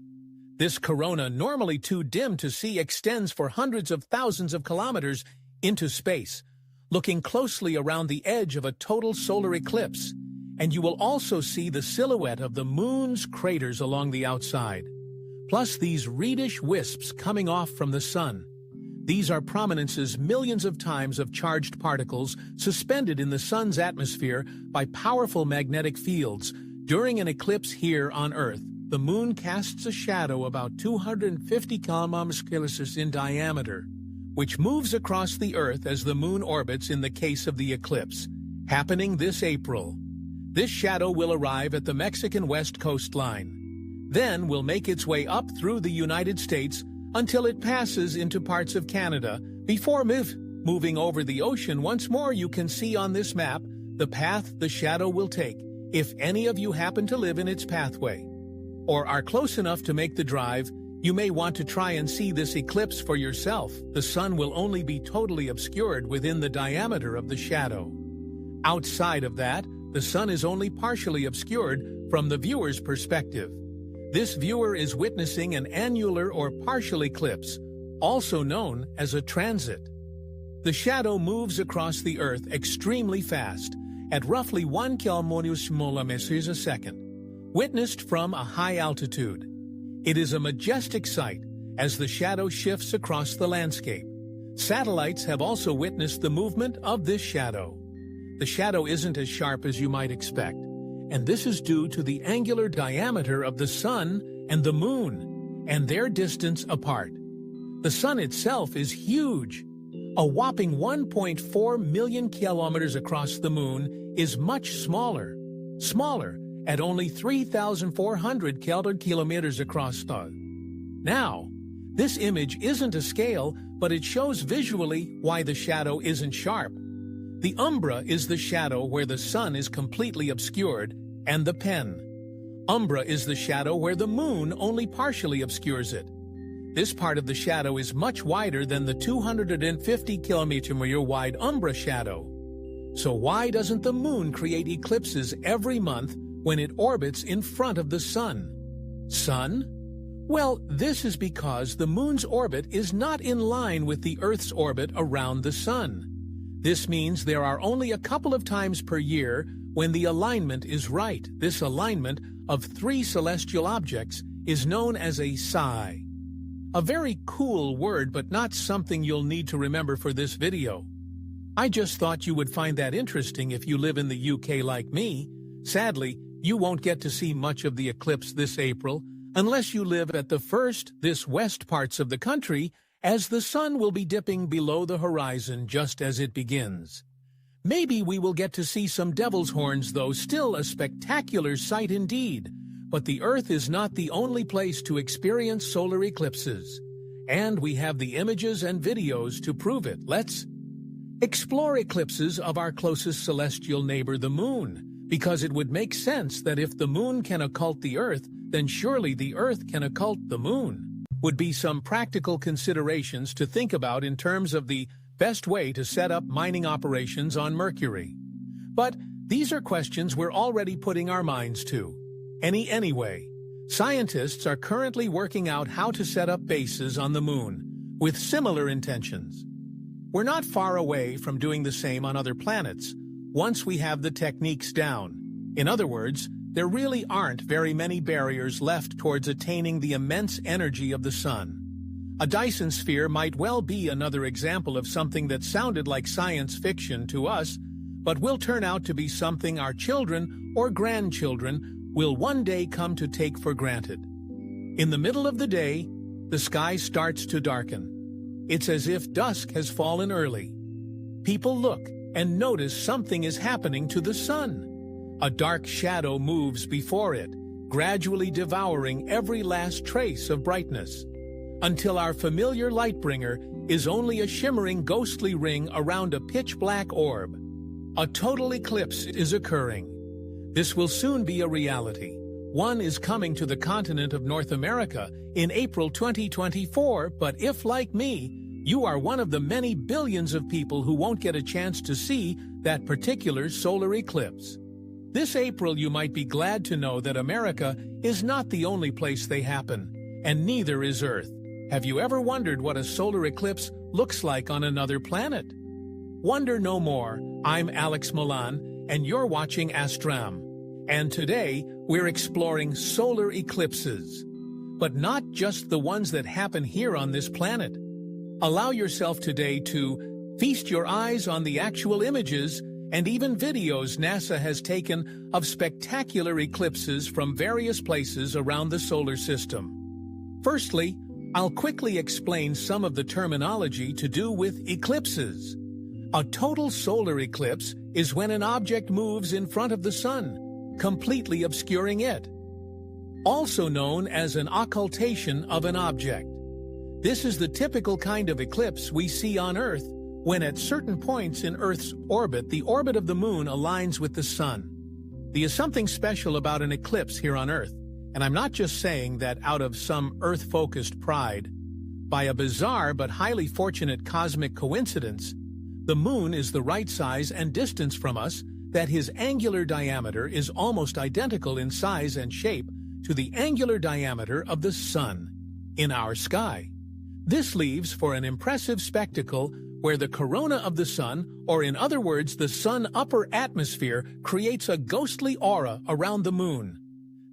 This corona, normally too dim to see, extends for hundreds of thousands of kilometers into space, looking closely around the edge of a total solar eclipse, and you will also see the silhouette of the moon's craters along the outside, plus these reddish wisps coming off from the sun. These are prominences millions of times of charged particles suspended in the sun's atmosphere by powerful magnetic fields. During an eclipse here on Earth, the moon casts a shadow about 250 kilometers in diameter, which moves across the Earth as the moon orbits in the case of the eclipse, happening this April. This shadow will arrive at the Mexican west coastline, then will make its way up through the United States until it passes into parts of Canada, before moving over the ocean. Once more, you can see on this map the path the shadow will take, if any of you happen to live in its pathway, or are close enough to make the drive. You may want to try and see this eclipse for yourself. The sun will only be totally obscured within the diameter of the shadow. Outside of that, the sun is only partially obscured from the viewer's perspective. This viewer is witnessing an annular or partial eclipse, also known as a transit. The shadow moves across the Earth extremely fast, at roughly 1 kilometers a second, witnessed from a high altitude. It is a majestic sight as the shadow shifts across the landscape. Satellites have also witnessed the movement of this shadow. The shadow isn't as sharp as you might expect, and this is due to the angular diameter of the Sun and the Moon, and their distance apart. The Sun itself is huge. A whopping 1.4 million kilometers across the Moon is much smaller at only 3,400 kilometers across the. Now, this image isn't a scale, but it shows visually why the shadow isn't sharp. The umbra is the shadow where the Sun is completely obscured, and the pen. Umbra is the shadow where the Moon only partially obscures it. This part of the shadow is much wider than the 250-kilometer wide umbra shadow. So why doesn't the Moon create eclipses every month when it orbits in front of the Sun? Sun? Well, this is because the Moon's orbit is not in line with the Earth's orbit around the Sun. This means there are only a couple of times per year when the alignment is right. This alignment of three celestial objects is known as a psi. A very cool word, but not something you'll need to remember for this video. I just thought you would find that interesting if you live in the UK like me. Sadly, you won't get to see much of the eclipse this April unless you live at this west parts of the country, as the Sun will be dipping below the horizon just as it begins. Maybe we will get to see some devil's horns, though, still a spectacular sight indeed. But the Earth is not the only place to experience solar eclipses. And we have the images and videos to prove it. Let's explore eclipses of our closest celestial neighbor, the Moon, because it would make sense that if the Moon can occult the Earth, then surely the Earth can occult the Moon. Would be some practical considerations to think about in terms of the best way to set up mining operations on Mercury. But these are questions we're already putting our minds to. Anyway, scientists are currently working out how to set up bases on the Moon with similar intentions. We're not far away from doing the same on other planets once we have the techniques down. In other words, there really aren't very many barriers left towards attaining the immense energy of the Sun. A Dyson sphere might well be another example of something that sounded like science fiction to us, but will turn out to be something our children or grandchildren will one day come to take for granted. In the middle of the day, the sky starts to darken. It's as if dusk has fallen early. People look and notice something is happening to the Sun. A dark shadow moves before it, gradually devouring every last trace of brightness, until our familiar light bringer is only a shimmering ghostly ring around a pitch-black orb. A total eclipse is occurring. This will soon be a reality. One is coming to the continent of North America in April 2024, but if, like me, you are one of the many billions of people who won't get a chance to see that particular solar eclipse. This April, you might be glad to know that America is not the only place they happen, and neither is Earth. Have you ever wondered what a solar eclipse looks like on another planet? Wonder no more. I'm Alex Milan, and you're watching Astram. And today, we're exploring solar eclipses. But not just the ones that happen here on this planet. Allow yourself today to feast your eyes on the actual images and even videos NASA has taken of spectacular eclipses from various places around the solar system. Firstly, I'll quickly explain some of the terminology to do with eclipses. A total solar eclipse is when an object moves in front of the Sun, completely obscuring it. Also known as an occultation of an object. This is the typical kind of eclipse we see on Earth when at certain points in Earth's orbit, the orbit of the Moon aligns with the Sun. There is something special about an eclipse here on Earth, and I'm not just saying that out of some Earth-focused pride. By a bizarre but highly fortunate cosmic coincidence, the Moon is the right size and distance from us that his angular diameter is almost identical in size and shape to the angular diameter of the Sun in our sky. This leaves for an impressive spectacle where the corona of the Sun, or in other words, the Sun upper atmosphere, creates a ghostly aura around the Moon.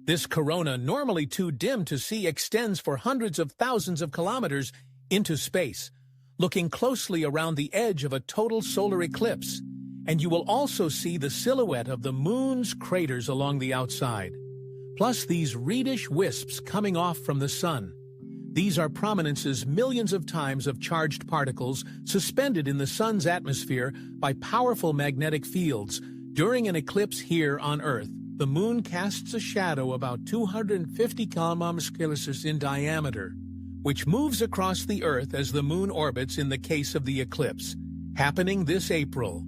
This corona, normally too dim to see, extends for hundreds of thousands of kilometers into space, looking closely around the edge of a total solar eclipse, and you will also see the silhouette of the moon's craters along the outside, plus these reddish wisps coming off from the sun. These are prominences millions of times of charged particles suspended in the sun's atmosphere by powerful magnetic fields. During an eclipse here on Earth, the moon casts a shadow about 250 kilometers in diameter, which moves across the Earth as the moon orbits in the case of the eclipse, happening this April.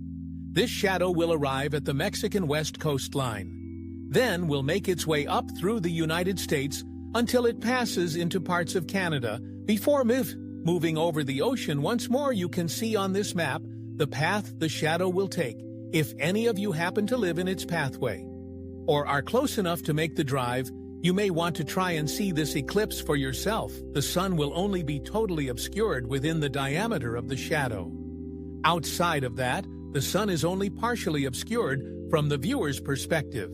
This shadow will arrive at the Mexican west coastline, then will make its way up through the United States until it passes into parts of Canada, before moving over the ocean. Once more, you can see on this map the path the shadow will take, if any of you happen to live in its pathway, or are close enough to make the drive. You may want to try and see this eclipse for yourself. The sun will only be totally obscured within the diameter of the shadow. Outside of that, the sun is only partially obscured from the viewer's perspective.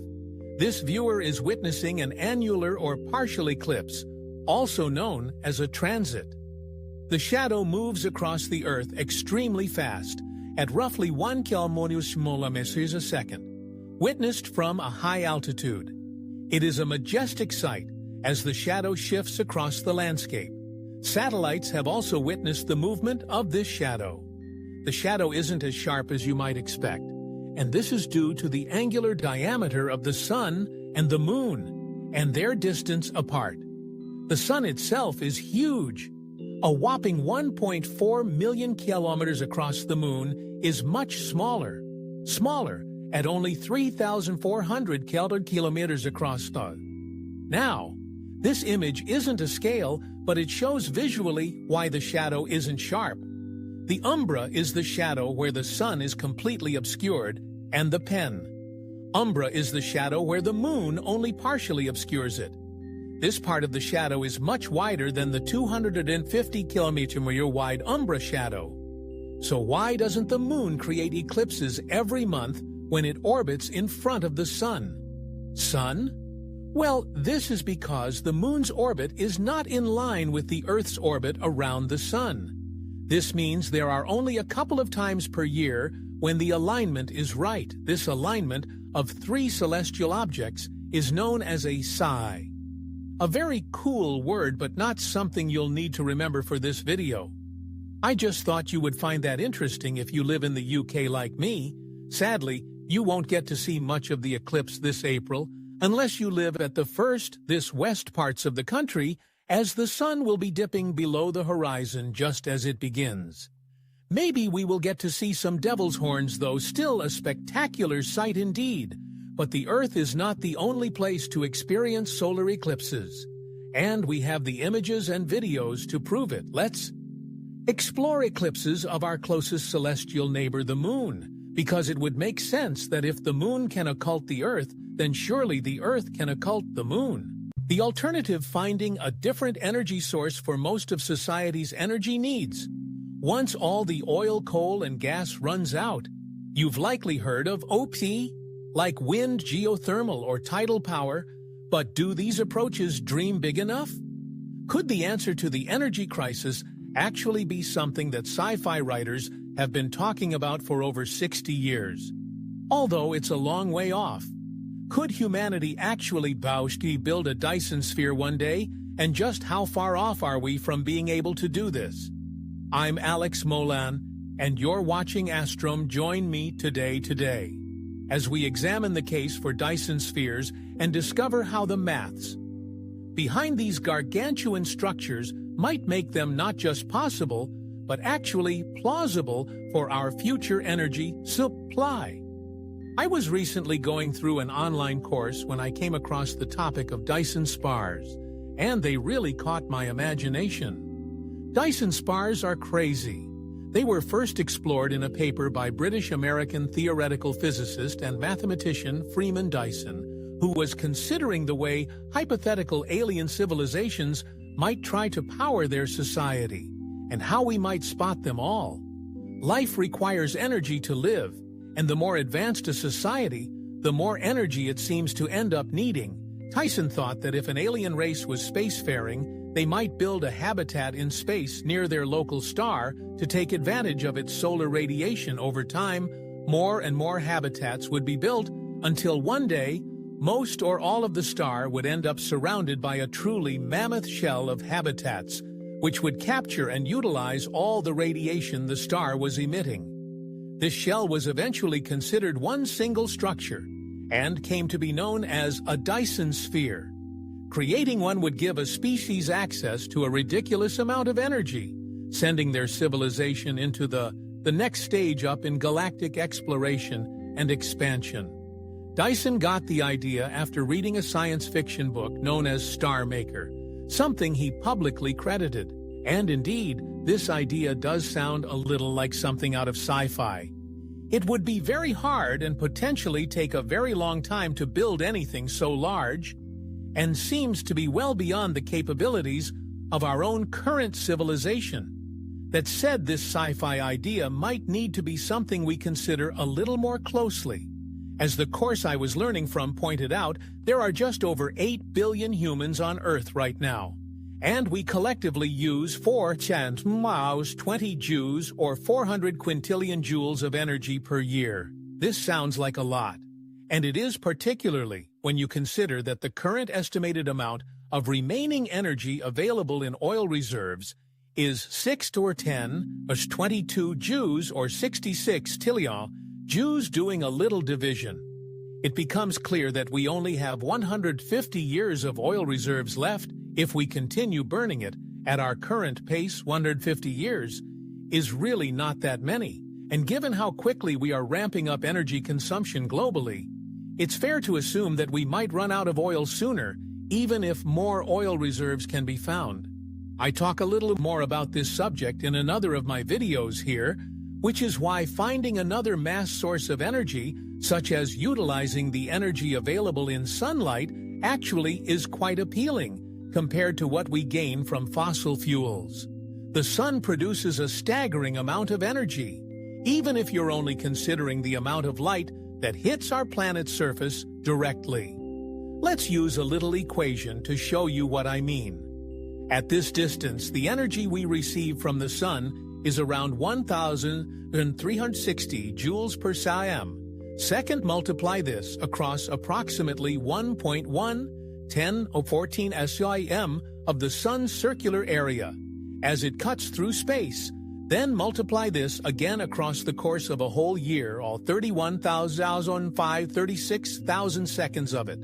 This viewer is witnessing an annular or partial eclipse, also known as a transit. The shadow moves across the Earth extremely fast, at roughly 1 km a second, witnessed from a high altitude. It is a majestic sight as the shadow shifts across the landscape. Satellites have also witnessed the movement of this shadow. The shadow isn't as sharp as you might expect, and this is due to the angular diameter of the sun and the moon, and their distance apart. The sun itself is huge. A whopping 1.4 million kilometers across the moon is much smaller at only 3,400 kilometers across the. Now, this image isn't a scale, but it shows visually why the shadow isn't sharp. The umbra is the shadow where the sun is completely obscured, and the pen. Umbra is the shadow where the moon only partially obscures it. This part of the shadow is much wider than the 250 kilometer wide umbra shadow. So why doesn't the moon create eclipses every month when it orbits in front of the sun? Sun? Well, this is because the moon's orbit is not in line with the Earth's orbit around the sun. This means there are only a couple of times per year when the alignment is right. This alignment of three celestial objects is known as a psi. A very cool word, but not something you'll need to remember for this video. I just thought you would find that interesting if you live in the UK like me. Sadly, you won't get to see much of the eclipse this April unless you live at this west parts of the country, as the sun will be dipping below the horizon just as it begins. Maybe we will get to see some devil's horns, though. Still a spectacular sight indeed. But the Earth is not the only place to experience solar eclipses, and we have the images and videos to prove it. Let's explore eclipses of our closest celestial neighbor, the moon, because it would make sense that if the moon can occult the Earth, then surely the Earth can occult the moon. The alternative: finding a different energy source for most of society's energy needs. Once all the oil, coal, and gas runs out, you've likely heard of OP, like wind, geothermal, or tidal power. But do these approaches dream big enough? Could the answer to the energy crisis actually be something that sci-fi writers have been talking about for over 60 years? Although it's a long way off. Could humanity actually build a Dyson sphere one day? And just how far off are we from being able to do this? I'm Alex Molan, and you're watching Astrom. Join me today as we examine the case for Dyson spheres and discover how the maths behind these gargantuan structures might make them not just possible, but actually plausible for our future energy supply. I was recently going through an online course when I came across the topic of Dyson spars, and they really caught my imagination. Dyson spars are crazy. They were first explored in a paper by British-American theoretical physicist and mathematician Freeman Dyson, who was considering the way hypothetical alien civilizations might try to power their society, and how we might spot them all. Life requires energy to live, and the more advanced a society, the more energy it seems to end up needing. Tyson thought that if an alien race was spacefaring, they might build a habitat in space near their local star to take advantage of its solar radiation. Over time. More and more habitats would be built until one day, most or all of the star would end up surrounded by a truly mammoth shell of habitats, which would capture and utilize all the radiation the star was emitting. This shell was eventually considered one single structure and came to be known as a Dyson sphere. Creating one would give a species access to a ridiculous amount of energy, sending their civilization into the next stage up in galactic exploration and expansion. Dyson got the idea after reading a science fiction book known as Star Maker, something he publicly credited. And indeed, this idea does sound a little like something out of sci-fi. It would be very hard and potentially take a very long time to build anything so large, and seems to be well beyond the capabilities of our own current civilization. That said, this sci-fi idea might need to be something we consider a little more closely. As the course I was learning from pointed out, there are just over 8 billion humans on Earth right now. And we collectively use 20 joules or 400 quintillion joules of energy per year. This sounds like a lot. And it is, particularly when you consider that the current estimated amount of remaining energy available in oil reserves is 6 to 10 as 22 joules or 66 tillion joules. Doing a little division, it becomes clear that we only have 150 years of oil reserves left if we continue burning it at our current pace. 150 years is really not that many, and given how quickly we are ramping up energy consumption globally, it's fair to assume that we might run out of oil sooner, even if more oil reserves can be found. I talk a little more about this subject in another of my videos here, which is why finding another mass source of energy, such as utilizing the energy available in sunlight, actually is quite appealing compared to what we gain from fossil fuels. The sun produces a staggering amount of energy, even if you're only considering the amount of light that hits our planet's surface directly. Let's use a little equation to show you what I mean. At this distance, the energy we receive from the sun is around 1,360 joules per second. Multiply this across approximately 1.11014 SIM of the sun's circular area as it cuts through space. Then multiply this again across the course of a whole year, all 36,000 seconds of it,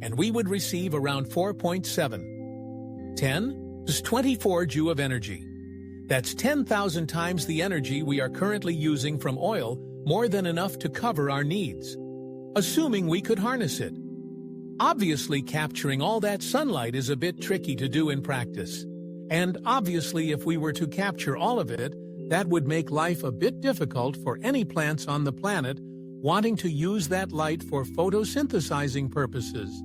and we would receive around 4.710 is 24 joule of energy. That's 10,000 times the energy we are currently using from oil, more than enough to cover our needs, assuming we could harness it. Obviously, capturing all that sunlight is a bit tricky to do in practice. And obviously, if we were to capture all of it, that would make life a bit difficult for any plants on the planet wanting to use that light for photosynthesizing purposes.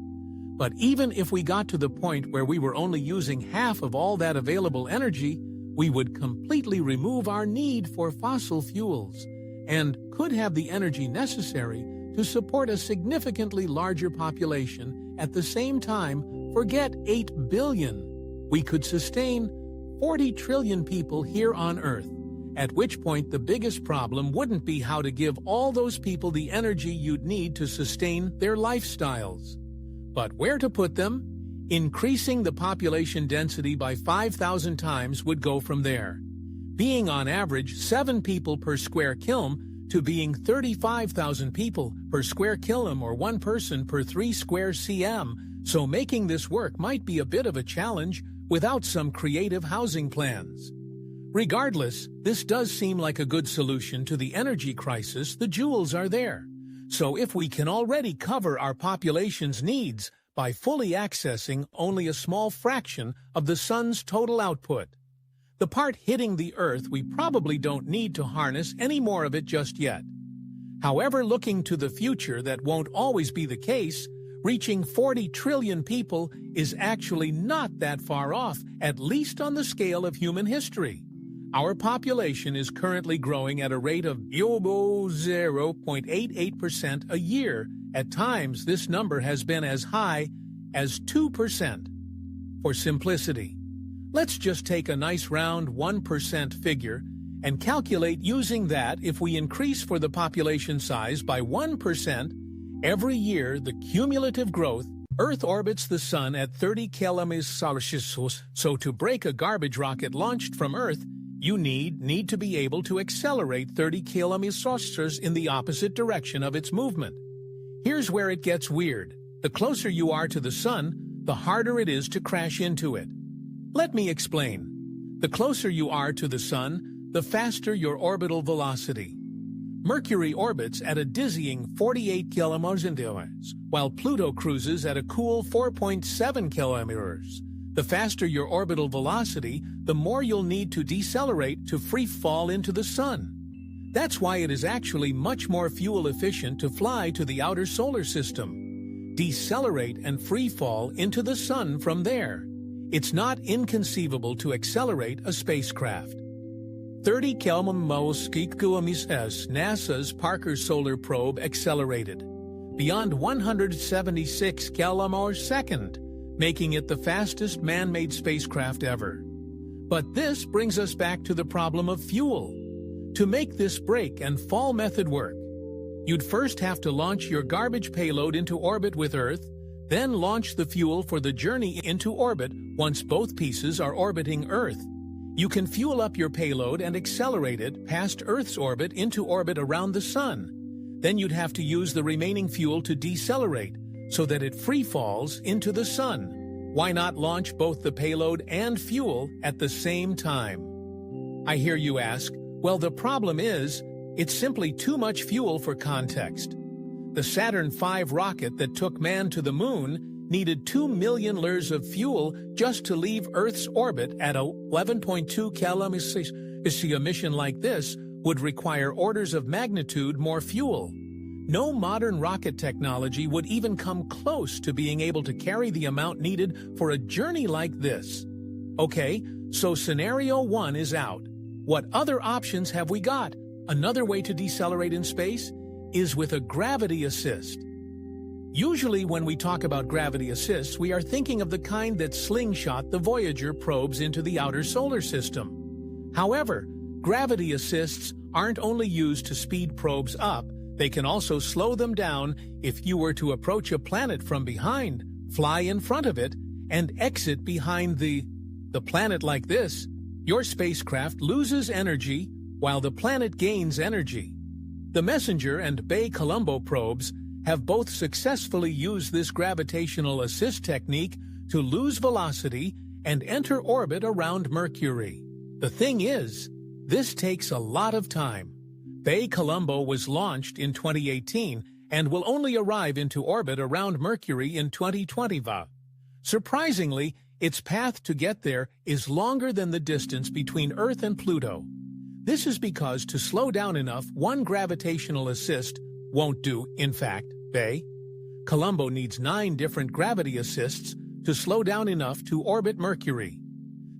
But even if we got to the point where we were only using half of all that available energy, we would completely remove our need for fossil fuels and could have the energy necessary to support a significantly larger population. At the same time, forget 8 billion. We could sustain 40 trillion people here on Earth, at which point the biggest problem wouldn't be how to give all those people the energy you'd need to sustain their lifestyles, but where to put them. Increasing the population density by 5,000 times would go from there, being on average 7 people per square kilom, to being 35,000 people per square kilom or 1 person per 3 square cm, so making this work might be a bit of a challenge without some creative housing plans. Regardless, this does seem like a good solution to the energy crisis. The joules are there. So if we can already cover our population's needs by fully accessing only a small fraction of the sun's total output, the part hitting the Earth, we probably don't need to harness any more of it just yet. However, looking to the future, that won't always be the case. Reaching 40 trillion people is actually not that far off, at least on the scale of human history. Our population is currently growing at a rate of 0.88% a year. At times, this number has been as high as 2%. For simplicity, let's just take a nice round 1% figure and calculate using that. If we increase for the population size by 1%, every year the cumulative growth, Earth orbits the Sun at 30 km/s. So to break a garbage rocket launched from Earth, you need to be able to accelerate 30 km/s in the opposite direction of its movement. Here's where it gets weird. The closer you are to the Sun, the harder it is to crash into it. Let me explain. The closer you are to the Sun, the faster your orbital velocity. Mercury orbits at a dizzying 48 km/s, while Pluto cruises at a cool 4.7 km. The faster your orbital velocity, the more you'll need to decelerate to free fall into the Sun. That's why it is actually much more fuel efficient to fly to the outer solar system. Decelerate and free fall into the Sun from there. It's not inconceivable to accelerate a spacecraft. 30 km/s, NASA's Parker Solar Probe accelerated beyond 176 km/s, making it the fastest man-made spacecraft ever. But this brings us back to the problem of fuel. To make this break and fall method work, you'd first have to launch your garbage payload into orbit with Earth, then launch the fuel for the journey into orbit. Once both pieces are orbiting Earth, you can fuel up your payload and accelerate it past Earth's orbit into orbit around the Sun. Then you'd have to use the remaining fuel to decelerate so that it free falls into the Sun. Why not launch both the payload and fuel at the same time? I hear you ask, well, the problem is, it's simply too much fuel. For context, the Saturn V rocket that took man to the Moon needed 2 million liters of fuel just to leave Earth's orbit at 11.2 km/s. A mission like this would require orders of magnitude more fuel. No modern rocket technology would even come close to being able to carry the amount needed for a journey like this. Okay, so scenario 1 is out. What other options have we got? Another way to decelerate in space is with a gravity assist. Usually when we talk about gravity assists, we are thinking of the kind that slingshot the Voyager probes into the outer solar system. However, gravity assists aren't only used to speed probes up, they can also slow them down if you were to approach a planet from behind, fly in front of it, and exit behind the planet like this. Your spacecraft loses energy while the planet gains energy. The Messenger and Bay Colombo probes have both successfully used this gravitational assist technique to lose velocity and enter orbit around Mercury. The thing is, this takes a lot of time. Bay Colombo was launched in 2018 and will only arrive into orbit around Mercury in 2020. Surprisingly, its path to get there is longer than the distance between Earth and Pluto. This is because to slow down enough, one gravitational assist won't do. In fact, Bay Colombo needs 9 different gravity assists to slow down enough to orbit Mercury.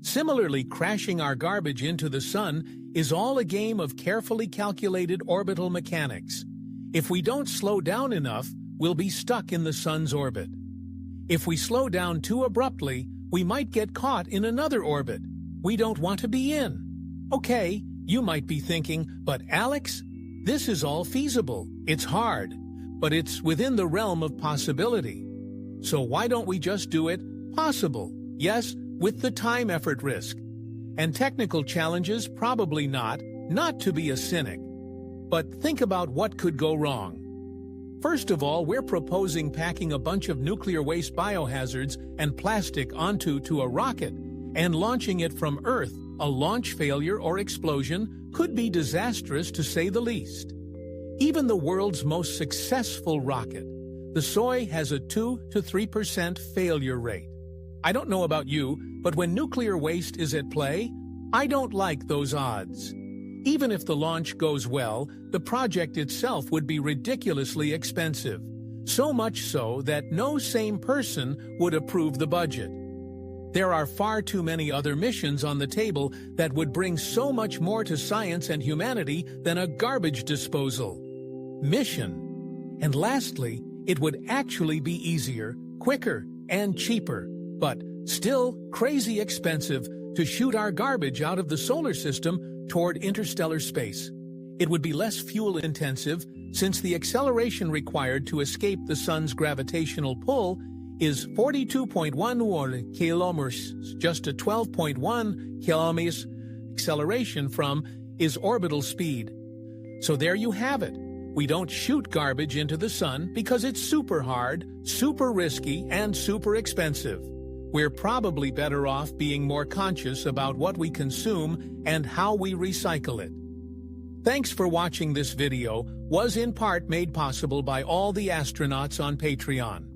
Similarly, crashing our garbage into the Sun is all a game of carefully calculated orbital mechanics. If we don't slow down enough, we'll be stuck in the Sun's orbit. If we slow down too abruptly, we might get caught in another orbit we don't want to be in. Okay, you might be thinking, but Alex, this is all feasible. It's hard, but it's within the realm of possibility. So why don't we just do it? Possible, yes, with the time effort risk. And technical challenges, probably not to be a cynic. But think about what could go wrong. First of all, we're proposing packing a bunch of nuclear waste biohazards and plastic onto a rocket and launching it from Earth. A launch failure or explosion could be disastrous, to say the least. Even the world's most successful rocket, the Soy, has a 2 to 3% failure rate. I don't know about you, but when nuclear waste is at play, I don't like those odds. Even if the launch goes well, the project itself would be ridiculously expensive. So much so that no sane person would approve the budget. There are far too many other missions on the table that would bring so much more to science and humanity than a garbage disposal mission. And lastly, it would actually be easier, quicker, and cheaper, but still crazy expensive to shoot our garbage out of the solar system toward interstellar space. It would be less fuel-intensive since the acceleration required to escape the sun's gravitational pull is 42.1 kilometers, just a 12.1 kilometers acceleration from is orbital speed. So there you have it. We don't shoot garbage into the sun because it's super hard, super risky, and super expensive. We're probably better off being more conscious about what we consume and how we recycle it. Thanks for watching. This video was in part made possible by all the astronauts on Patreon.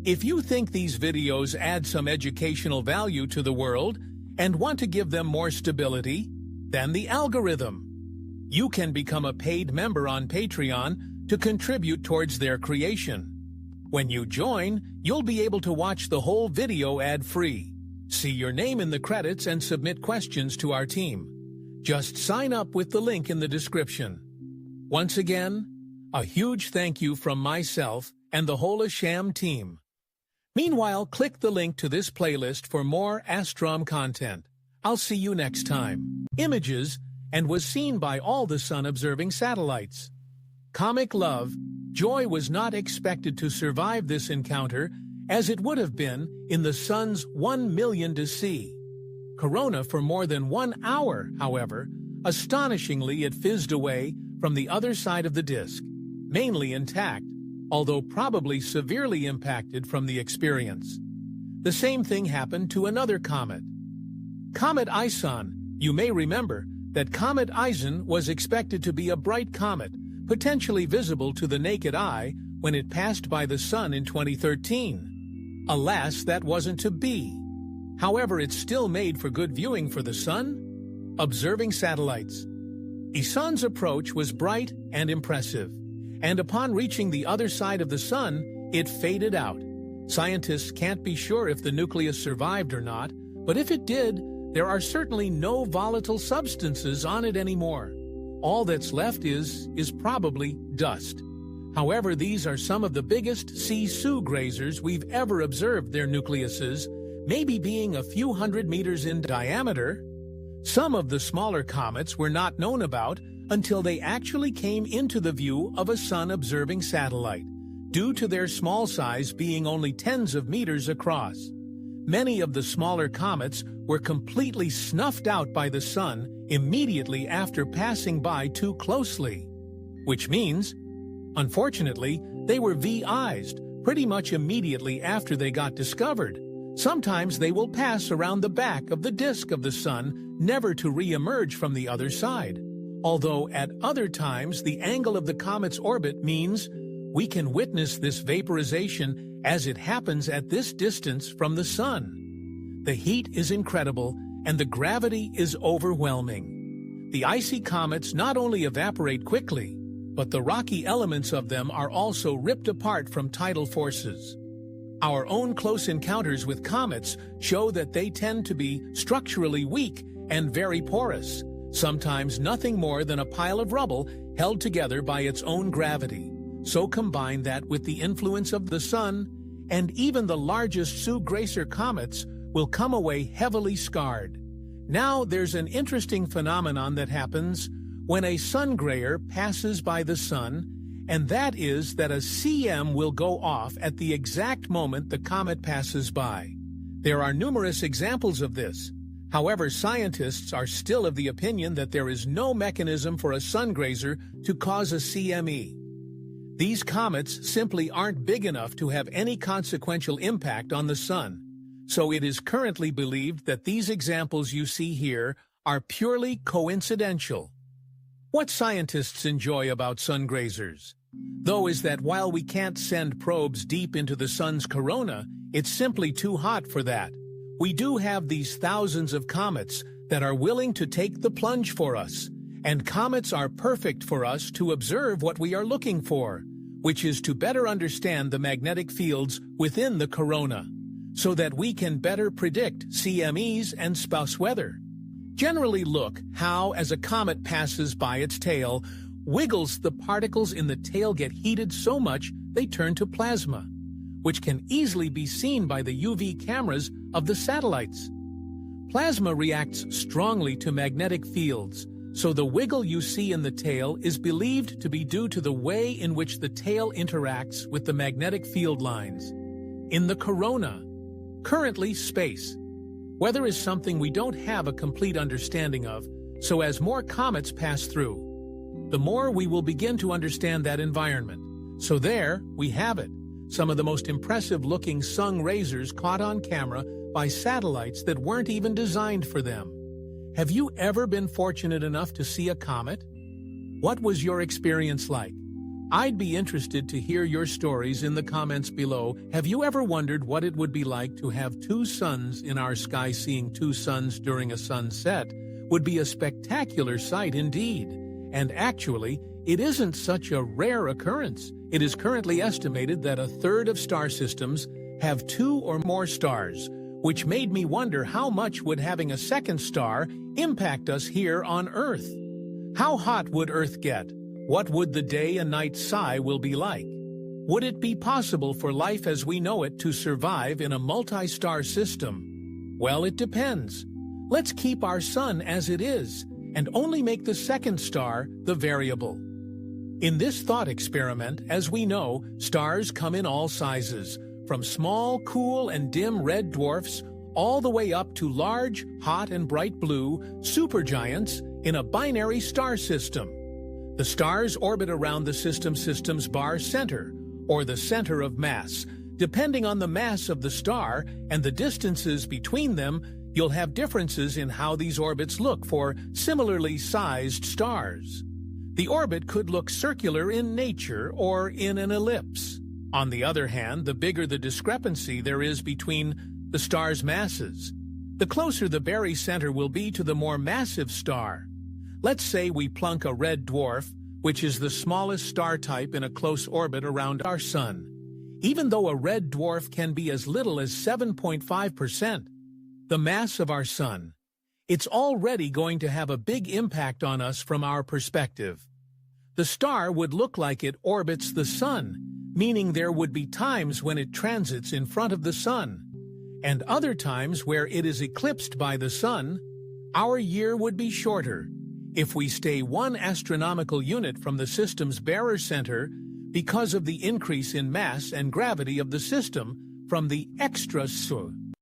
If you think these videos add some educational value to the world and want to give them more stability, then the algorithm. You can become a paid member on Patreon to contribute towards their creation. When you join, you'll be able to watch the whole video ad-free, see your name in the credits, and submit questions to our team. Just sign up with the link in the description. Once again, a huge thank you from myself and the whole Asham team. Meanwhile, click the link to this playlist for more Astrom content. I'll see you next time. Images, and was seen by all the sun-observing satellites. Comic Love, Joy was not expected to survive this encounter, as it would have been in the sun's 1 million to see. Corona for more than 1 hour, however, astonishingly it fizzed away from the other side of the disk, mainly intact, although probably severely impacted from the experience. The same thing happened to another comet. Comet Ison. You may remember that Comet Ison was expected to be a bright comet, potentially visible to the naked eye when it passed by the sun in 2013. Alas, that wasn't to be. However, it still made for good viewing for the sun. Observing satellites. Ison's approach was bright and impressive, and upon reaching the other side of the sun, it faded out. Scientists can't be sure if the nucleus survived or not, but if it did, there are certainly no volatile substances on it anymore. All that's left is probably dust. However, these are some of the biggest sea-soo grazers we've ever observed, their nucleuses maybe being a few hundred meters in diameter. Some of the smaller comets were not known about until they actually came into the view of a sun-observing satellite, due to their small size being only tens of meters across. Many of the smaller comets were completely snuffed out by the sun immediately after passing by too closely, which means, unfortunately, they were V-ized pretty much immediately after they got discovered. Sometimes they will pass around the back of the disk of the sun, never to re-emerge from the other side. Although at other times the angle of the comet's orbit means we can witness this vaporization as it happens at this distance from the sun. The heat is incredible and the gravity is overwhelming. The icy comets not only evaporate quickly, but the rocky elements of them are also ripped apart from tidal forces. Our own close encounters with comets show that they tend to be structurally weak and very porous, sometimes nothing more than a pile of rubble held together by its own gravity. So combine that with the influence of the sun, and even the largest Soo-Gracer comets will come away heavily scarred. Now there's an interesting phenomenon that happens when a sun-grayer passes by the sun, and that is that a CM will go off at the exact moment the comet passes by. There are numerous examples of this. However, scientists are still of the opinion that there is no mechanism for a sun-grazer to cause a CME. These comets simply aren't big enough to have any consequential impact on the sun, so it is currently believed that these examples you see here are purely coincidental. What scientists enjoy about sun-grazers, though, is that while we can't send probes deep into the sun's corona, it's simply too hot for that. We do have these thousands of comets that are willing to take the plunge for us, and comets are perfect for us to observe what we are looking for, which is to better understand the magnetic fields within the corona, so that we can better predict CMEs and spouse weather. Generally look how, as a comet passes by its tail, wiggles, the particles in the tail get heated so much they turn to plasma. which can easily be seen by the UV cameras of the satellites. Plasma reacts strongly to magnetic fields, so the wiggle you see in the tail is believed to be due to the way in which the tail interacts with the magnetic field lines. In the corona, currently space. Weather is something we don't have a complete understanding of, so as more comets pass through, the more we will begin to understand that environment. So there we have it, some of the most impressive-looking sun razors caught on camera by satellites that weren't even designed for them. Have you ever been fortunate enough to see a comet? What was your experience like? I'd be interested to hear your stories in the comments below. Have you ever wondered what it would be like to have two suns in our sky? Seeing two suns during a sunset would be a spectacular sight indeed. And actually, it isn't such a rare occurrence. It is currently estimated that a third of star systems have two or more stars, which made me wonder how much would having a second star impact us here on Earth. How hot would Earth get? What would the day and night sky will be like? Would it be possible for life as we know it to survive in a multi-star system? Well, it depends. Let's keep our sun as it is, and only make the second star the variable. In this thought experiment, as we know, stars come in all sizes, from small, cool, and dim red dwarfs all the way up to large, hot, and bright blue supergiants in a binary star system. The stars orbit around the system's bar center, or the center of mass. Depending on the mass of the star and the distances between them, you'll have differences in how these orbits look for similarly sized stars. The orbit could look circular in nature or in an ellipse. On the other hand, the bigger the discrepancy there is between the star's masses, the closer the barycenter will be to the more massive star. Let's say we plunk a red dwarf, which is the smallest star type in a close orbit around our sun. Even though a red dwarf can be as little as 7.5% the mass of our sun, it's already going to have a big impact on us from our perspective. The star would look like it orbits the sun, meaning there would be times when it transits in front of the sun, and other times where it is eclipsed by the sun. Our year would be shorter if we stay 1 astronomical unit from the system's bearer center because of the increase in mass and gravity of the system from the extra sun.